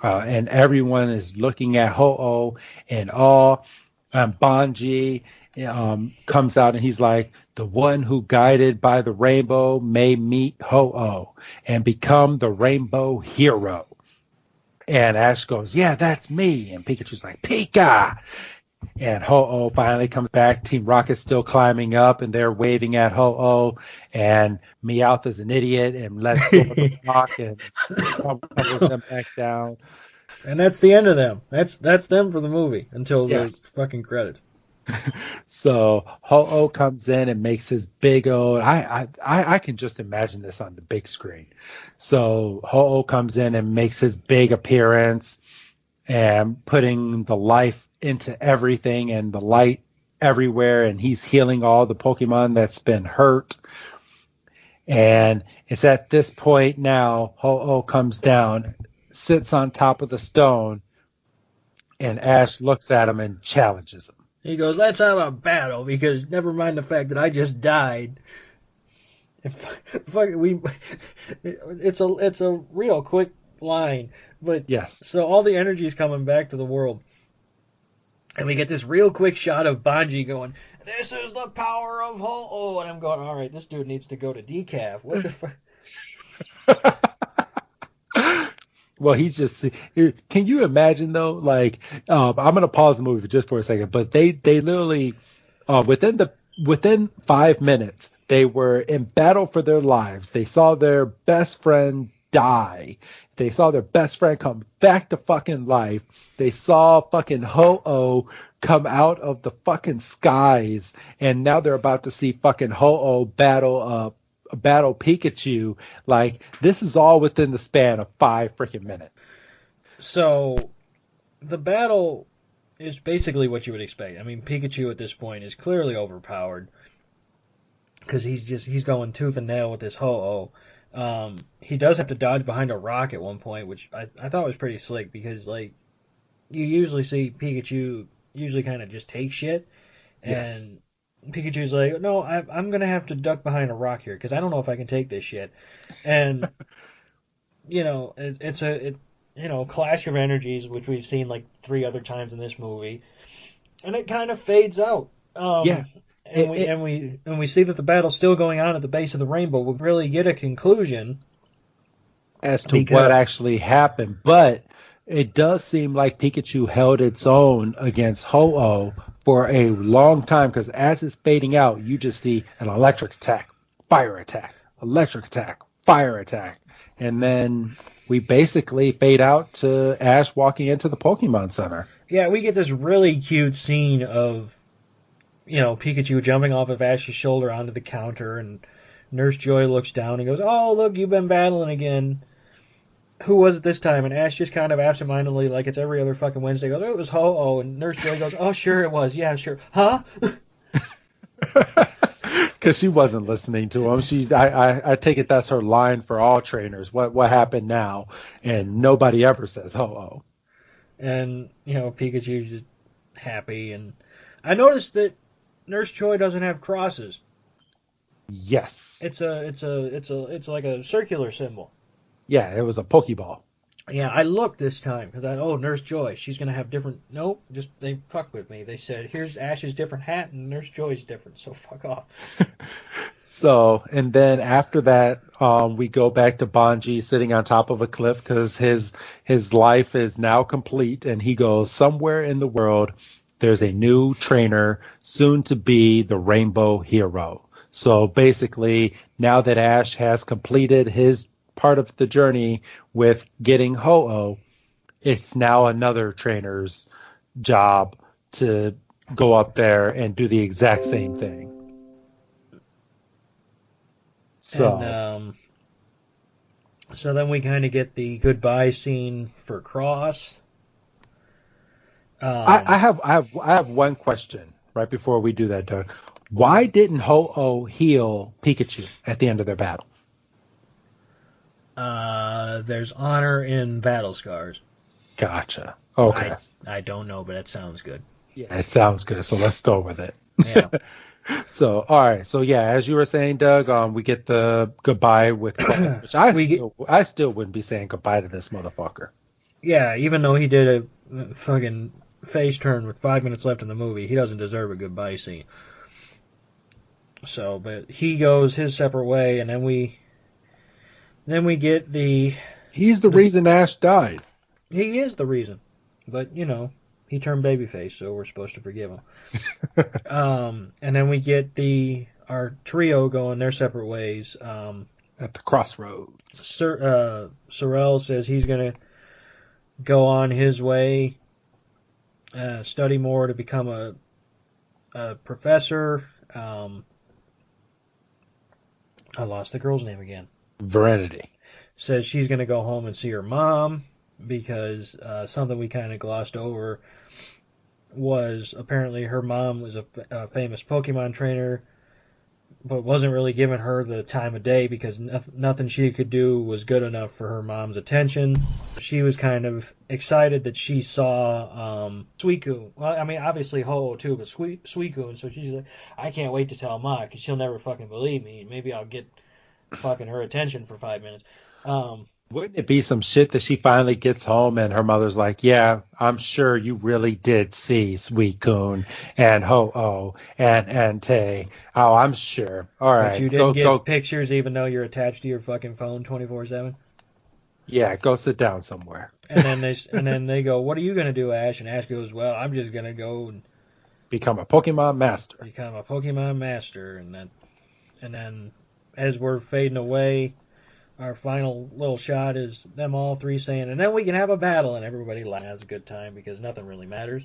And everyone is looking at Ho-Oh in awe. Banji comes out and he's like, the one who guided by the rainbow may meet Ho-Oh and become the rainbow hero. And Ash goes, yeah, that's me. And Pikachu's like, Pika! And Ho-Oh finally comes back. Team Rocket's still climbing up, and they're waving at Ho-Oh. And Meowth is an idiot and lets go of the rock and covers them back down. And that's the end of them. That's them for the movie until the fucking credits. So Ho-Oh comes in and makes his big old. I can just imagine this on the big screen. So Ho-Oh comes in and makes his big appearance, and putting the life into everything and the light everywhere, and he's healing all the Pokemon that's been hurt. And it's at this point now Ho-Oh comes down, sits on top of the stone, And Ash looks at him and challenges him. He goes, "Let's have a battle, because never mind the fact that I just died." It's a real quick line, but Yes. so all the energy is coming back to the world, and we get this real quick shot of Banji going, "This is the power of Ho-Oh," and I'm going, "All right, this dude needs to go to decaf." What the fuck? Well, he's just. Can you imagine though? Like, I'm gonna pause the movie just for a second, but they literally, within 5 minutes, they were in battle for their lives. They saw their best friend die. They saw their best friend come back to fucking life. They saw fucking Ho-Oh come out of the fucking skies, and now they're about to see fucking Ho-Oh battle Pikachu. Like, this is all within the span of 5 freaking minutes. So the battle is basically what you would expect. I mean, Pikachu at this point is clearly overpowered because he's going tooth and nail with this Ho-Oh. He does have to dodge behind a rock at one point, which I thought was pretty slick, because like you usually see Pikachu usually kind of just take shit, Yes. and Pikachu's like, "No, I'm gonna have to duck behind a rock here because I don't know if I can take this shit," and it's a clash of energies, which we've seen like 3 other times in this movie, and it kind of fades out. Yeah. And we see that the battle's still going on at the base of the rainbow. We really get a conclusion As to because what actually happened, but it does seem like Pikachu held its own against Ho-Oh for a long time, because as it's fading out, you just see an electric attack, fire attack, electric attack, fire attack. And then we basically fade out to Ash walking into the Pokemon Center. yeah, we get this really cute scene of Pikachu jumping off of Ash's shoulder onto the counter, and Nurse Joy looks down and goes, "Oh, look, you've been battling again. Who was it this time?" And Ash just kind of absentmindedly, like it's every other fucking Wednesday, goes, "Oh, it was Ho-Oh." And Nurse Joy goes, "Oh, sure it was. Yeah, sure. Huh?" Because she wasn't listening to him. I take it that's her line for all trainers. What happened now? And nobody ever says Ho-Oh. And, Pikachu's just happy. And I noticed that Nurse Joy doesn't have crosses. Yes. It's like a circular symbol. Yeah, it was a Pokeball. Yeah, I looked this time because Nurse Joy, she's gonna have different. Nope, just they fucked with me. They said, "Here's Ash's different hat and Nurse Joy's different." So fuck off. So, and then after that, we go back to Banji sitting on top of a cliff because his life is now complete, and he goes, somewhere in the world, there's a new trainer, soon to be the Rainbow Hero. So basically, now that Ash has completed his part of the journey with getting Ho-Oh, it's now another trainer's job to go up there and do the exact same thing. So, And so then we kind of get the goodbye scene for Cross. I have one question right before we do that, Doug. Why didn't Ho-Oh heal Pikachu at the end of their battle? There's honor in battle scars. Gotcha. Okay. I don't know, but it sounds good. Yeah, it sounds good. So let's go with it. Yeah. So, all right. So, yeah, as you were saying, Doug, we get the goodbye with Cross, which I still wouldn't be saying goodbye to this motherfucker. Yeah, even though he did a fucking face turn with 5 minutes left in the movie, he doesn't deserve a goodbye scene. So, but he goes his separate way, and then we get the... He's the reason Ash died. He is the reason. But, he turned babyface, so we're supposed to forgive him. And then we get our trio going their separate ways. At the crossroads. Sorrel says he's going to go on his way, study more to become a professor. I lost the girl's name again. Verity. Says she's going to go home and see her mom, because something we kind of glossed over was apparently her mom was a famous Pokemon trainer. but wasn't really giving her the time of day because nothing she could do was good enough for her mom's attention. She was kind of excited that she saw Suicune. Well, I mean, obviously Ho-Oh too, but Suicune. So she's like, I can't wait to tell Ma because she'll never fucking believe me. Maybe I'll get fucking her attention for 5 minutes. Wouldn't it be some shit that she finally gets home and her mother's like, yeah, I'm sure you really did see Sweet Coon and Ho-Oh and Tay. Oh, I'm sure. All But you right, didn't go. get pictures even though you're attached to your fucking phone 24/7. Yeah, go sit down somewhere. And then they go, "What are you gonna do, Ash?" And Ash goes, "Well, I'm just gonna go and Become a Pokemon master. become a Pokemon master." And then as we're fading away, our final little shot is them all three saying, "And then we can have a battle," and everybody has a good time because nothing really matters.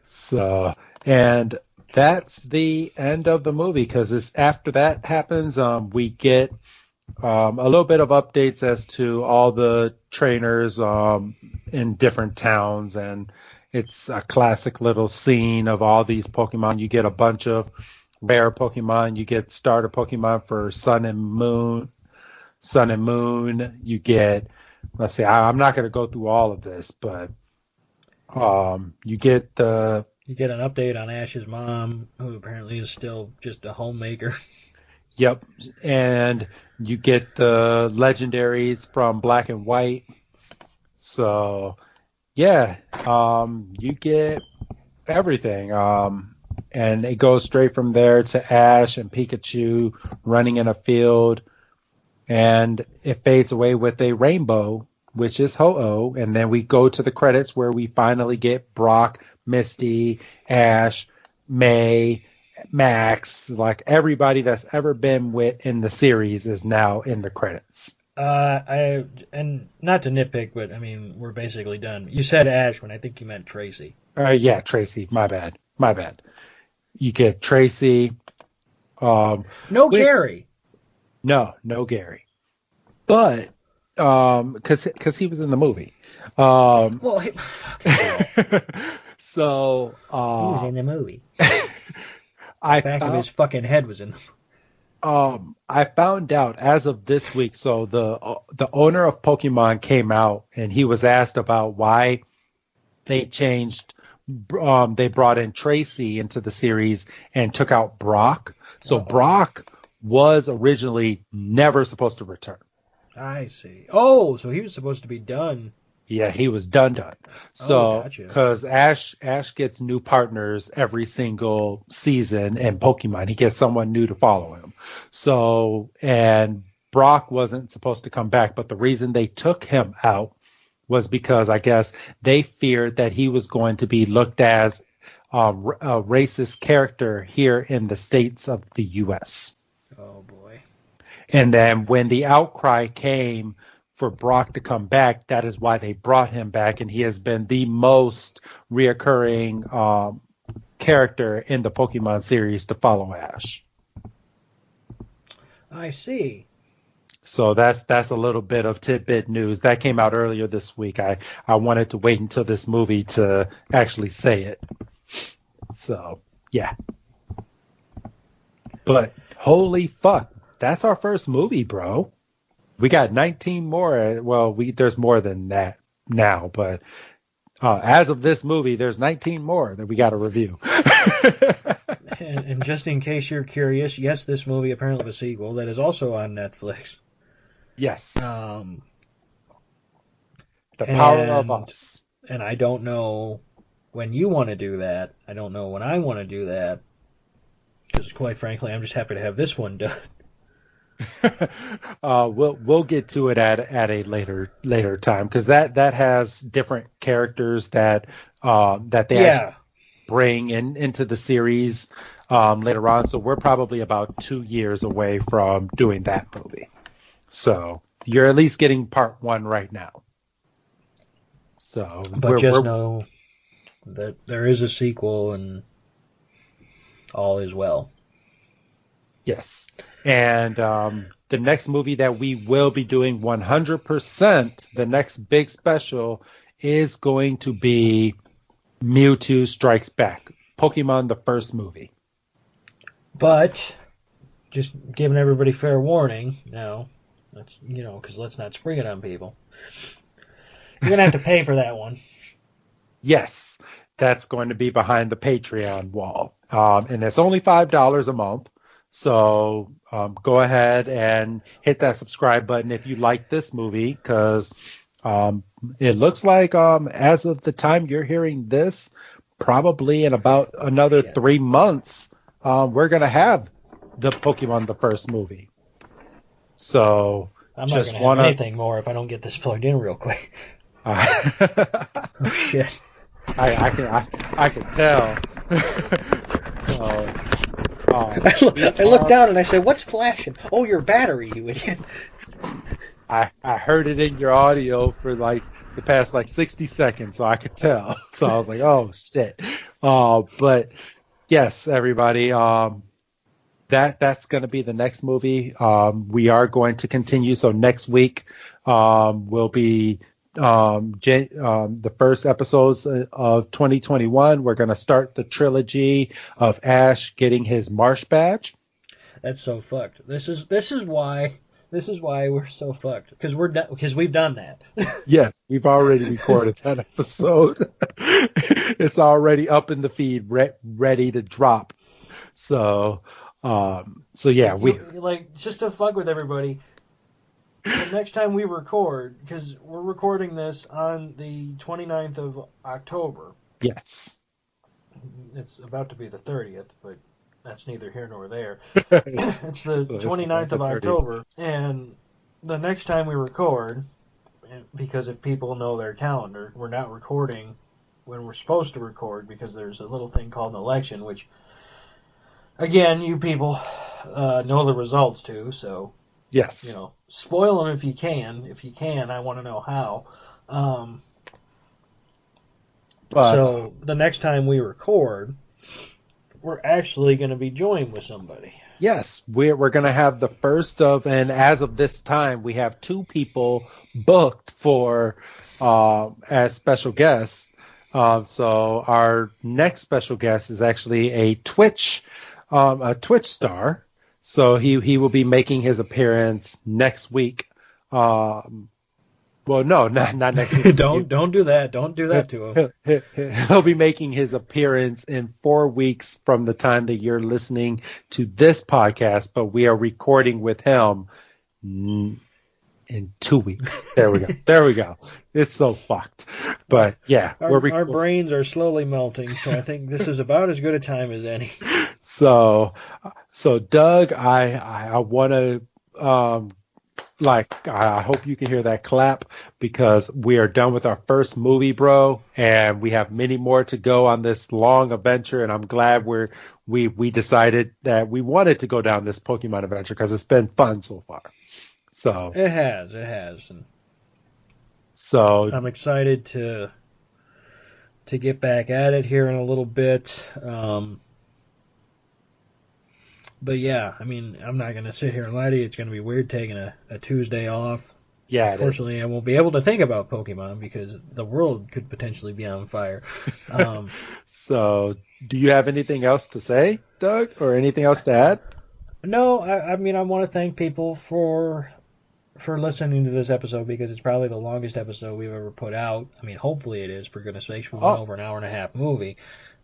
So, and that's the end of the movie because after that happens, we get a little bit of updates as to all the trainers in different towns, and it's a classic little scene of all these Pokemon. You get a bunch of rare Pokemon. You get starter Pokemon for Sun and Moon. You get, let's see, I'm not going to go through all of this, but you get the. You get an update on Ash's mom, who apparently is still just a homemaker. Yep, and you get the legendaries from Black and White. So, yeah, you get everything. And it goes straight from there to Ash and Pikachu running in a field, and it fades away with a rainbow, which is Ho-Oh, and then we go to the credits where we finally get Brock, Misty, Ash, May, Max, like everybody that's ever been in the series is now in the credits. And not to nitpick, but I mean we're basically done. You said Ash when I think you meant Tracy. Yeah, Tracy. My bad. You get Tracy. No Gary. No Gary. But because he was in the movie. Well, So he was in the movie. I Back of his fucking head was in. I found out as of this week. So the owner of Pokemon came out and he was asked about why they changed. They brought in Tracy into the series and took out Brock. So Brock was originally never supposed to return. I see. Oh, so he was supposed to be done. Yeah, he was done. So, because Ash gets new partners every single season in Pokemon, he gets someone new to follow him. So, and Brock wasn't supposed to come back, but the reason they took him out was because I guess they feared that he was going to be looked as a racist character here in the states of the U.S. Oh boy! And then when the outcry came for Brock to come back, that is why they brought him back, and he has been the most reoccurring character in the Pokemon series to follow Ash. I see. So that's a little bit of tidbit news that came out earlier this week. I wanted to wait until this movie to actually say it. So yeah, but holy fuck, that's our first movie, bro. We got 19 more. Well, there's more than that now, but as of this movie, there's 19 more that we got to review. and just in case you're curious, yes, this movie apparently has a sequel that is also on Netflix. Yes. The Power of Us. And I don't know when you want to do that. I don't know when I want to do that. Because quite frankly, I'm just happy to have this one done. We'll get to it at a later time because that has different characters that they actually bring into the series later on. So we're probably about 2 years away from doing that movie. So you're at least getting part one right now. So, but know that there is a sequel and all is well. Yes. And the next movie that we will be doing 100%, the next big special, is going to be Mewtwo Strikes Back, Pokemon the first movie. But just giving everybody fair warning now. That's because let's not spring it on people. You're gonna have to pay for that one. Yes, that's going to be behind the Patreon wall. And it's only $5 a month. So go ahead and hit that subscribe button if you like this movie, because it looks like as of the time you're hearing this, probably in about another 3 months, we're going to have the Pokemon the first movie. So I'm not going to have anything more if I don't get this plugged in real quick. Oh shit! I can tell. I looked down and I said, "What's flashing?" Oh, your battery, you idiot! I heard it in your audio for like the past 60 seconds, so I could tell. So I was like, "Oh shit!" But yes, everybody, that's going to be the next movie. We are going to continue. So next week will be the first episodes of 2021. We're going to start the trilogy of Ash getting his Marsh badge. That's so fucked. This is why we're so fucked, because we've done that. Yes, we've already recorded that episode. It's already up in the feed, ready to drop. So yeah, we just to fuck with everybody. The next time we record, because we're recording this on the 29th of October. Yes. It's about to be the 30th, but that's neither here nor there. It's the 29th of October, and the next time we record, because if people know their calendar, we're not recording when we're supposed to record, because there's a little thing called an election, which, again, you people know the results to, so... Yes. Spoil them if you can. If you can, I want to know how. So the next time we record, we're actually going to be joined with somebody. Yes, we're going to have the first of, and as of this time, we have 2 people booked for as special guests. So our next special guest is actually a Twitch star. So he will be making his appearance next week. Well, no, not next week. Don't do that. Don't do that to him. He'll be making his appearance in 4 weeks from the time that you're listening to this podcast, but we are recording with him in 2 weeks. There we go. There we go. It's so fucked. But yeah, our brains are slowly melting, so I think this is about as good a time as any. So Doug, I want to I hope you can hear that clap, because we are done with our first movie, bro, and we have many more to go on this long adventure. And I'm glad we decided that we wanted to go down this Pokemon adventure, because it's been fun so far. So it has. And so I'm excited to get back at it here in a little bit. But yeah, I mean, I'm not going to sit here and lie to you. It's going to be weird taking a Tuesday off. Yeah, unfortunately, I won't be able to think about Pokemon because the world could potentially be on fire. So, do you have anything else to say, Doug, or anything else to add? No, I mean, I want to thank people for listening to this episode, because it's probably the longest episode we've ever put out. I mean, hopefully it is, for goodness sakes. We went over an hour and a half movie.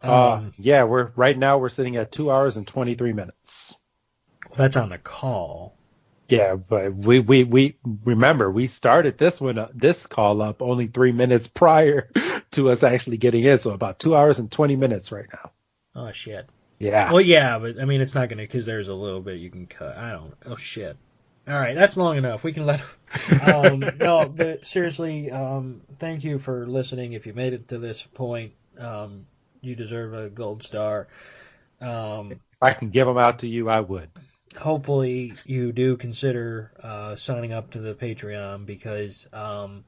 Yeah, we're sitting at 2 hours and 23 minutes. Well, that's on the call. Yeah, but we remember we started this call up only 3 minutes prior to us actually getting in, so about 2 hours and 20 minutes right now. Oh shit. Yeah. Well, yeah, but I mean, it's not gonna, because there's a little bit you can cut. Oh shit. All right, that's long enough. We can let. No, but seriously, thank you for listening. If you made it to this point, you deserve a gold star. If I can give them out to you, I would. Hopefully, you do consider signing up to the Patreon, because, I'm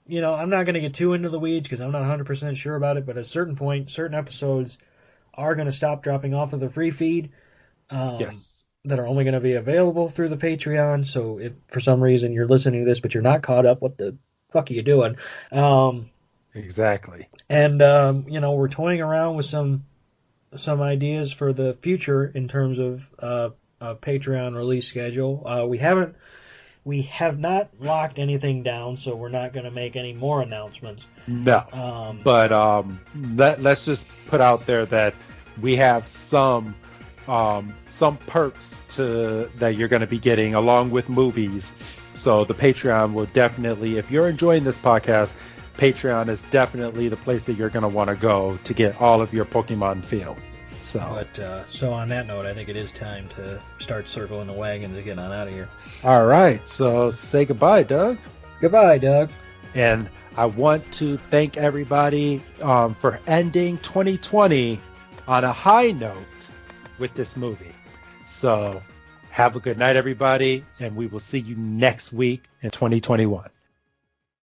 not going to get too into the weeds because I'm not 100% sure about it, but at a certain point, certain episodes are going to stop dropping off of the free feed. Yes. That are only going to be available through the Patreon. So if for some reason you're listening to this but you're not caught up, what the fuck are you doing? Exactly. And we're toying around with some some ideas for the future in terms of a Patreon release schedule. We have not locked anything down, so we're not going to make any more announcements. No, but let's just put out there that we have some perks that you're going to be getting along with movies. So the Patreon will definitely, if you're enjoying this podcast, Patreon is definitely the place that you're going to want to go to get all of your Pokemon feel. So on that note, I think it is time to start circling the wagons and getting on out of here. All right, so say goodbye, Doug. Goodbye, Doug. And I want to thank everybody for ending 2020 on a high note with this movie. So have a good night, everybody, and we will see you next week in 2021.